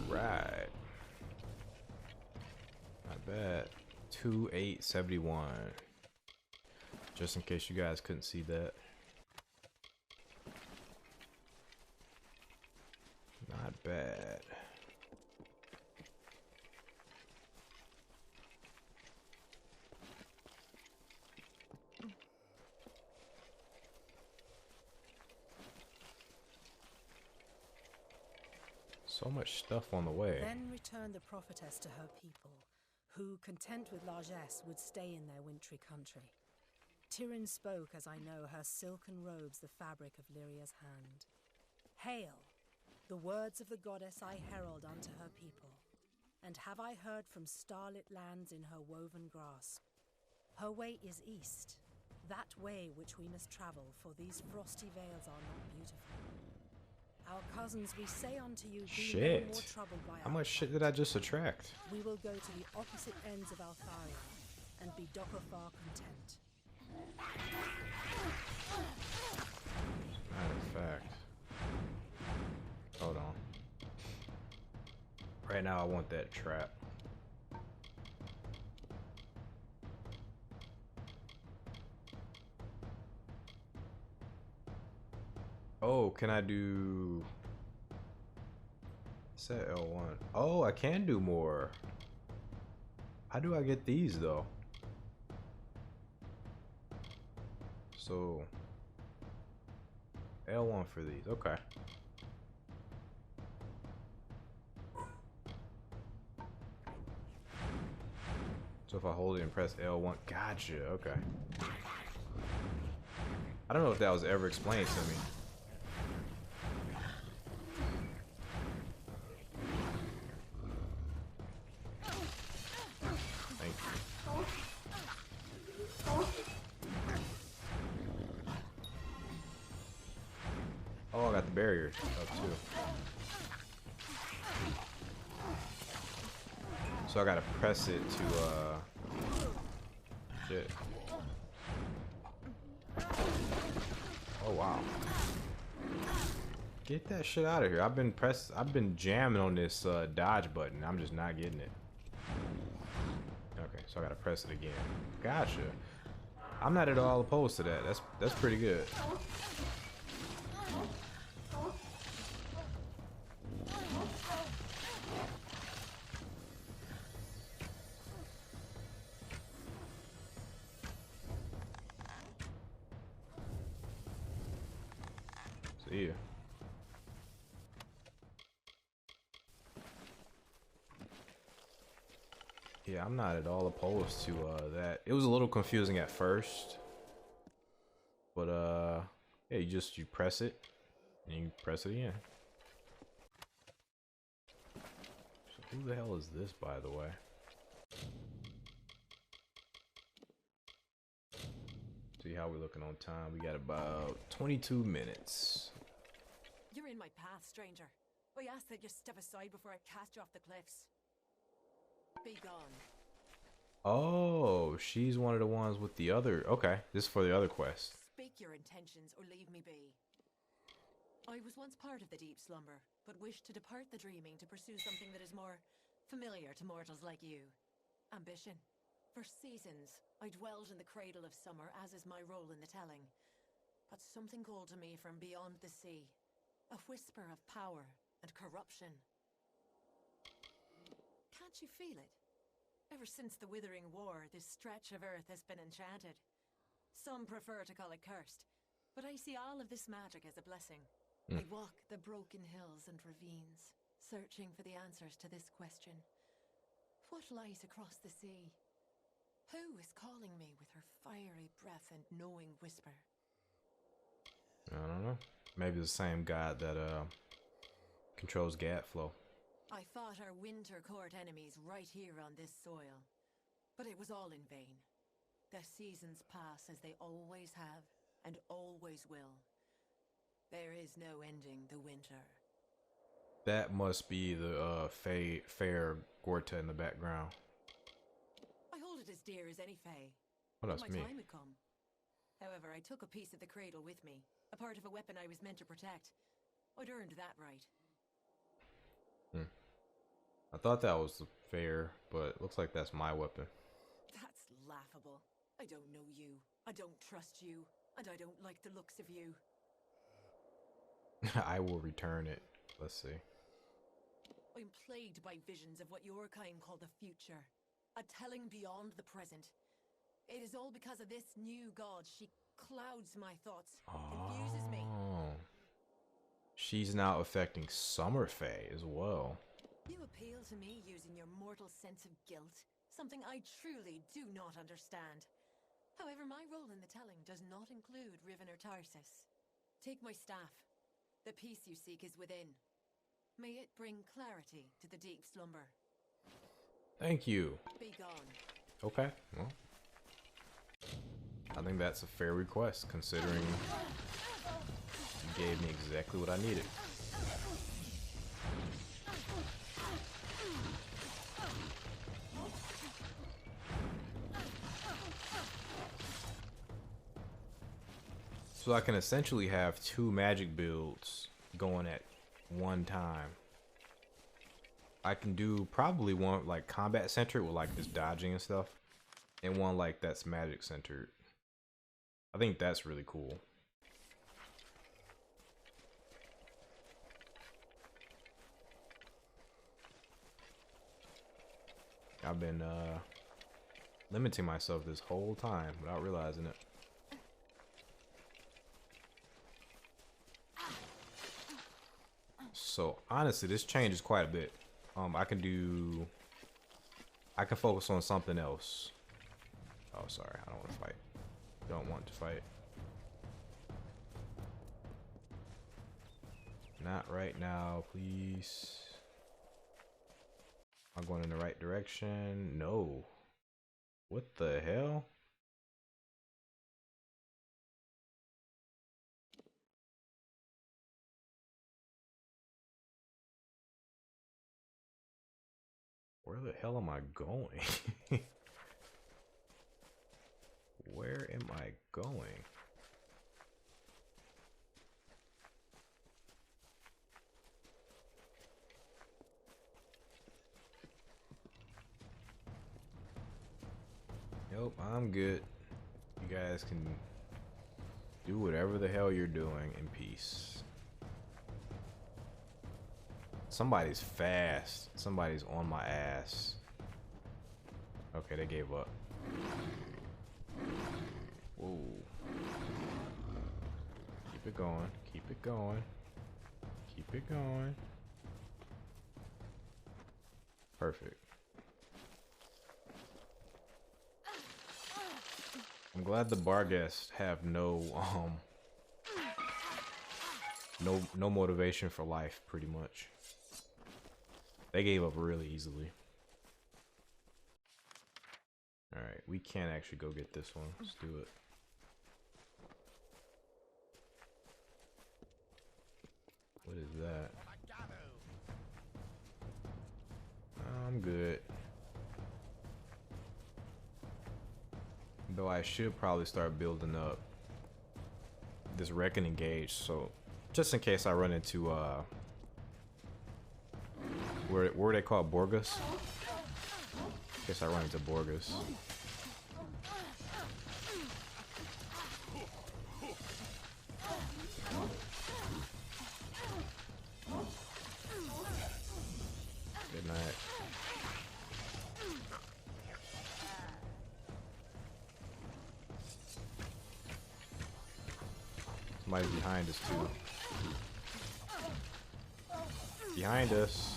Alright. Not bad. 2871. Just in case you guys couldn't see that. Not bad. So much stuff on the way. Then returned the prophetess to her people, who, content with largesse, would stay in their wintry country. Tyrion spoke, as I know, her silken robes the fabric of Lyria's hand. Hail! The words of the goddess I herald unto her people. And have I heard from starlit lands in her woven grasp. Her way is east, that way which we must travel, for these frosty vales are not beautiful. Our cousins, we say unto you, be no more troubled by how much shit did I just attract? We will go to the opposite ends of Altharia, and be Dokofar content. Matter of fact. Hold on. Right now I want that trap. Oh, can I do... Set L1. Oh, I can do more. How do I get these though? So L1 for these, okay. So if I hold it and press L1, gotcha, okay. I don't know if that was ever explained to me. Thank you. Oh, I got the barrier up too. So I gotta press it to shit. Oh wow. Get that shit out of here. I've been jamming on this dodge button. I'm just not getting it. Okay, so I gotta press it again. Gotcha. I'm not at all opposed to that. That's pretty good. See ya. Yeah, I'm not at all opposed to that. It was a little confusing at first, but yeah, you press it and you press it again. So who the hell is this, by the way? See how we're looking on time. We got about 22 minutes. You're in my path, stranger. I ask that you step aside before I cast you off the cliffs. Be gone. Oh, she's one of the ones with the other. Okay, this is for the other quest. Speak your intentions or leave me be. I was once part of the deep slumber, but wished to depart the dreaming to pursue something that is more familiar to mortals like you. Ambition. For seasons, I dwelled in the cradle of summer, as is my role in the telling. But something called to me from beyond the sea. A whisper of power and corruption. Can't you feel it? Ever since the Withering War, this stretch of earth has been enchanted. Some prefer to call it cursed, but I see all of this magic as a blessing. I walk the broken hills and ravines, searching for the answers to this question. What lies across the sea? Who is calling me with her fiery breath and knowing whisper? I don't know. Maybe the same god that controls gap flow. I fought our winter court enemies right here on this soil, but it was all in vain. The seasons pass as they always have, and always will. There is no ending the winter. That must be the fair Gorta in the background. I hold it as dear as any fae. Oh, that's My me. time had come. However, I took a piece of the cradle with me, a part of a weapon I was meant to protect. I'd earned that right. I thought that was fair, but it looks like that's my weapon. That's laughable. I don't know you. I don't trust you. And I don't like the looks of you. I will return it. Let's see. I'm plagued by visions of what your kind call the future. A telling beyond the present. It is all because of this new god. She clouds my thoughts, confuses me. Oh. She's now affecting Summer Fae as well. You appeal to me using your mortal sense of guilt, something I truly do not understand. However, my role in the telling does not include Rivener Tarsus. Take my staff. The peace you seek is within. May it bring clarity to the deep slumber. Thank you. Be gone. Okay, well, I think that's a fair request, considering you gave me exactly what I needed. So I can essentially have two magic builds going at one time. I can do probably one like combat centered with like this dodging and stuff, and one like that's magic centered. I think that's really cool. I've been limiting myself this whole time without realizing it. So honestly, this changes quite a bit. I can focus on something else. Oh, sorry, I don't want to fight. Don't want to fight. Not right now, please. Am I going in the right direction? No. What the hell? Where the hell am I going? Where am I going? Nope, I'm good. You guys can do whatever the hell you're doing in peace. Somebody's fast. Somebody's on my ass. Okay, they gave up. Whoa. Keep it going. Keep it going. Keep it going. Perfect. I'm glad the bar guests have no motivation for life, pretty much. They gave up really easily. Alright, we can actually go get this one. Let's do it. What is that? I'm good. Though I should probably start building up this reckoning gauge, so just in case I run into where they call it Borgus. In case I run into Borgus. Good night. Somebody's behind us too. Behind us.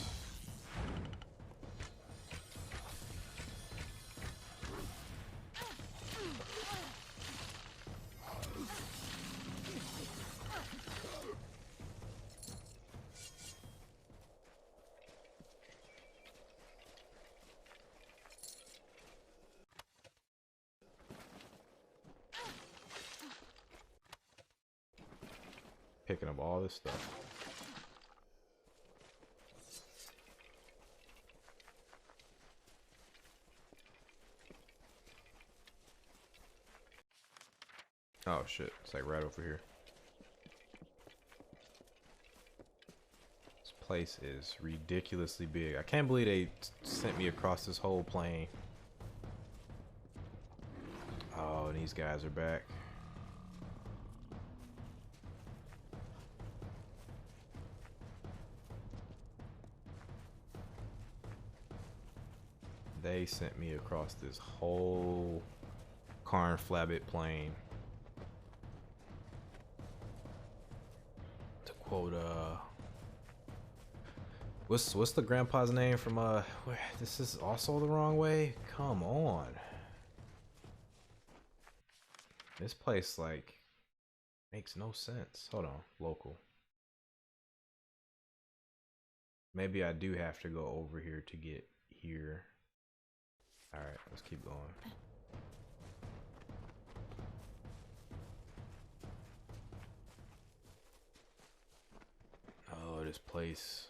picking up all this stuff. Oh shit, it's like right over here. This place is ridiculously big. I can't believe they sent me across this whole plane. Oh, and these guys are back. They sent me across this whole Karn Flabbit plain. To quote what's the grandpa's name from this is also the wrong way? Come on. This place like makes no sense. Hold on, local. Maybe I do have to go over here to get here. Alright, let's keep going. Oh, this place.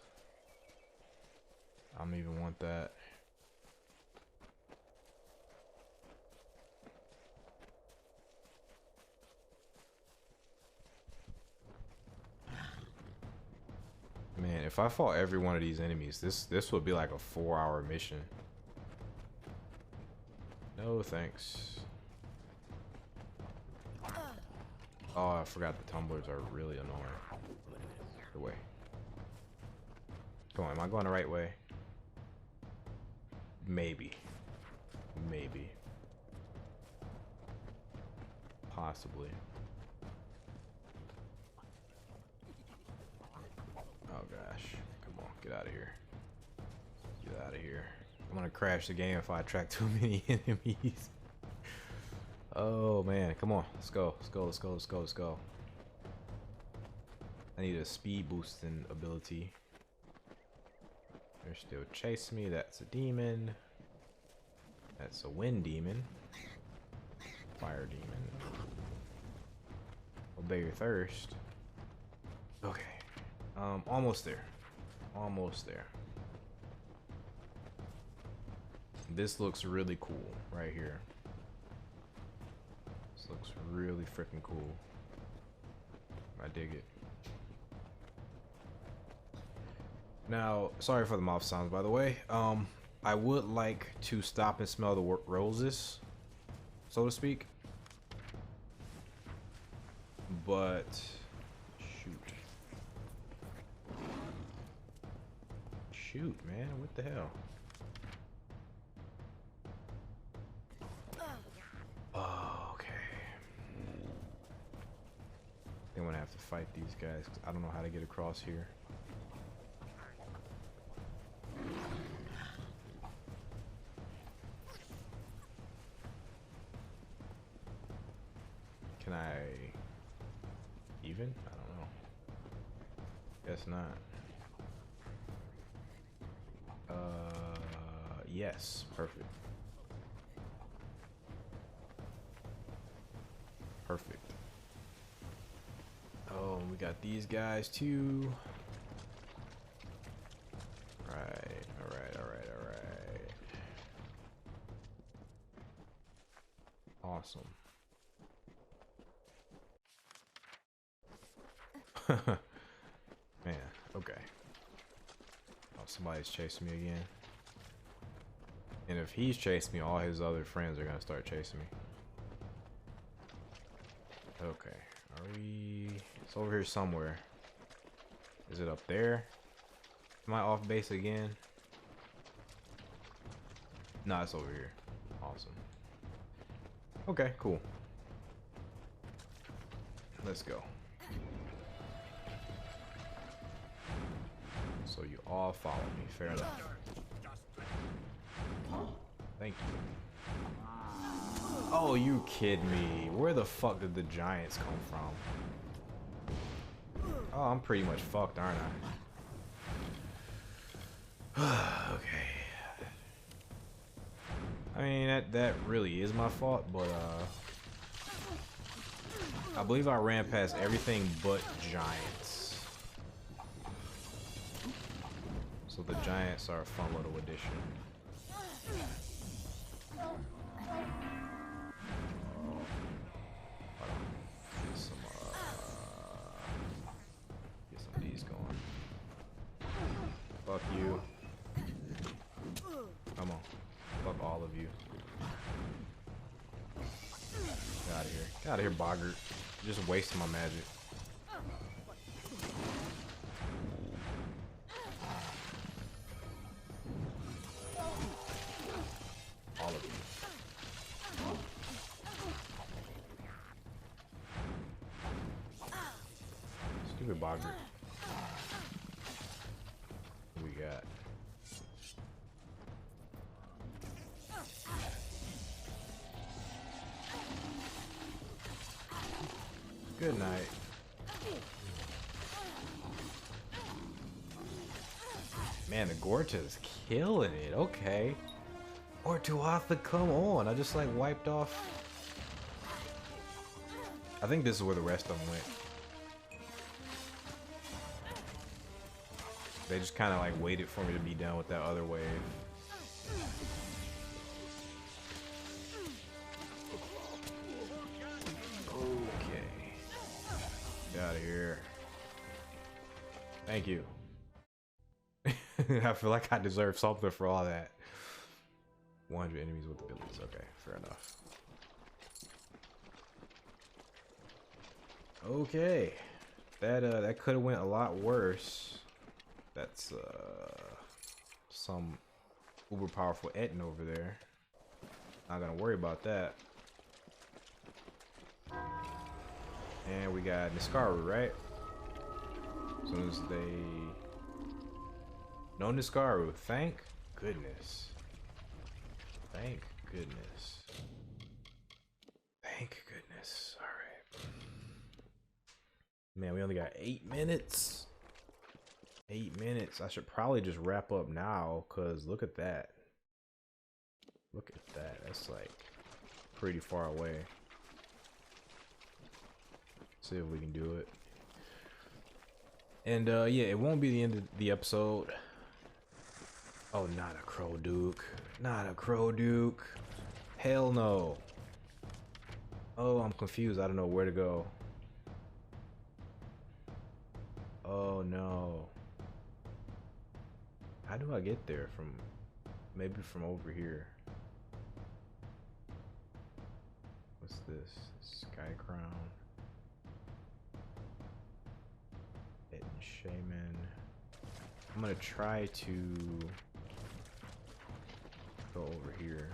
I don't even want that. Man, if I fought every one of these enemies, this would be like a 4-hour mission. No thanks. Oh, I forgot the tumblers are really annoying. The way. Come on, am I going the right way? Maybe. Maybe. Possibly. Oh gosh. Come on, get out of here. Get out of here. I'm gonna crash the game if I attract too many enemies. Oh man, come on, let's go, let's go, let's go, let's go, let's go. I need a speed boosting ability. They're still chasing me. That's a demon. That's a wind demon. Fire demon. Obey your thirst. Okay. Almost there. Almost there. This looks really cool right here. This looks really freaking cool. I dig it. Now, sorry for the mouth sounds, by the way. I would like to stop and smell the roses, so to speak. But shoot. Shoot, man, what the hell? Oh, okay. I'm gonna have to fight these guys 'cause I don't know how to get across here. Can I even? I don't know. Guess not. Yes, perfect. Perfect. Oh, we got these guys too. Right, alright, alright, alright. Awesome. Man, okay. Oh, somebody's chasing me again. And if he's chasing me, all his other friends are gonna start chasing me. Okay, are we... It's over here somewhere. Is it up there? Am I off base again? No, it's over here. Awesome. Okay, cool. Let's go. So you all follow me, fair enough. Thank you. Oh, you kidding me? Where the fuck did the giants come from? Oh, I'm pretty much fucked, aren't I? Okay. I mean, that really is my fault, but I believe I ran past everything but giants. So the giants are a fun little addition. Get some of these going. Fuck you. Come on. Fuck all of you. Get out of here. Get out of here, Boggart. You're just wasting my magic. All of you. Stupid Boggart. What we got? Good night. Man, the Gorta's killing it. Okay. Or Tuatha, come on. I just like wiped off. I think this is where the rest of them went. They just kind of like waited for me to be done with that other wave. Out of here. Thank you. I feel like I deserve something for all that. 100 enemies with abilities. Okay, fair enough. Okay. That could have went a lot worse. That's some uber powerful Etten over there. Not gonna worry about that. And we got Niskaru, right? As soon as they... No Niskaru. Thank goodness. Thank goodness. Thank goodness. Alright. Man, we only got 8 minutes. 8 minutes. I should probably just wrap up now, because look at that. Look at that. That's like pretty far away. See if we can do it. And yeah, it won't be the end of the episode. Oh, not a Crow Duke. Not a Crow Duke. Hell no. Oh, I'm confused. I don't know where to go. Oh no. How do I get there from? Maybe from over here. What's this? Sky Crown. Shaman. I'm gonna try to go over here.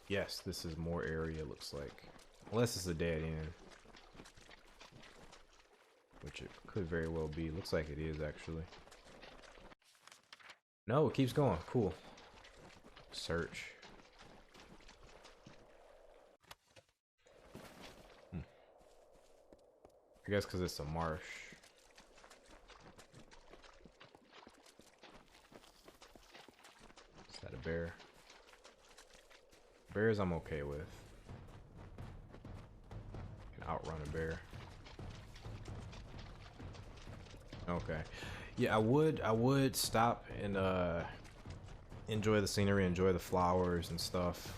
Yes, this is more area, looks like. Unless it's a dead end. Which it could very well be. Looks like it is, actually. No, it keeps going. Cool. Search. I guess because it's a marsh. Is that a bear? Bears I'm okay with. Can outrun a bear. Okay. Yeah, I would stop and enjoy the scenery, enjoy the flowers and stuff,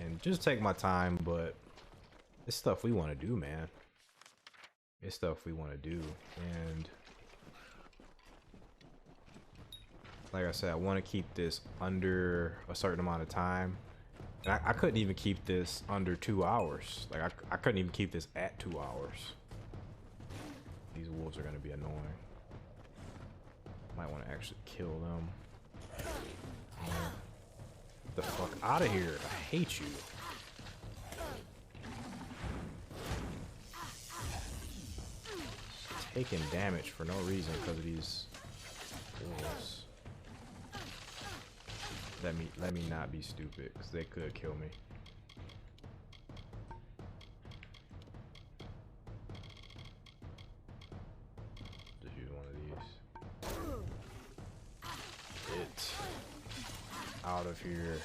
and just take my time, but it's stuff we want to do, man. It's stuff we want to do, and like I said, I want to keep this under a certain amount of time. And I couldn't even keep this under 2 hours. Like I couldn't even keep this at 2 hours. These wolves are gonna be annoying. Might want to actually kill them. Get the fuck out of here! I hate you. Taking damage for no reason because of these wolves. Let me not be stupid, because they could kill me. Just use one of these. Get out of here.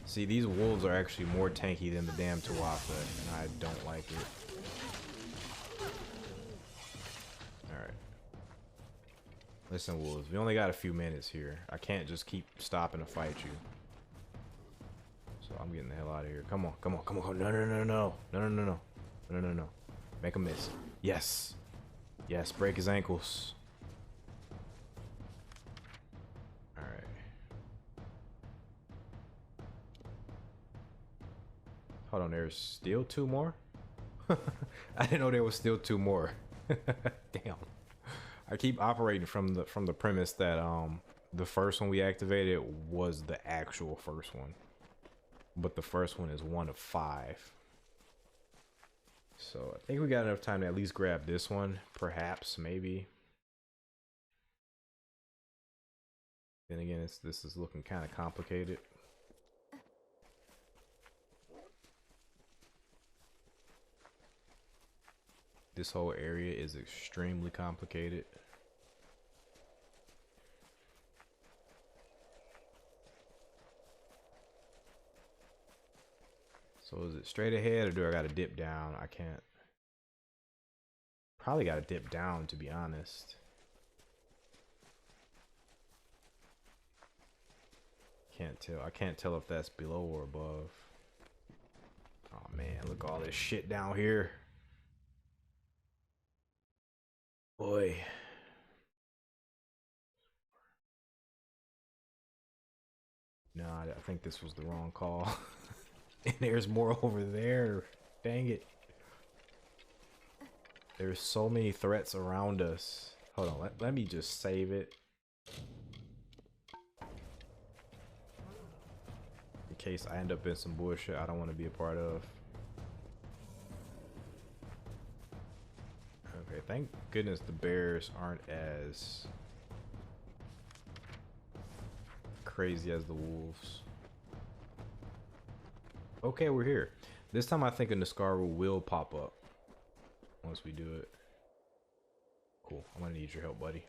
See, these wolves are actually more tanky than the damn Tuatha, and I don't like it. Alright. Listen, wolves, we only got a few minutes here. I can't just keep stopping to fight you. So I'm getting the hell out of here. Come on, come on, come on. No, no, no, no. No, no, no, no. No, no, no. Make him miss. Yes. Yes, break his ankles. Alright. Hold on, there's still 2 more? I didn't know there was still 2 more. Damn. I keep operating from the premise that the first one we activated was the actual first one. But the first one is 1 of 5. So I think we got enough time to at least grab this one, perhaps, maybe. Then again, this is looking kind of complicated. This whole area is extremely complicated. So is it straight ahead or do I gotta dip down? I can't. Probably gotta dip down, to be honest. Can't tell. I can't tell if that's below or above. Oh man, look at all this shit down here. Boy. Nah, I think this was the wrong call. And there's more over there. Dang it. There's so many threats around us. Hold on, let me just save it. In case I end up in some bullshit I don't want to be a part of. Okay, thank goodness the bears aren't as crazy as the wolves. Okay, we're here. This time I think a Niskaru will pop up once we do it. Cool. I'm gonna need your help, buddy.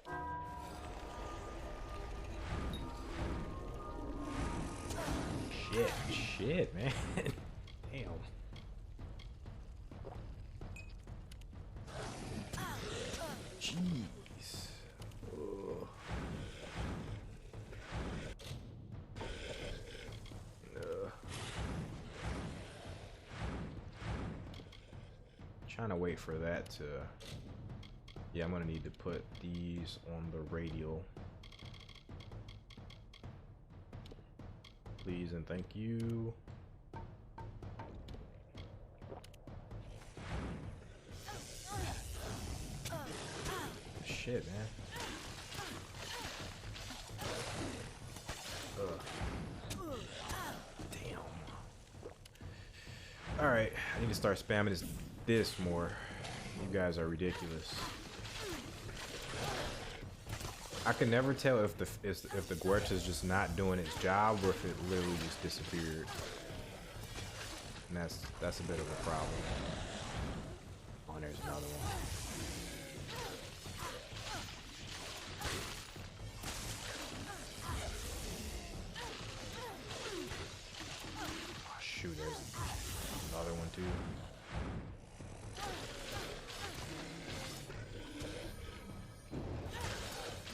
Shit, man. Damn. Jeez. Ugh. Trying to wait for that to. Yeah, I'm gonna need to put these on the radial. Please and thank you. Shit, man. Ugh. Damn. Alright, I need to start spamming this more. You guys are ridiculous. I can never tell if the Gwerch is just not doing its job or if it literally just disappeared. And that's a bit of a problem. Oh, and there's another one. Oh shoot, there's another one too.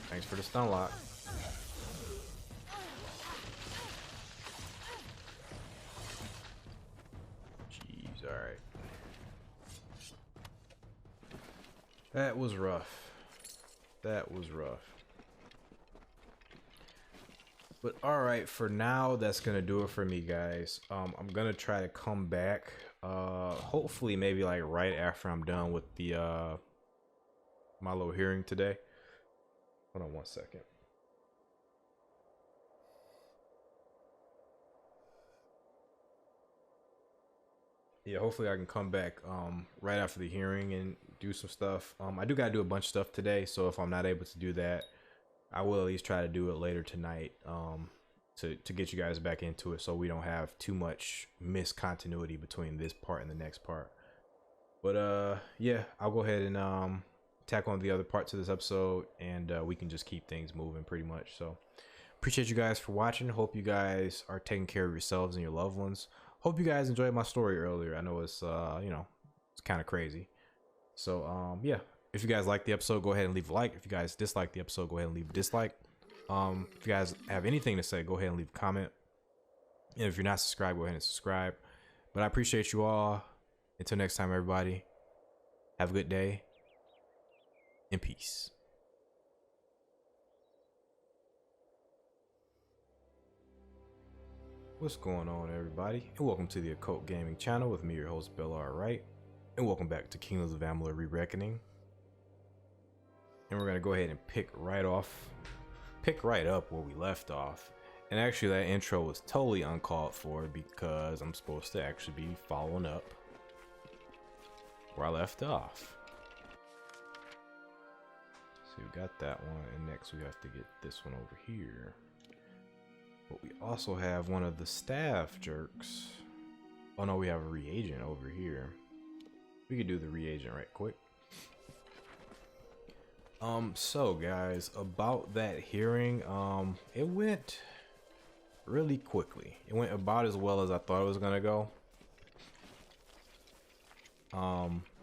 Thanks for the stun lock. Jeez, alright. That was rough. That was rough. But alright, for now, that's gonna do it for me, guys. I'm gonna try to come back. Hopefully, maybe like right after I'm done with the my little hearing today. Hold on 1 second. Yeah, hopefully I can come back right after the hearing and do some stuff. I do gotta do a bunch of stuff today, so if I'm not able to do that, I will at least try to do it later tonight to get you guys back into it so we don't have too much miscontinuity between this part and the next part. But yeah, I'll go ahead and tack on the other parts of this episode and we can just keep things moving pretty much. So Appreciate you guys for watching. Hope you guys are taking care of yourselves and your loved ones. Hope you guys enjoyed my story earlier. I know it's you know, it's kind of crazy. So yeah, if you guys like the episode, go ahead and leave a like. If you guys dislike the episode, go ahead and leave a dislike. If you guys have anything to say, go ahead and leave a comment. And if you're not subscribed, go ahead and subscribe. But I appreciate you all. Until next time, everybody, have a good day and peace. What's going on, everybody, and welcome to the Occult Gaming channel with me, your host, Bellar Wright, and welcome back to Kingdoms of Amalur Re-Reckoning. And we're gonna go ahead and pick right up where we left off. And actually, that intro was totally uncalled for because I'm supposed to actually be following up where I left off. So we got that one, and next we have to get this one over here. But we also have one of the staff jerks. Oh no, we have a reagent over here. We could do the reagent right quick. So guys, about that hearing, it went really quickly. It went about as well as I thought it was gonna go.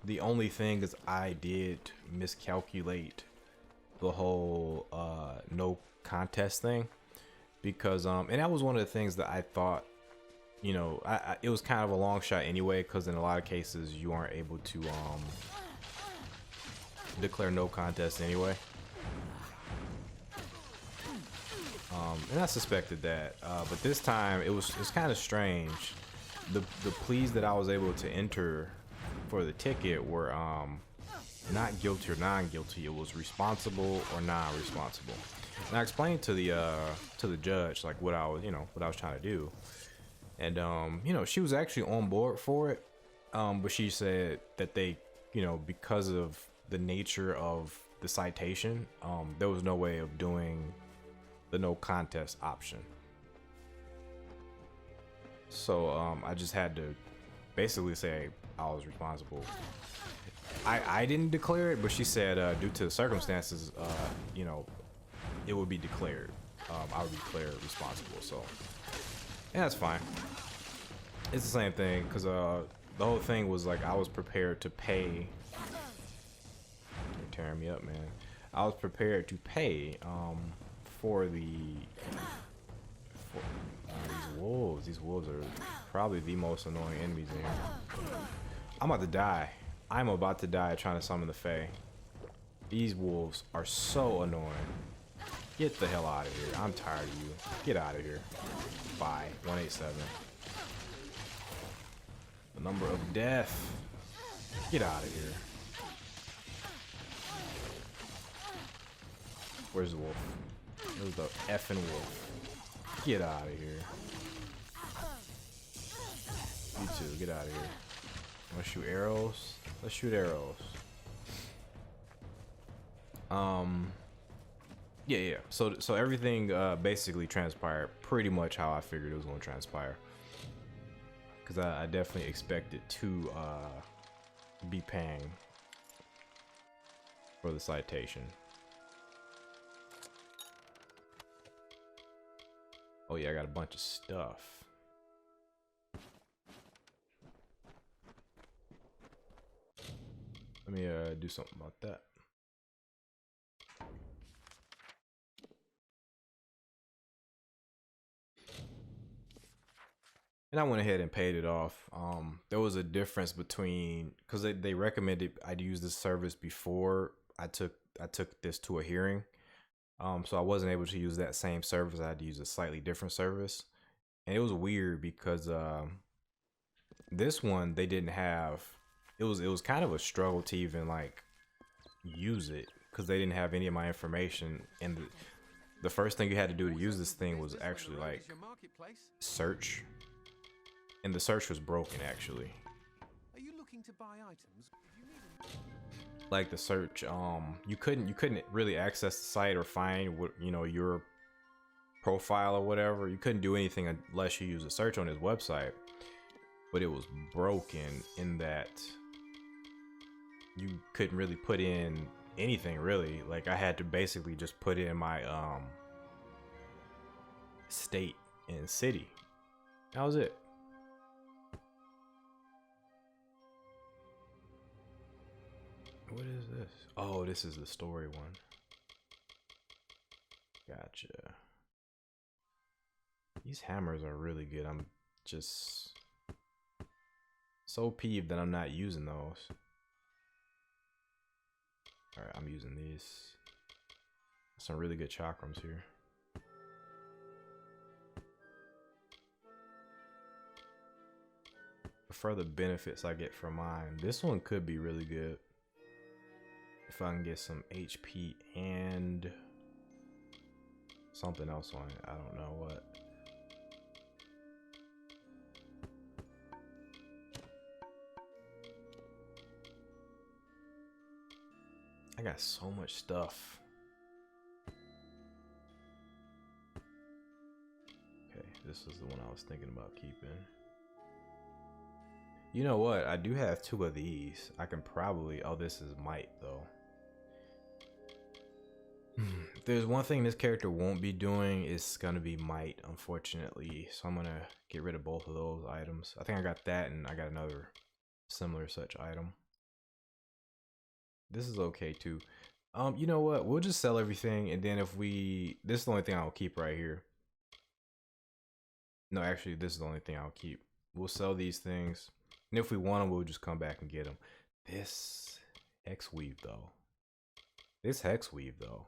The only thing is I did miscalculate the whole no contest thing. Because and that was one of the things that I thought, you know, it was kind of a long shot anyway, because in a lot of cases you aren't able to declare no contest anyway. And I suspected that, but this time it's kind of strange. The pleas that I was able to enter for the ticket were not guilty or non-guilty. It was responsible or non-responsible. And I explained to the judge like what I was trying to do, and you know, she was actually on board for it, but she said that they, you know, because of the nature of the citation, there was no way of doing the no contest option. So I just had to basically say I was responsible. I didn't declare it, but she said due to the circumstances, you know, it would be declared. I would be declared responsible. So yeah, that's fine. It's the same thing, because the whole thing was like I was prepared to pay. You're tearing me up, man. I was prepared to pay for these wolves. These wolves are probably the most annoying enemies in here. I'm about to die. I'm about to die trying to summon the Fae. These wolves are so annoying. Get the hell out of here. I'm tired of you. Get out of here. Bye. 187. The number of death. Get out of here. Where's the wolf? Where's the effing wolf? Get out of here. You two, get out of here. Wanna shoot arrows? Let's shoot arrows. Yeah. So everything basically transpired pretty much how I figured it was going to transpire. Because I definitely expected to be paying for the citation. Oh yeah, I got a bunch of stuff. Let me do something about that. And I went ahead and paid it off. There was a difference between, because they recommended I'd use this service before I took this to a hearing. So I wasn't able to use that same service. I had to use a slightly different service. And it was weird because this one they didn't have. It was kind of a struggle to even like use it, because they didn't have any of my information. And the first thing you had to do to use this thing was actually like search. And the search was broken, actually. Are you looking to buy items? Like the search, you couldn't really access the site or find what, you know, your profile or whatever. You couldn't do anything unless you use a search on his website. But it was broken in that you couldn't really put in anything really. Like I had to basically just put in my state and city. That was it. What is this? Oh, this is the story one. Gotcha. These hammers are really good. I'm just so peeved that I'm not using those. Alright, I'm using these. Some really good chakrams here. For the benefits I get from mine, this one could be really good. If I can get some HP and something else on it. I don't know what. I got so much stuff. Okay, this is the one I was thinking about keeping. You know what? I do have 2 of these. I can probably... Oh, this is might, though. If there's one thing this character won't be doing, it's gonna be might, unfortunately. So I'm gonna get rid of both of those items. I think I got that, and I got another similar such item. This is okay, too. You know what? We'll just sell everything, and then if we... This is the only thing I'll keep right here. No, actually, this is the only thing I'll keep. We'll sell these things. And if we want them, we'll just come back and get them. This hex weave, though. This hex weave, though.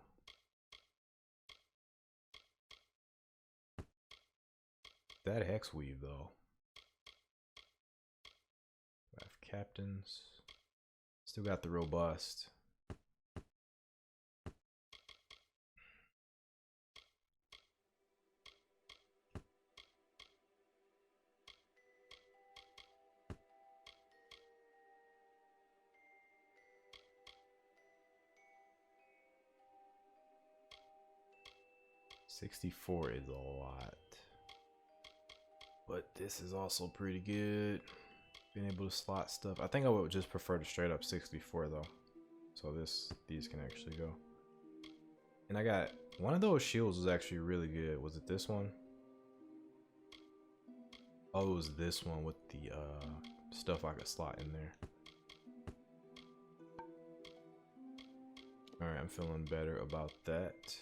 That hex weave, though. I have captains. Still got the robust. $64 is a lot, but this is also pretty good. Being able to slot stuff. I think I would just prefer to straight up 64 though. So these can actually go. And I got one of those shields was actually really good. Was it this one? Oh, it was this one with the stuff I could slot in there. All right, I'm feeling better about that.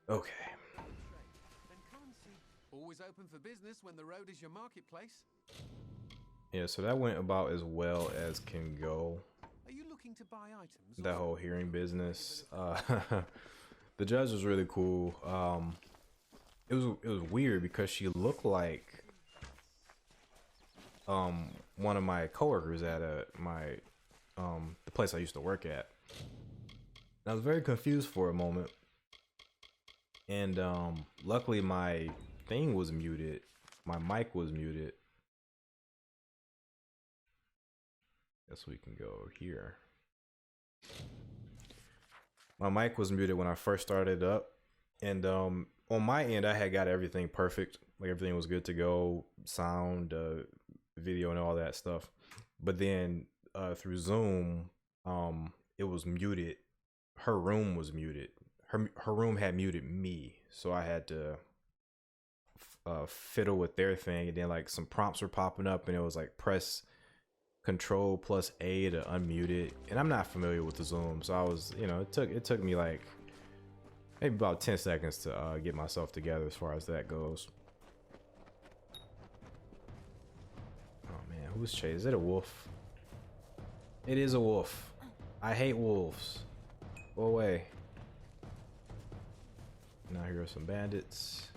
Okay. Always open for business when the road is your marketplace. Yeah, so that went about as well as can go. Are you looking to buy items? That whole hearing business. The judge was really cool. It was weird because she looked like one of my coworkers at the place I used to work at. And I was very confused for a moment. And luckily my thing was muted. My mic was muted. Guess we can go here. My mic was muted when I first started up. And on my end, I had got everything perfect. Like everything was good to go. Sound, video, and all that stuff. But then through Zoom, it was muted. Her room was muted. Her room had muted me, so I had to fiddle with their thing, and then like some prompts were popping up, and it was like press Control plus A to unmute it. And I'm not familiar with the Zoom, so I was, you know, it took me like maybe about 10 seconds to get myself together as far as that goes. Oh man, who's chasing? Is it a wolf? It is a wolf. I hate wolves. Go away. Now here are some bandits.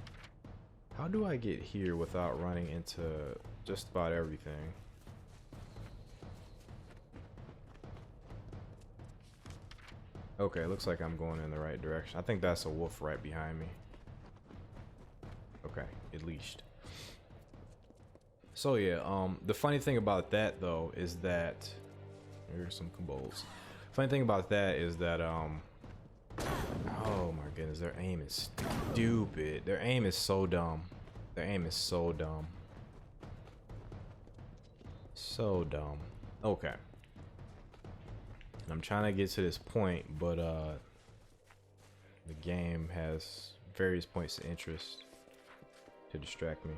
How do I get here without running into just about everything? Okay, looks like I'm going in the right direction. I think that's a wolf right behind me. Okay, it leashed. So yeah, the funny thing about that though is that here's some kobolds. Funny thing about that is that oh my goodness, their aim is stupid. Their aim is so dumb. Their aim is so dumb. So dumb. Okay. I'm trying to get to this point, but the game has various points of interest to distract me.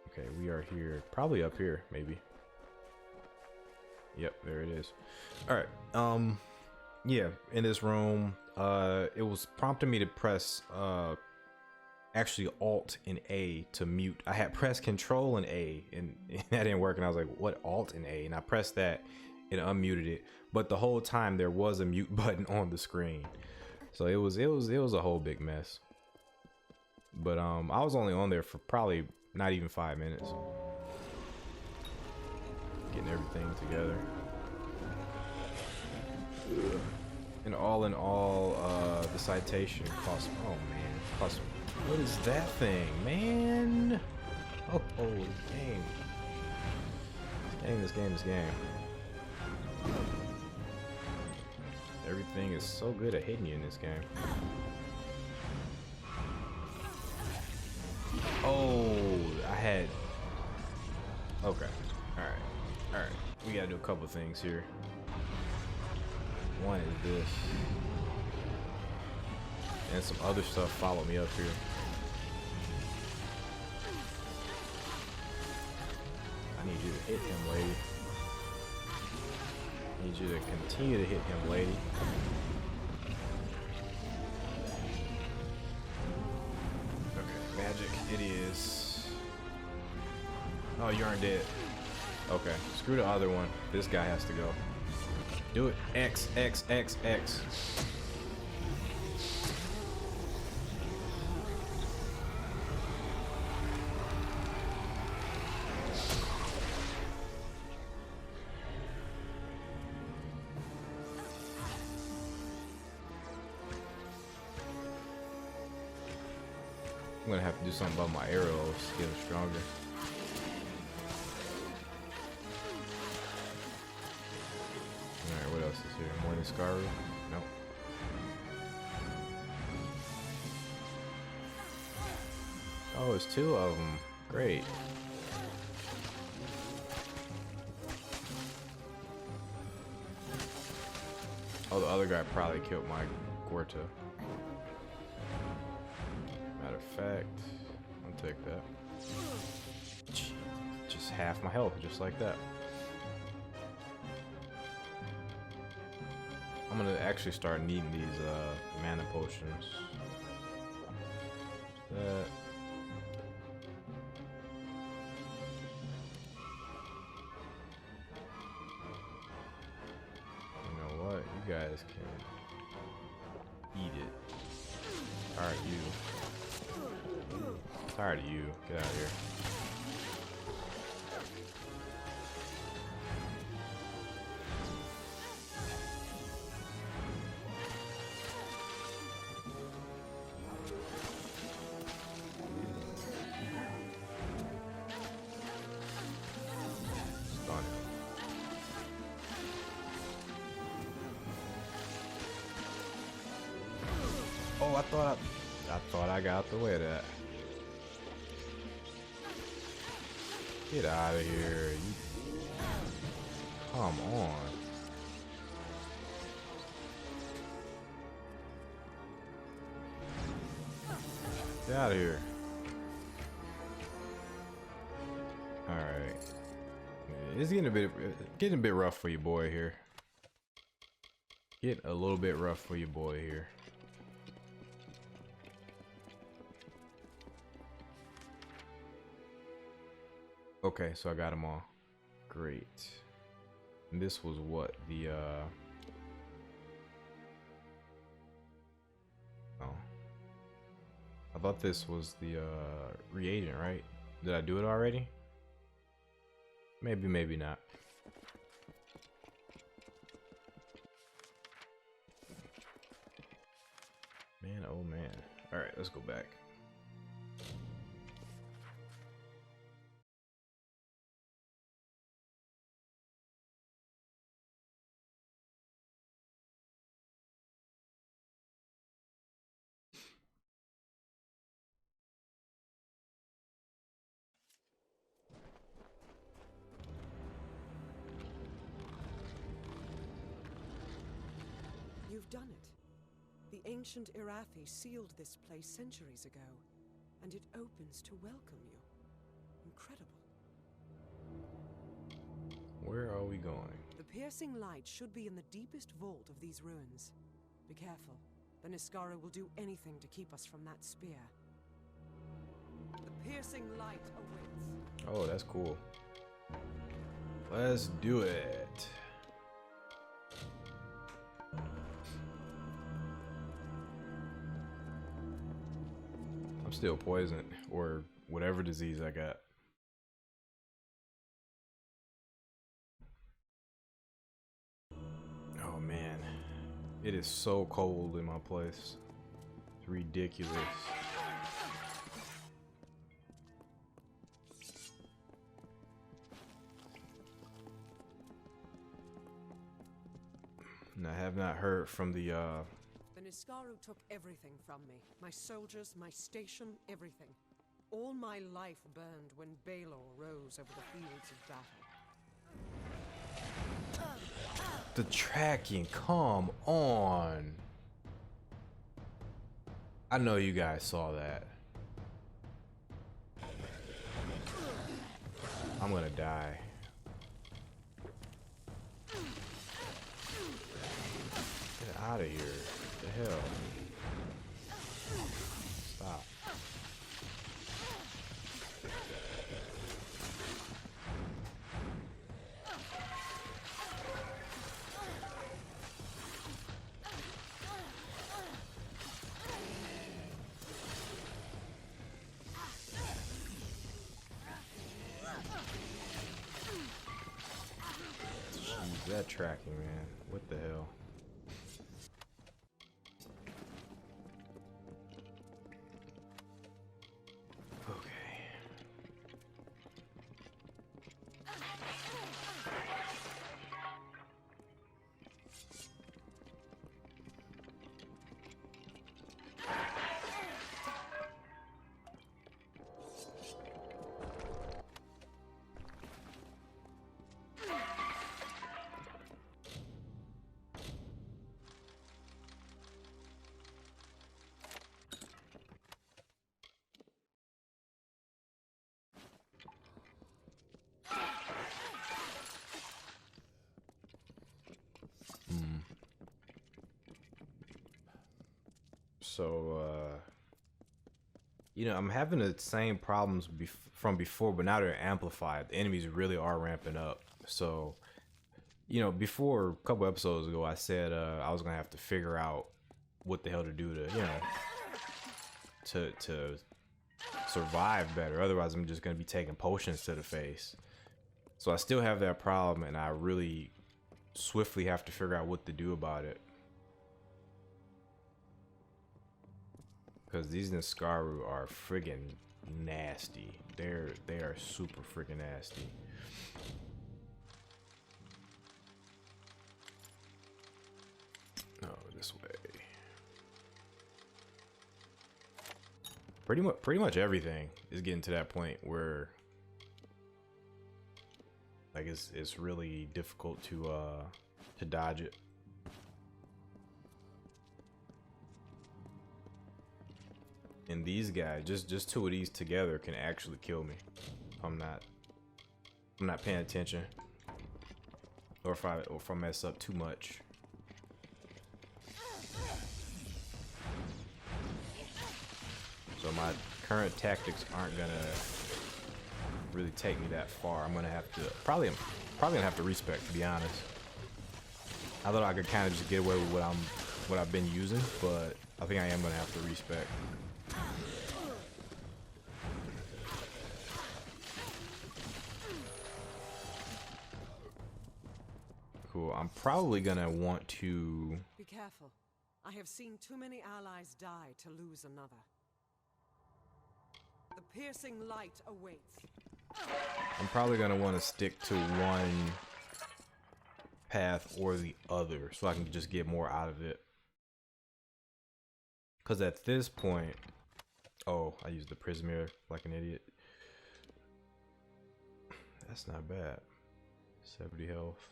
Okay, we are here, probably up here, maybe. Yep, there it is. All right. Yeah, in this room, it was prompting me to press actually Alt and A to mute. I had pressed Control and A, and that didn't work. And I was like, "What Alt and A?" And I pressed that, and unmuted it. But the whole time there was a mute button on the screen, so it was a whole big mess. But I was only on there for probably not even 5 minutes, getting everything together. And all in all, the citation cost. Oh man, cost. What is that thing, man? Oh, this game. Everything is so good at hitting you in this game. Oh, I had. Okay, all right. We gotta do a couple things here. One is this, and some other stuff follow me up here. I need you to hit him, lady. I need you to continue to hit him, lady. Okay, magic it is. Oh, you aren't dead. Okay, screw the other one. This guy has to go. Do it. X. I'm gonna have to do something about my arrows to get them stronger. Alright, what else is here? More Niskaru? Nope. Oh, it's 2 of them. Great. Oh, the other guy probably killed my Gorta. Matter of fact, I'll take that. Just half my health, just like that. I'm gonna actually start needing these mana potions. That. You know what? You guys can eat it. Tired of you. Tired of you. Get out of here. Oh, I thought I got the way of that. Get out of here. Come on. Get out of here. Alright. It's getting a bit rough for your boy here. Getting a little bit rough for your boy here. Okay, so I got them all. Great. And this was what? The, oh. I thought this was the, reagent, right? Did I do it already? Maybe, maybe not. Man, oh man. Alright, let's go back. You've done it. The ancient Irathi sealed this place centuries ago, and it opens to welcome you. Incredible. Where are we going? The piercing light should be in the deepest vault of these ruins. Be careful. The Niskaru will do anything to keep us from that spear. The piercing light awaits. Oh, that's cool. Let's do it. I'm still poisoned, or whatever disease I got. Oh man, it is so cold in my place. It's ridiculous. And I have not heard from the The Niskaru took everything from me. My soldiers, my station, everything. All my life burned when Balor rose over the fields of battle. the tracking, come on. I know you guys saw that. I'm gonna die. Get out of here. What the hell? Stop. Jeez, that tracking, man. What the hell? So, you know, I'm having the same problems from before, but now they're amplified. The enemies really are ramping up. So, you know, before a couple episodes ago, I said I was gonna have to figure out what the hell to do to, you know, to survive better. Otherwise, I'm just gonna be taking potions to the face. So I still have that problem, and I really swiftly have to figure out what to do about it. Because these Niskaru are friggin' nasty. They are super friggin' nasty. Oh, this way. Pretty much everything is getting to that point where like it's really difficult to dodge it. And these guys, just two of these together can actually kill me. I'm not paying attention, or if I mess up too much. So my current tactics aren't gonna really take me that far. I'm gonna have to probably gonna have to respec, to be honest. I thought I could kind of just get away with what I've been using, but I think I am gonna have to respec. Cool. I'm probably gonna want to Be careful. I have seen too many allies die to lose another. The piercing light awaits. I'm probably gonna want to stick to one path or the other so I can just get more out of it. Because at this point, oh, I used the Prismere like an idiot. That's not bad. 70 health.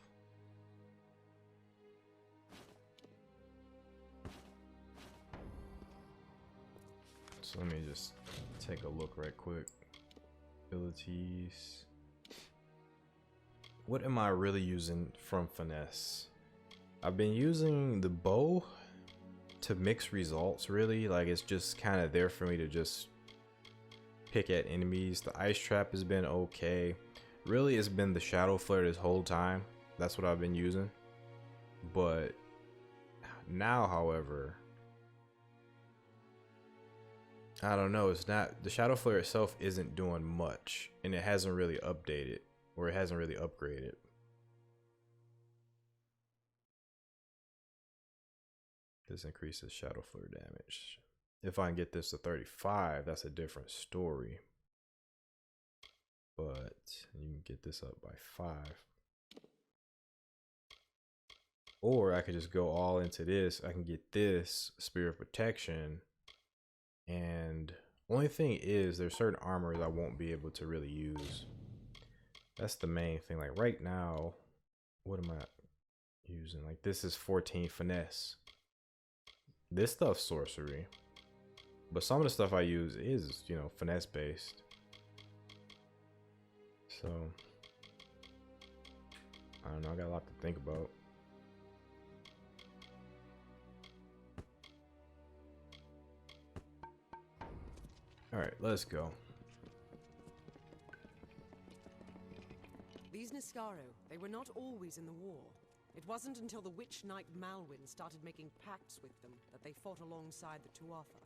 So let me just take a look right quick. Abilities. What am I really using from finesse? I've been using the bow to mix results, really. Like, it's just kind of there for me to just pick at enemies. The ice trap has been okay. Really, it's been the shadow flare this whole time. That's what I've been using. But now, however, I don't know. It's not, the shadow flare itself isn't doing much, and it hasn't really updated, or it hasn't really upgraded. This increases shadow flare damage. If I can get this to 35, that's a different story. But you can get this up by 5. Or I could just go all into this. I can get this Spear of Protection. And only thing is, there's certain armors I won't be able to really use. That's the main thing. Like right now, what am I using? Like this is 14 finesse. This stuff's sorcery. But some of the stuff I use is, you know, finesse based. So I don't know, I got a lot to think about. Alright, let's go. These Niskaru, they were not always in the war. It wasn't until the witch knight Malwyn started making pacts with them that they fought alongside the Tuatha.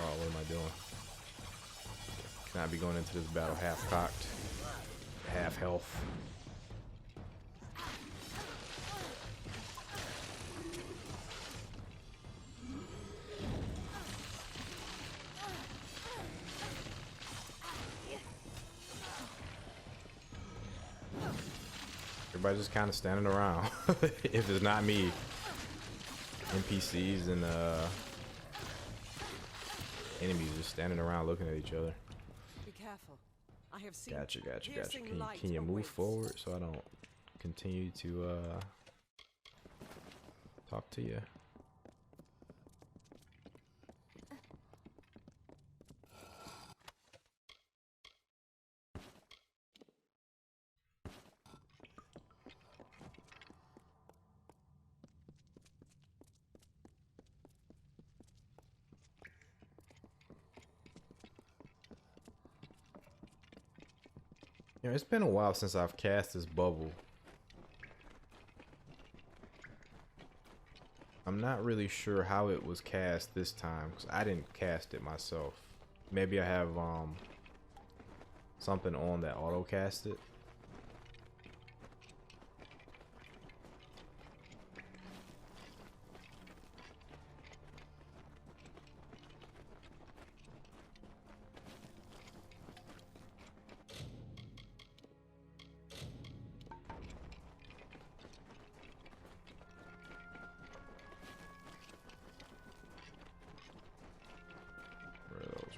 Oh, what am I doing? Can I be going into this battle half cocked, half health? Everybody just kind of standing around. If it's not me, NPCs and enemies just standing around looking at each other. Be careful. I have seen Gotcha. piercing light Can you move awaits. forward so I don't continue to talk to you? You know, it's been a while since I've cast this bubble. I'm not really sure how it was cast this time because I didn't cast it myself. Maybe I have something on that auto cast it.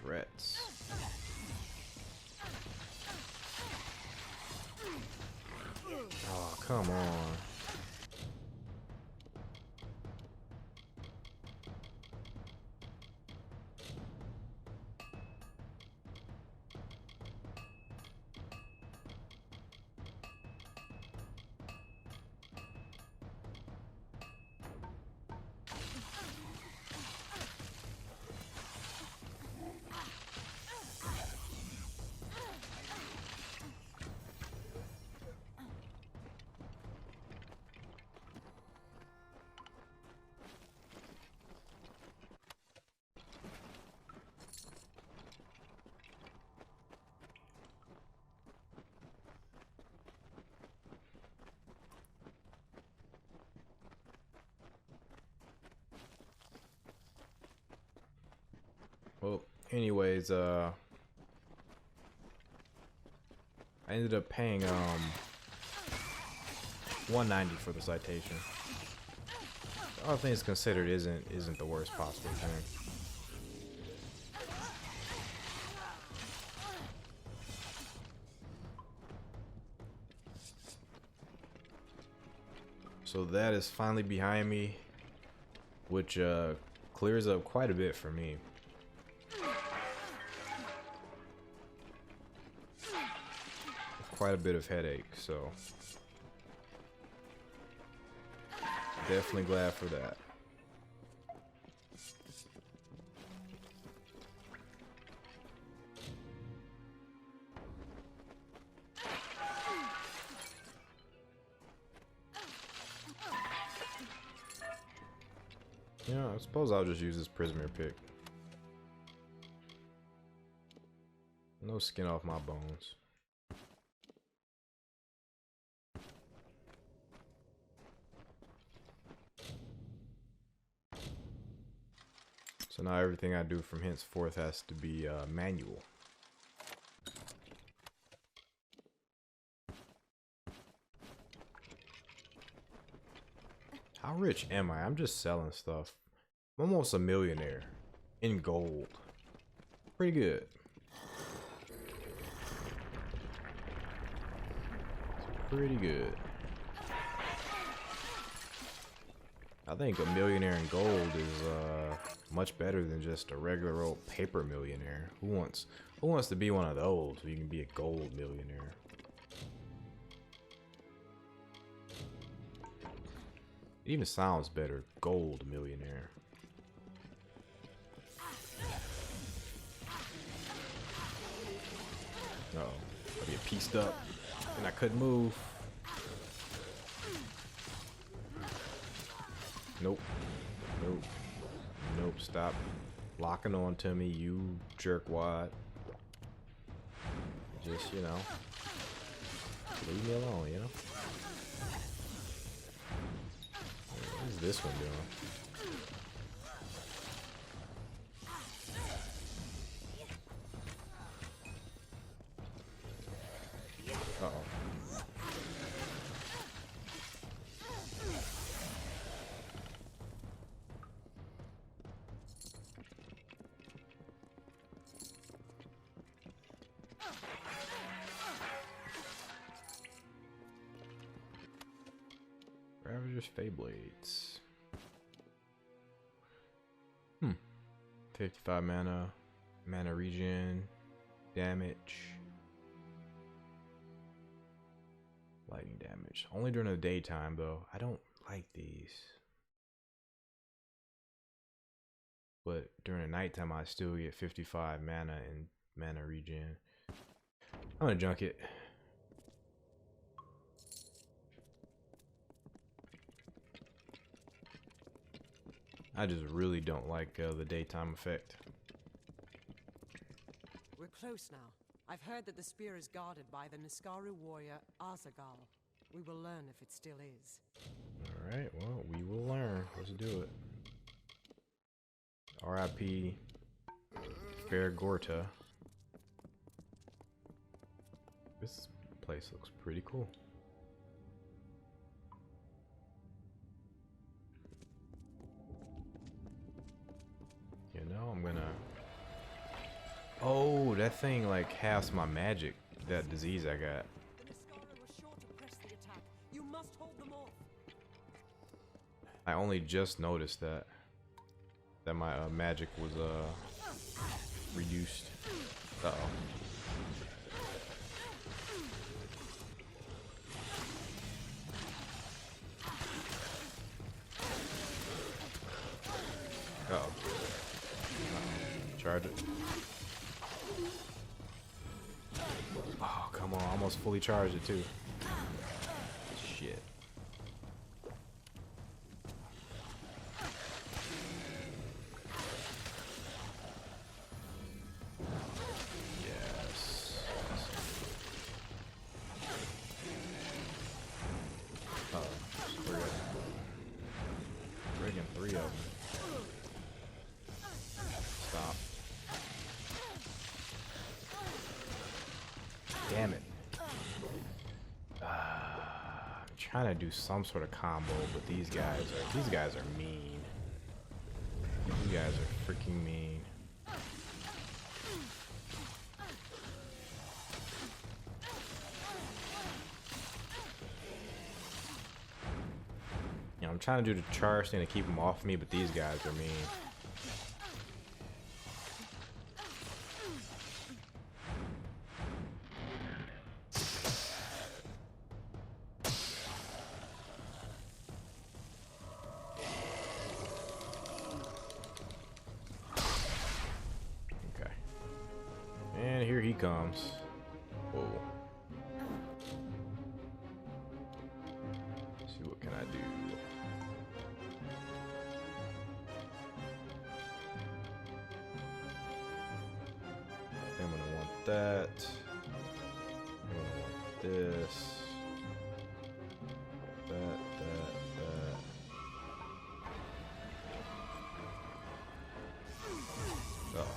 Rats. Oh, come on. Well, anyways, I ended up paying 190 for the citation. All things considered, isn't the worst possible thing. So that is finally behind me, which clears up quite a bit for me. Quite a bit of headache, so definitely glad for that. Yeah, I suppose I'll just use this prisoner pick. No skin off my bones. So now everything I do from henceforth has to be manual. How rich am I? I'm just selling stuff. I'm almost a millionaire in gold. Pretty good. Pretty good. I think a millionaire in gold is much better than just a regular old paper millionaire. Who wants to be one of those so you can be a gold millionaire? It even sounds better, gold millionaire. Uh-oh, I get pieced up and I couldn't move. Nope. Nope. Nope. Stop locking on to me, you jerkwad. Just, you know, leave me alone, you know? What is this one doing? Uh-oh. Ravager's Feyblades. 55 mana regen, damage, lightning damage. Only during the daytime though. I don't like these. But during the nighttime I still get 55 mana and mana regen. I'm gonna junk it. I just really don't like the daytime effect. We're close now. I've heard that the spear is guarded by the Niskaru warrior Azaghaal. We will learn if it still is. Alright, well, we will learn. Let's do it. R.I.P. Fair Gorta. This place looks pretty cool. You know, I'm gonna... Oh, that thing like halves my magic, that disease I got. The Niskaru was sure to press the attack. You must hold them off. I only just noticed that my magic was reduced. Uh-oh. Uh-oh. Charge it. Oh, come on. I almost fully charged it, too. Shit. Yes. Uh-oh. Friggin' 3 of them. Stop. Damn it. I'm trying to do some sort of combo, but these guys are mean. These guys are freaking mean. You know, I'm trying to do the charge thing to keep them off me, but these guys are mean. And here he comes. Whoa. Let's see, what can I do? I'm gonna want that. I'm gonna want this. That. Uh-oh.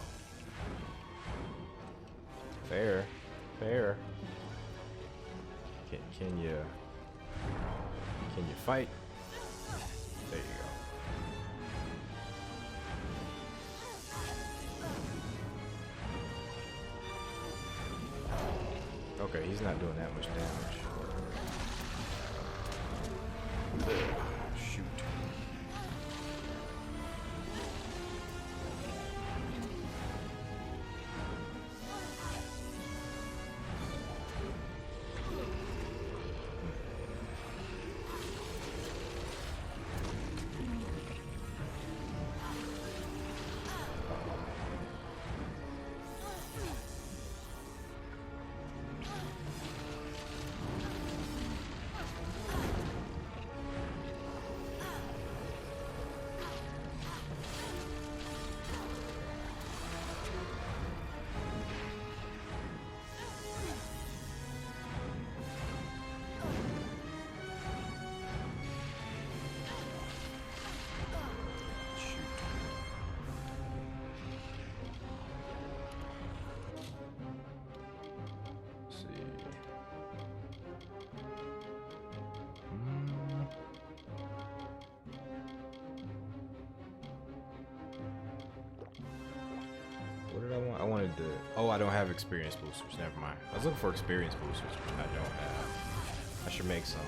Fair. Can you fight? There you go. Okay, he's not doing that much damage. Shoot. What did I want? I wanted the... Oh, I don't have experience boosters. Never mind. I was looking for experience boosters, which I don't have. I should make some.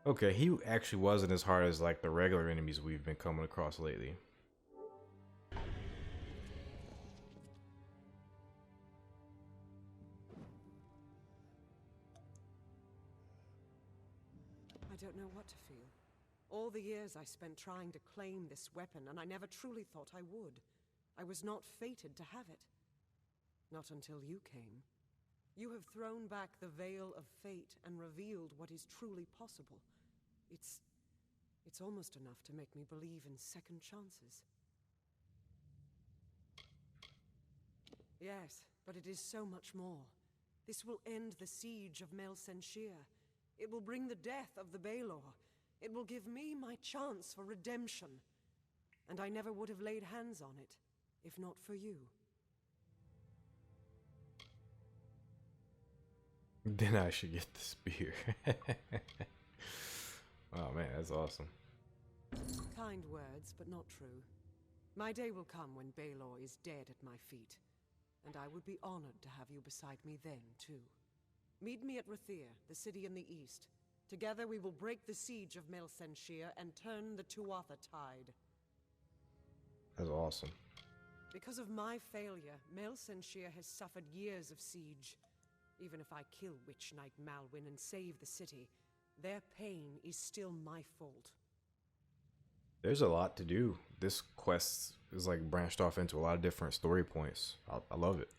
Okay, he actually wasn't as hard as like the regular enemies we've been coming across lately. I don't know what to feel. All the years I spent trying to claim this weapon, and I never truly thought I would. I was not fated to have it. Not until you came. You have thrown back the veil of fate and revealed what is truly possible. It's almost enough to make me believe in second chances. Yes, but it is so much more. This will end the siege of Melsenshir. It will bring the death of the Baelor. It will give me my chance for redemption. And I never would have laid hands on it, if not for you. Then I should get the spear. Oh man, that's awesome. Kind words, but not true. My day will come when Baelor is dead at my feet, and I would be honored to have you beside me then, too. Meet me at Rathir, the city in the east. Together we will break the siege of Melsenshir and turn the Tuatha tide. That's awesome. Because of my failure, Melsenshir has suffered years of siege. Even if I kill Witch Knight Malwyn and save the city, their pain is still my fault. There's a lot to do. This quest is like branched off into a lot of different story points. I love it.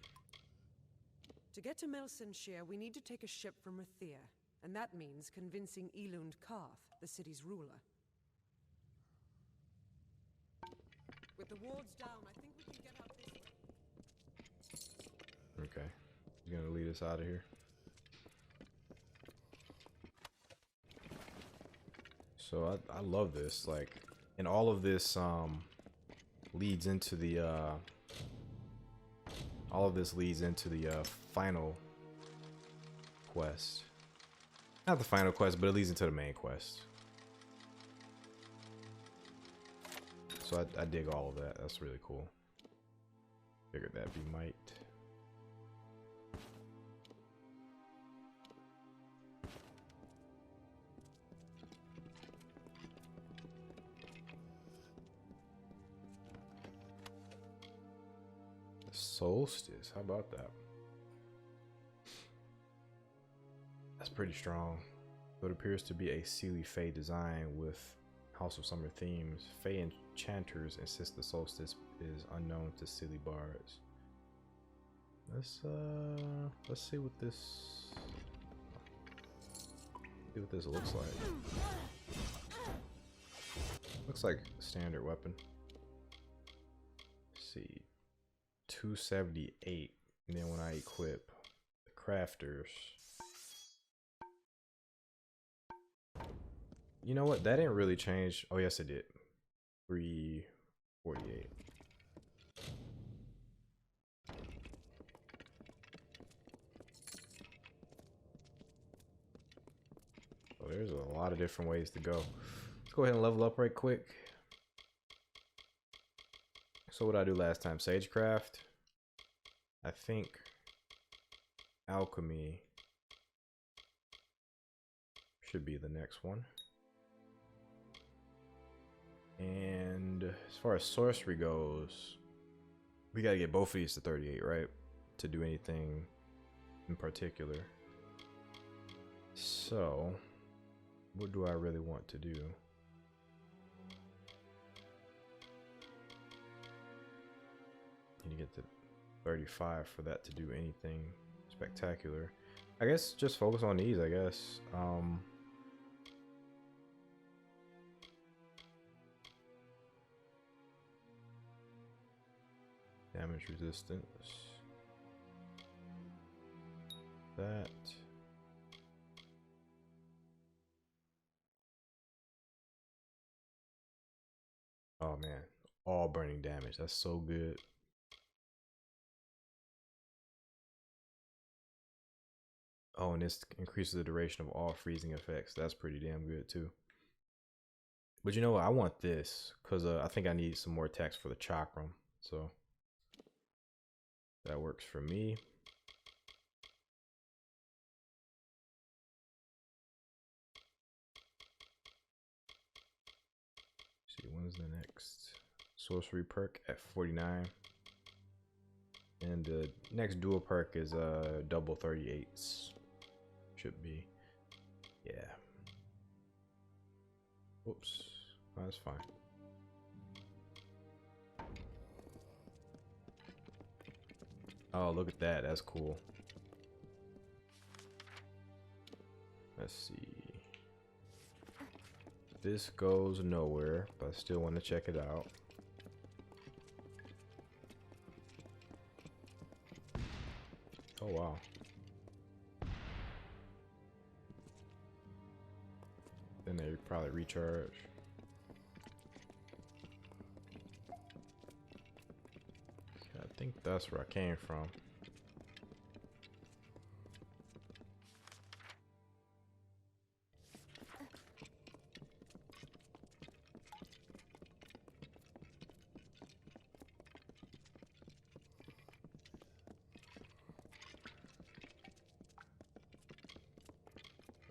To get to Melsenshir, we need to take a ship from Rathir, and that means convincing Elund Karth, the city's ruler. With the wards down, I think we can get out this way. Okay. He's gonna lead us out of here. So I love this, like, and all of this leads into the final quest. Not the final quest, but it leads into the main quest. So I dig all of that. That's really cool. Figured that'd be might. The solstice. How about that? That's pretty strong. So it appears to be a Sealy Fae design with House of Summer themes. Fae enchanters insist the solstice is unknown to Sealy bards. Let's see what this looks like. Looks like a standard weapon. Let's see. 278. And then when I equip the crafters. You know what? That didn't really change. Oh, yes, it did. 348. So there's a lot of different ways to go. Let's go ahead and level up right quick. So what did I do last time? Sagecraft. I think alchemy should be the next one. And as far as sorcery goes, we gotta get both of these to 38, right? To do anything in particular. So, what do I really want to do? Need to get to 35 for that to do anything spectacular. I guess just focus on these, I guess. Damage resistance. That. Oh man, all burning damage. That's so good. Oh, and this increases the duration of all freezing effects. That's pretty damn good too. But you know what? I want this because I think I need some more attacks for the chakram. So that works for me. Let's see, when's the next sorcery perk at 49? And the next dual perk is double 38s. Should be. Yeah. Whoops. Oh, that's fine. Oh, look at that. That's cool. Let's see. This goes nowhere, but I still want to check it out. Oh, wow. Then they probably recharge. I think that's where I came from.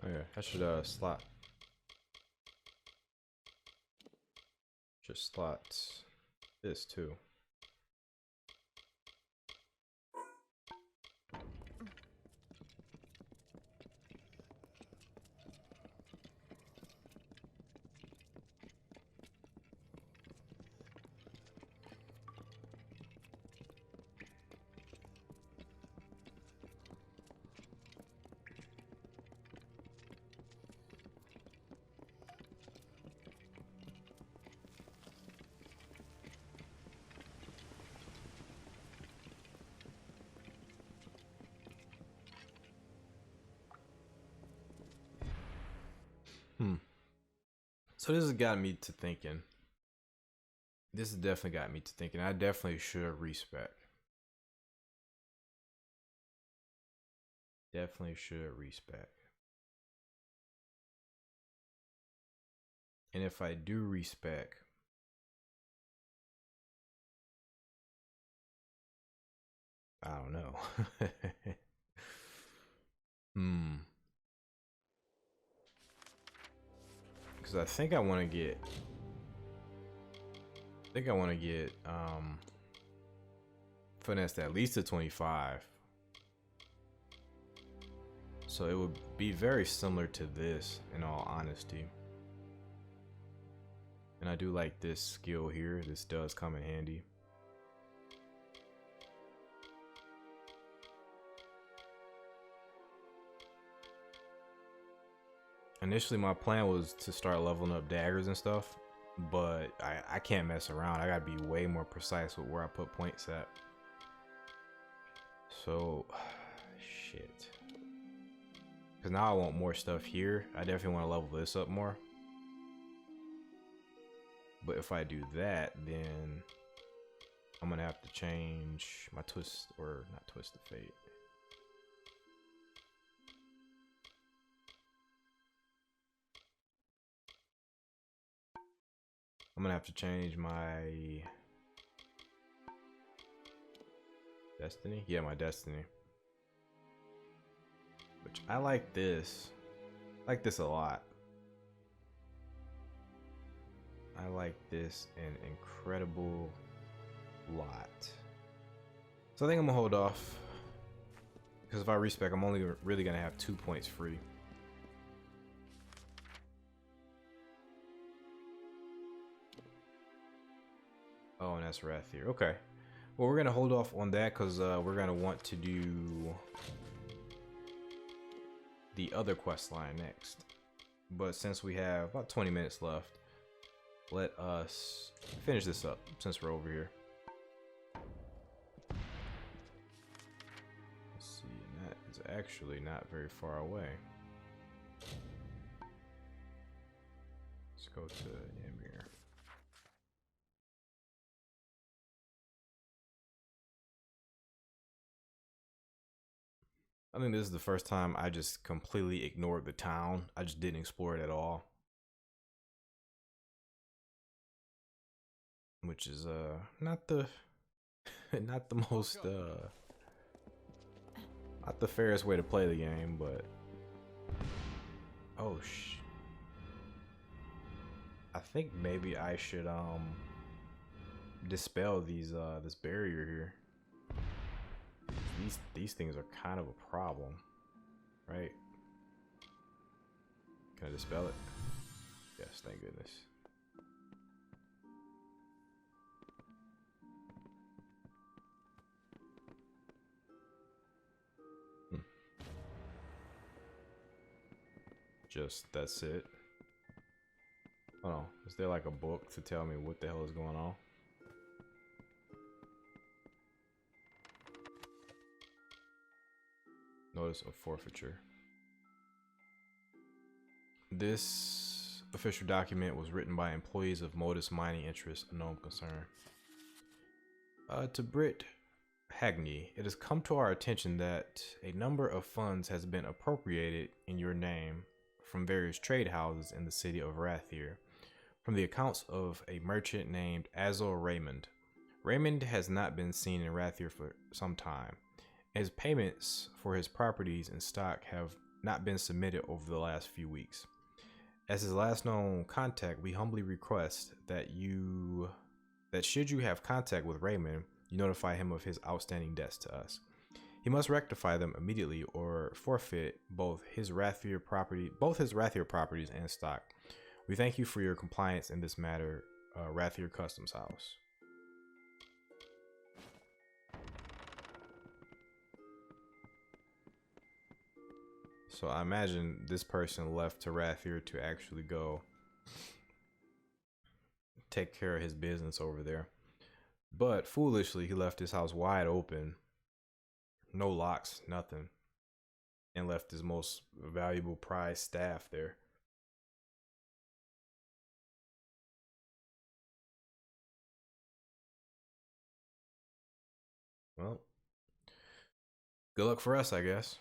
Oh yeah, I should slot. Just slot this too. So this has got me to thinking. This has definitely got me to thinking. I definitely should respec. Definitely should respec. And if I do respec, I don't know. Because I think I want to get. Finessed at least a 25. So it would be very similar to this, in all honesty. And I do like this skill here. This does come in handy. Initially, my plan was to start leveling up daggers and stuff, but I can't mess around. I gotta be way more precise with where I put points at. So, shit. Because now I want more stuff here. I definitely want to level this up more. But if I do that, then I'm gonna have to change my twist, or not twist of fate. I'm gonna have to change my destiny. Yeah, my destiny. Which I like this. I like this a lot. I like this an incredible lot. So I think I'm gonna hold off, because if I respec, I'm only really gonna have 2 points free. Oh, and that's Rathier. Okay. Well, we're gonna hold off on that because we're gonna want to do the other quest line next. But since we have about 20 minutes left, let us finish this up since we're over here. Let's see, and that is actually not very far away. Let's go to Ymir. I think this is the first time I just completely ignored the town. I just didn't explore it at all. Which is not the most not the fairest way to play the game, but oh I think maybe I should dispel these this barrier here. These things are kind of a problem, right? Can I dispel it? Yes, thank goodness. Just that's it. Oh no, is there like a book to tell me what the hell is going on? Notice of forfeiture. This official document was written by employees of Modus Mining Interests, a known concern. To Britt Hagney, it has come to our attention that a number of funds has been appropriated in your name from various trade houses in the city of Rathier, from the accounts of a merchant named Azaghaal Raymond. Raymond has not been seen in Rathier for some time. His payments for his properties and stock have not been submitted over the last few weeks. As his last known contact, we humbly request that should you have contact with Raymond, you notify him of his outstanding debts to us. He must rectify them immediately or forfeit both his Rathier properties and stock. We thank you for your compliance in this matter, Rathier Customs House. So I imagine this person left to Rathier to actually go take care of his business over there. But foolishly, he left his house wide open, no locks, nothing, and left his most valuable prized staff there. Well, good luck for us, I guess.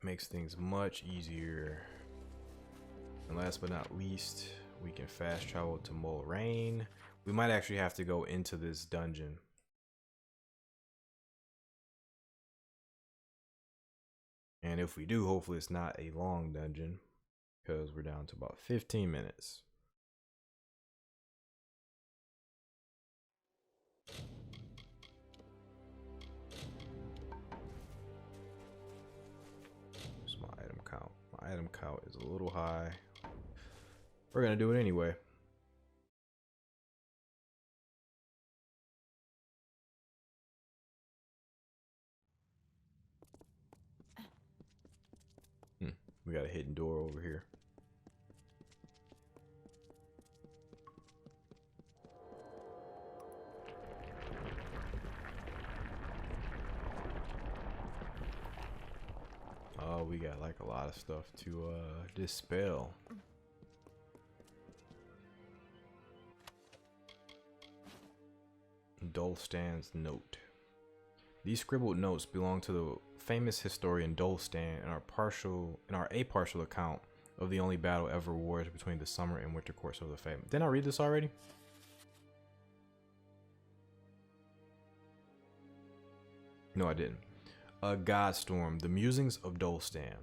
Makes things much easier. And last but not least, we can fast travel to Moraine. We might actually have to go into this dungeon. And if we do, hopefully it's not a long dungeon, because we're down to about 15 minutes. Where's my item count? My item count is a little high. We're gonna do it anyway. We got a hidden door over here. Oh, we got like a lot of stuff to dispel. Dulstan's note. These scribbled notes belong to the famous historian Dulstan and are a partial account of the only battle ever waged between the summer and winter courts of the Fae. Didn't I read this already? No, I didn't. Godstorm, the musings of Dulstan.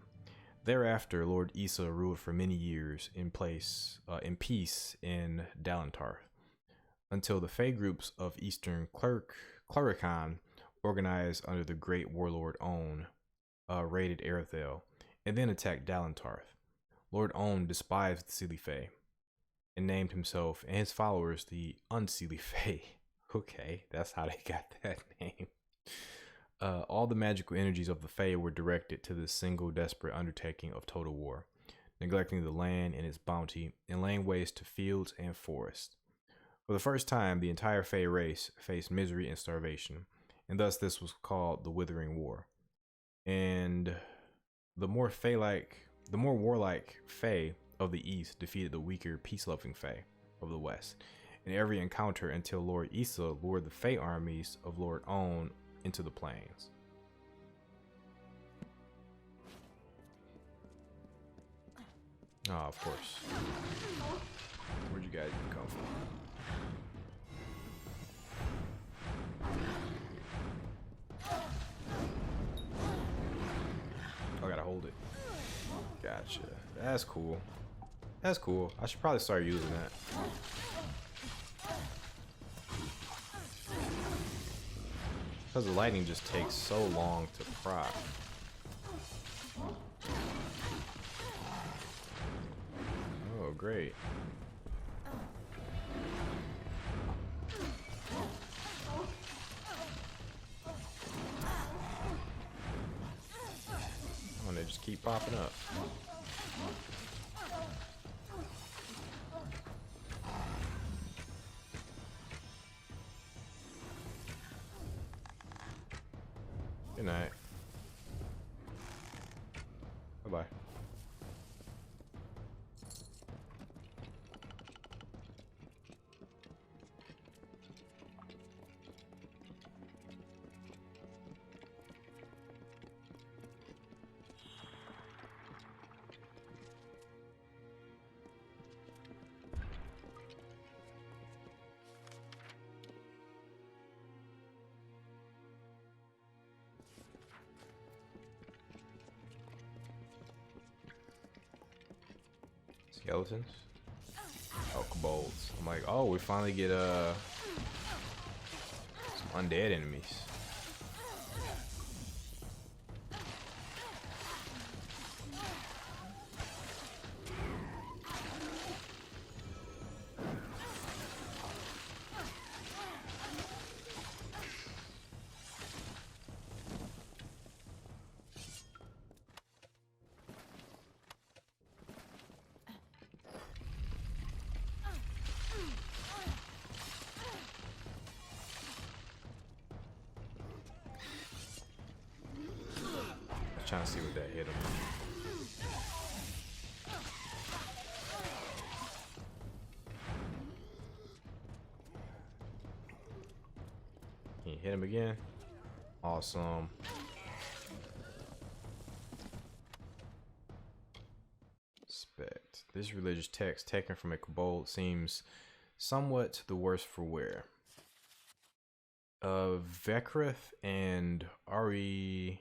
Thereafter, Lord Issa ruled for many years in peace in Dalentarth, until the Fae groups of Eastern Clericon, organized under the great warlord On, raided Erethel, and then attacked Dalentarth. Lord On despised the Seelie Fae, and named himself and his followers the Unseelie Fae. Okay, that's how they got that name. All the magical energies of the Fae were directed to this single desperate undertaking of total war, neglecting the land and its bounty, and laying waste to fields and forests. For the first time, the entire Fae race faced misery and starvation, and thus this was called the Withering War. And the more warlike Fae of the East defeated the weaker, peace-loving Fae of the West, in every encounter until Lord Issa lured the Fae armies of Lord On into the plains. Ah, of course. Where'd you guys even come from? Oh, I gotta hold it. Gotcha. That's cool. That's cool. I should probably start using that. Because the lightning just takes so long to proc. Oh, great. Oh, and they just keep popping up. Good night. Bye-bye. Skeletons? Oh, kobolds. I'm like, oh, we finally get some undead enemies. Trying to see what that hit him. hit him again. Awesome. Respect. This religious text taken from a kobold seems somewhat the worse for wear. Vekrith and Aurelia.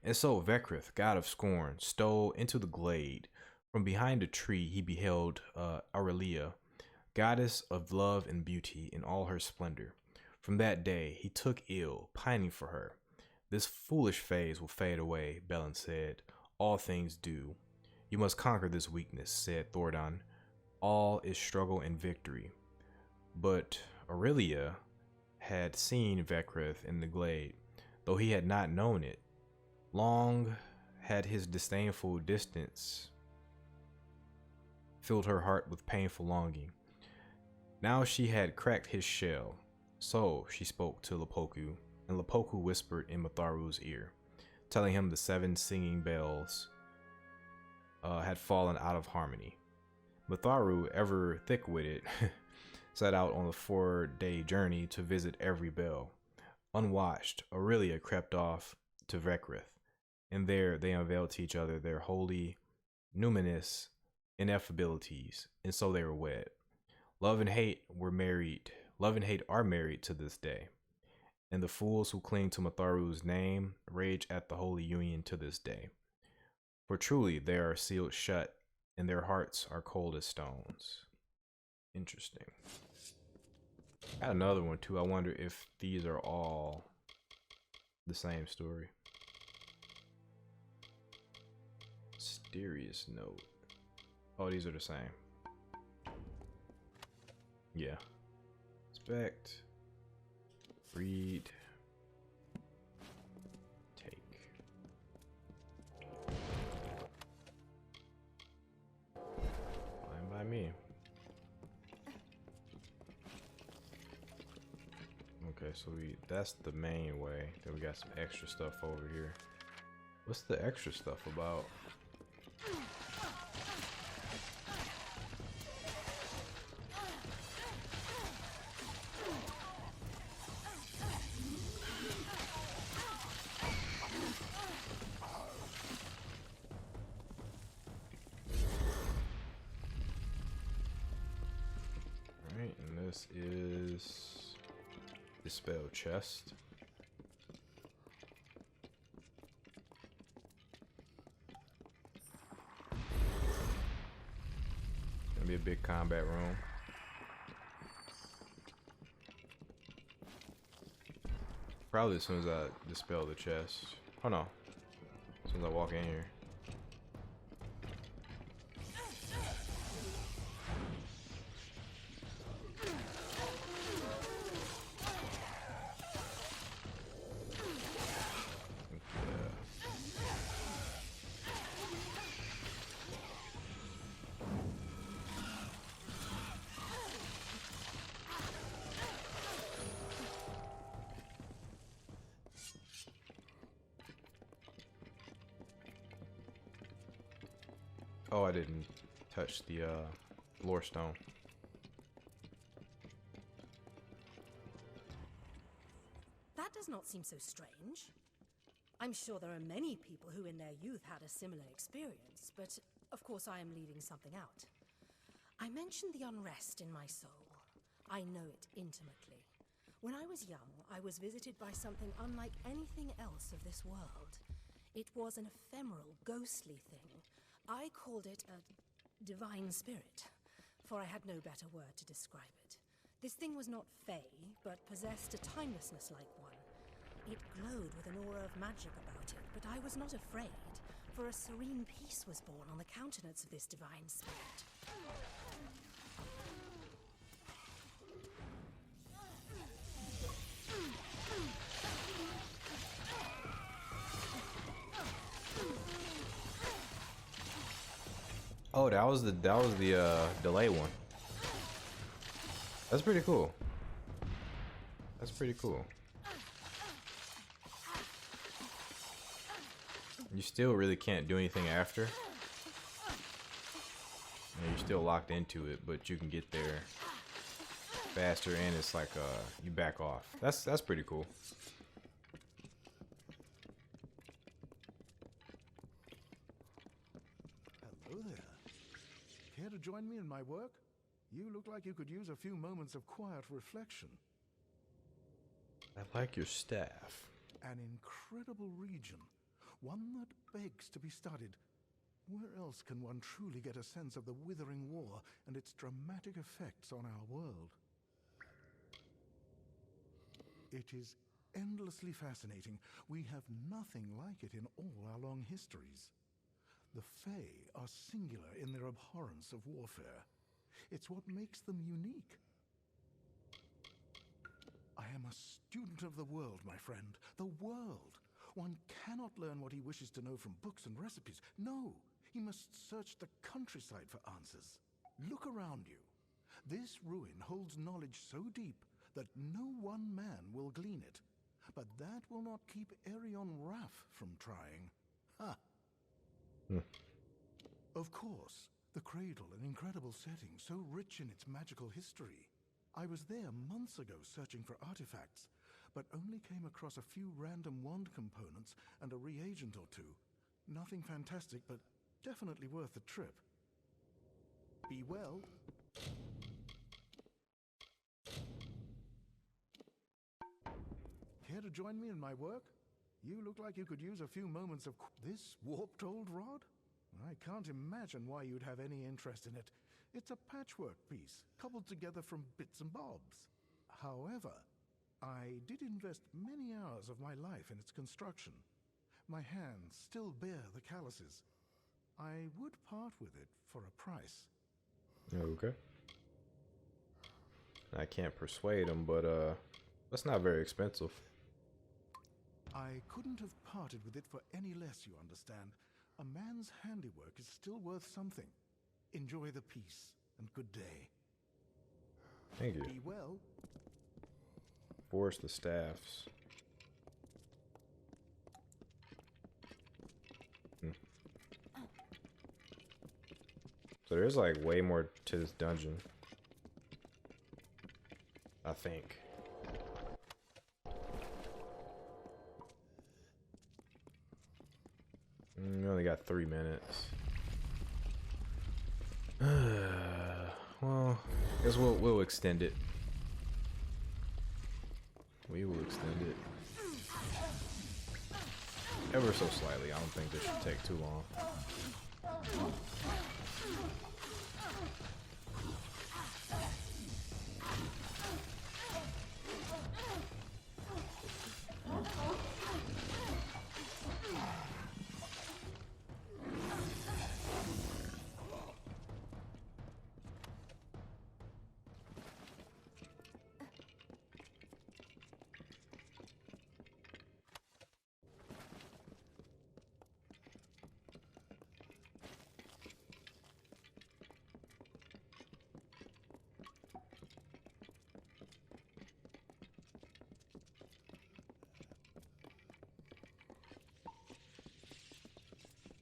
And so Vekrith, god of scorn, stole into the glade. From behind a tree he beheld Aurelia, goddess of love and beauty in all her splendor. From that day he took ill, pining for her. This foolish phase will fade away, Belen said. All things do. You must conquer this weakness, said Thordan. All is struggle and victory. But Aurelia had seen Vekrith in the glade, though he had not known it. Long had his disdainful distance filled her heart with painful longing. Now she had cracked his shell. So she spoke to Lepoku, and Lepoku whispered in Matharu's ear, telling him the 7 singing bells had fallen out of harmony. Matharu, ever thick-witted, set out on the 4-day journey to visit every bell. Unwatched, Aurelia crept off to Vekrith, and there they unveiled to each other their holy, numinous ineffabilities, and so they were wed. Love and hate are married to this day, and the fools who cling to Matharu's name rage at the holy union to this day. For truly they are sealed shut, and their hearts are cold as stones. Interesting. I had another one too. I wonder if these are all the same story. Mysterious note. Oh, these are the same. Yeah. Inspect. Read. Take. Fine by me. Okay, so that's the main way. Then we got some extra stuff over here. What's the extra stuff about? Alright, and this is Dispel Chest. Gonna be a big combat room. Probably as soon as I dispel the chest. Oh no. As soon as I walk in here. Oh, I didn't touch the lore stone. That does not seem so strange. I'm sure there are many people who in their youth had a similar experience, but of course I am leaving something out. I mentioned the unrest in my soul. I know it intimately. When I was young, I was visited by something unlike anything else of this world. It was an ephemeral, ghostly thing. I called it a divine spirit, for I had no better word to describe it. This thing was not fey, but possessed a timelessness like one. It glowed with an aura of magic about it, but I was not afraid, for a serene peace was born on the countenance of this divine spirit. Oh, that was the delay one. That's pretty cool. That's pretty cool. You still really can't do anything after. You're still locked into it, but you can get there faster, and it's like you back off. That's pretty cool. Hello there. Care to join me in my work? You look like you could use a few moments of quiet reflection. I like your staff. An incredible region, one that begs to be studied. Where else can one truly get a sense of the withering war and its dramatic effects on our world? It is endlessly fascinating. We have nothing like it in all our long histories. The Fae are singular in their abhorrence of warfare. It's what makes them unique. I am a student of the world, my friend. The world. One cannot learn what he wishes to know from books and recipes. No, he must search the countryside for answers. Look around you. This ruin holds knowledge so deep that no one man will glean it. But that will not keep Arion Raff from trying. Ha! Of course, the Cradle, an incredible setting, so rich in its magical history. I was there months ago searching for artifacts, but only came across a few random wand components and a reagent or two. Nothing fantastic, but definitely worth the trip. Be well. Care to join me in my work? You look like you could use a few moments of this warped old rod? I can't imagine why you'd have any interest in it. It's a patchwork piece, cobbled together from bits and bobs. However, I did invest many hours of my life in its construction. My hands still bear the calluses. I would part with it for a price. Okay. I can't persuade him, but that's not very expensive. I couldn't have parted with it for any less, you understand. A man's handiwork is still worth something. Enjoy the peace, and good day. Thank you. Be well. Force the staffs. So there's like way more to this dungeon, I think. We only got 3 minutes. Well, I guess we'll extend it. We will extend it ever so slightly. I don't think this should take too long.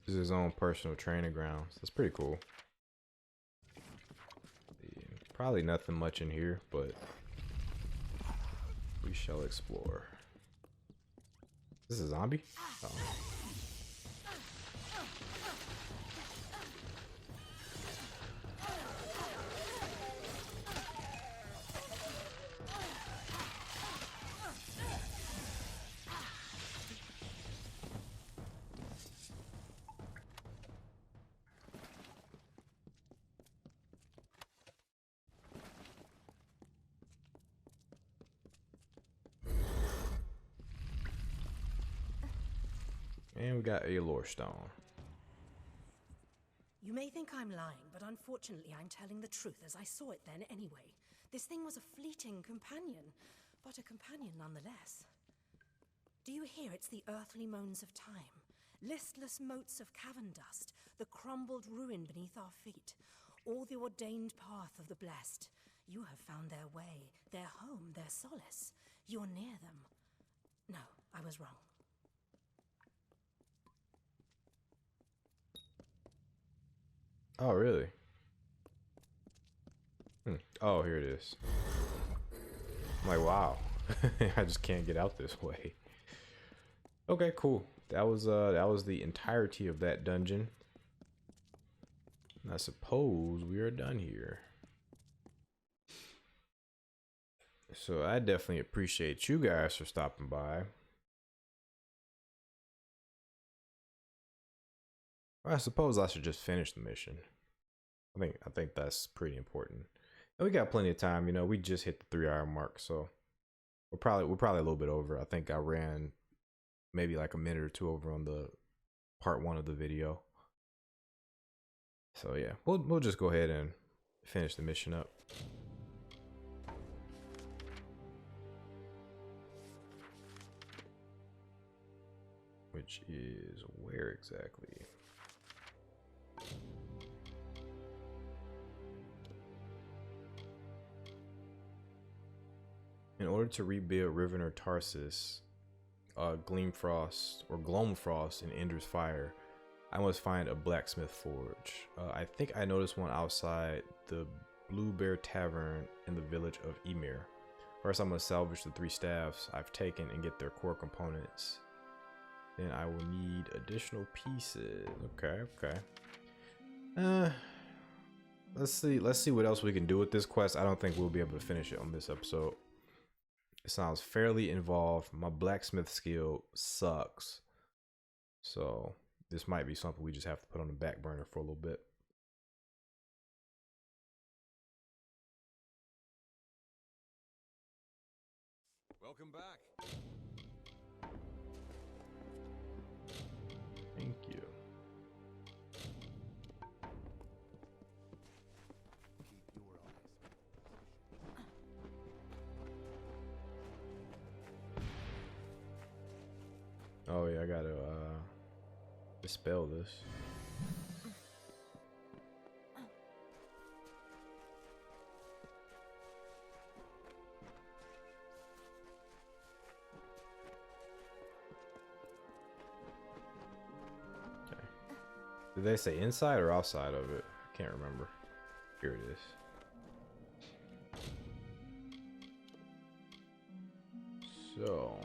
This is his own personal training grounds. That's pretty cool. Yeah, probably nothing much in here, but we shall explore. This is a zombie? Oh. And we got a lore stone. You may think I'm lying, but unfortunately I'm telling the truth as I saw it then anyway. This thing was a fleeting companion, but a companion nonetheless. Do you hear? It's the earthly moans of time. Listless motes of cavern dust, the crumbled ruin beneath our feet. All the ordained path of the blessed. You have found their way, their home, their solace. You're near them. No, I was wrong. Oh, really? Oh, here it is. I'm like, wow. I just can't get out this way. Okay, cool. That was the entirety of that dungeon. And I suppose we are done here. So I definitely appreciate you guys for stopping by. I suppose I should just finish the mission. I think that's pretty important. And we got plenty of time, you know. We just hit the 3-hour mark, so we're probably a little bit over. I think I ran maybe like a minute or two over on the part 1 of the video. So yeah, we'll just go ahead and finish the mission up. Which is where exactly? In order to rebuild Rivener Tarsus, Gloamfrost in Ender's Fire, I must find a blacksmith forge. I think I noticed one outside the Blue Bear Tavern in the village of Ymir. First, I'm gonna salvage the 3 staffs I've taken and get their core components. Then I will need additional pieces. Okay. Let's see what else we can do with this quest. I don't think we'll be able to finish it on this episode. It sounds fairly involved. My blacksmith skill sucks. So this might be something we just have to put on the back burner for a little bit. Welcome back. Thank you. Oh yeah, I gotta dispel this. Okay. Did they say inside or outside of it? I can't remember. Here it is. So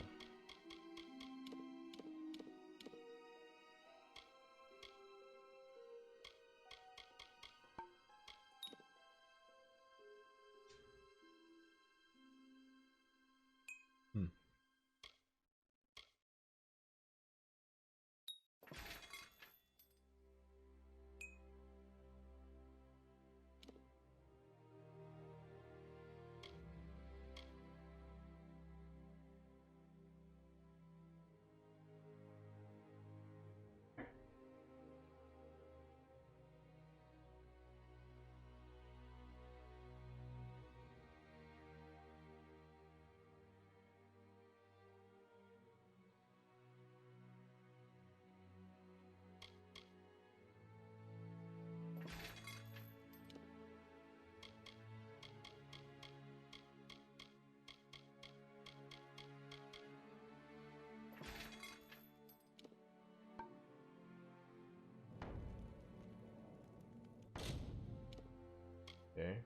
okay.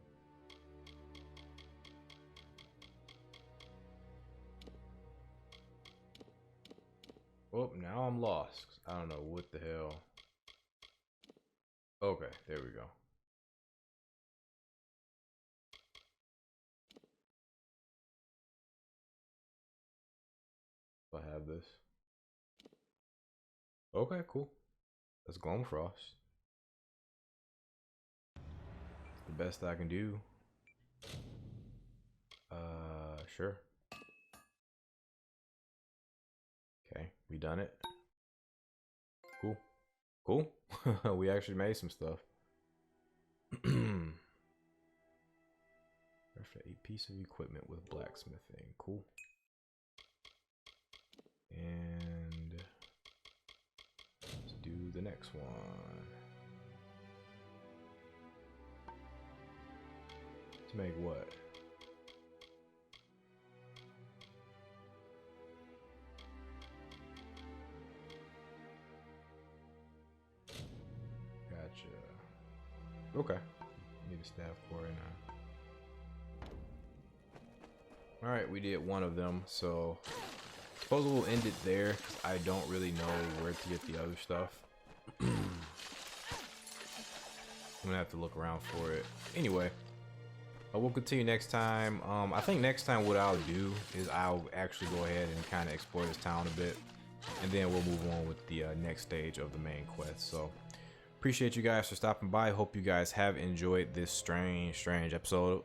Well, now I'm lost. I don't know what the hell. Okay, there we go. I have this. Okay, cool. That's Gloamfrost. The best I can do. Sure. Okay, we done it. Cool. Cool. We actually made some stuff. After a piece of equipment with blacksmithing. Cool. And let's do the next one. To make what? Gotcha. Okay. Need a staff core and All right, we did one of them, so suppose we'll end it there, 'cause I don't really know where to get the other stuff. I'm gonna have to look around for it. Anyway, we'll continue next time. I think next time what I'll do is I'll actually go ahead and kind of explore this town a bit, and then we'll move on with the next stage of the main quest. So appreciate you guys for stopping by. Hope you guys have enjoyed this strange episode.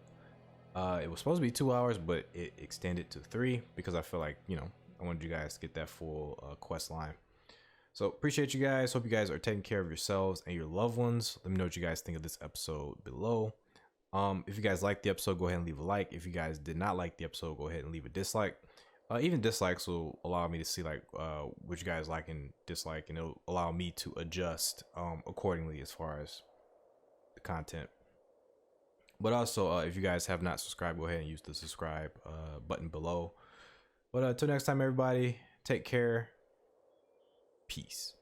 It was supposed to be 2 hours, but it extended to 3 because I feel like, you know, I wanted you guys to get that full quest line. So appreciate you guys. Hope you guys are taking care of yourselves and your loved ones. Let me know what you guys think of this episode below. If you guys liked the episode, go ahead and leave a like. If you guys did not like the episode, go ahead and leave a dislike. Even dislikes will allow me to see like what you guys like and dislike, and it'll allow me to adjust accordingly as far as the content. But also, if you guys have not subscribed, go ahead and use the subscribe button below. But until next time, everybody, take care. Peace.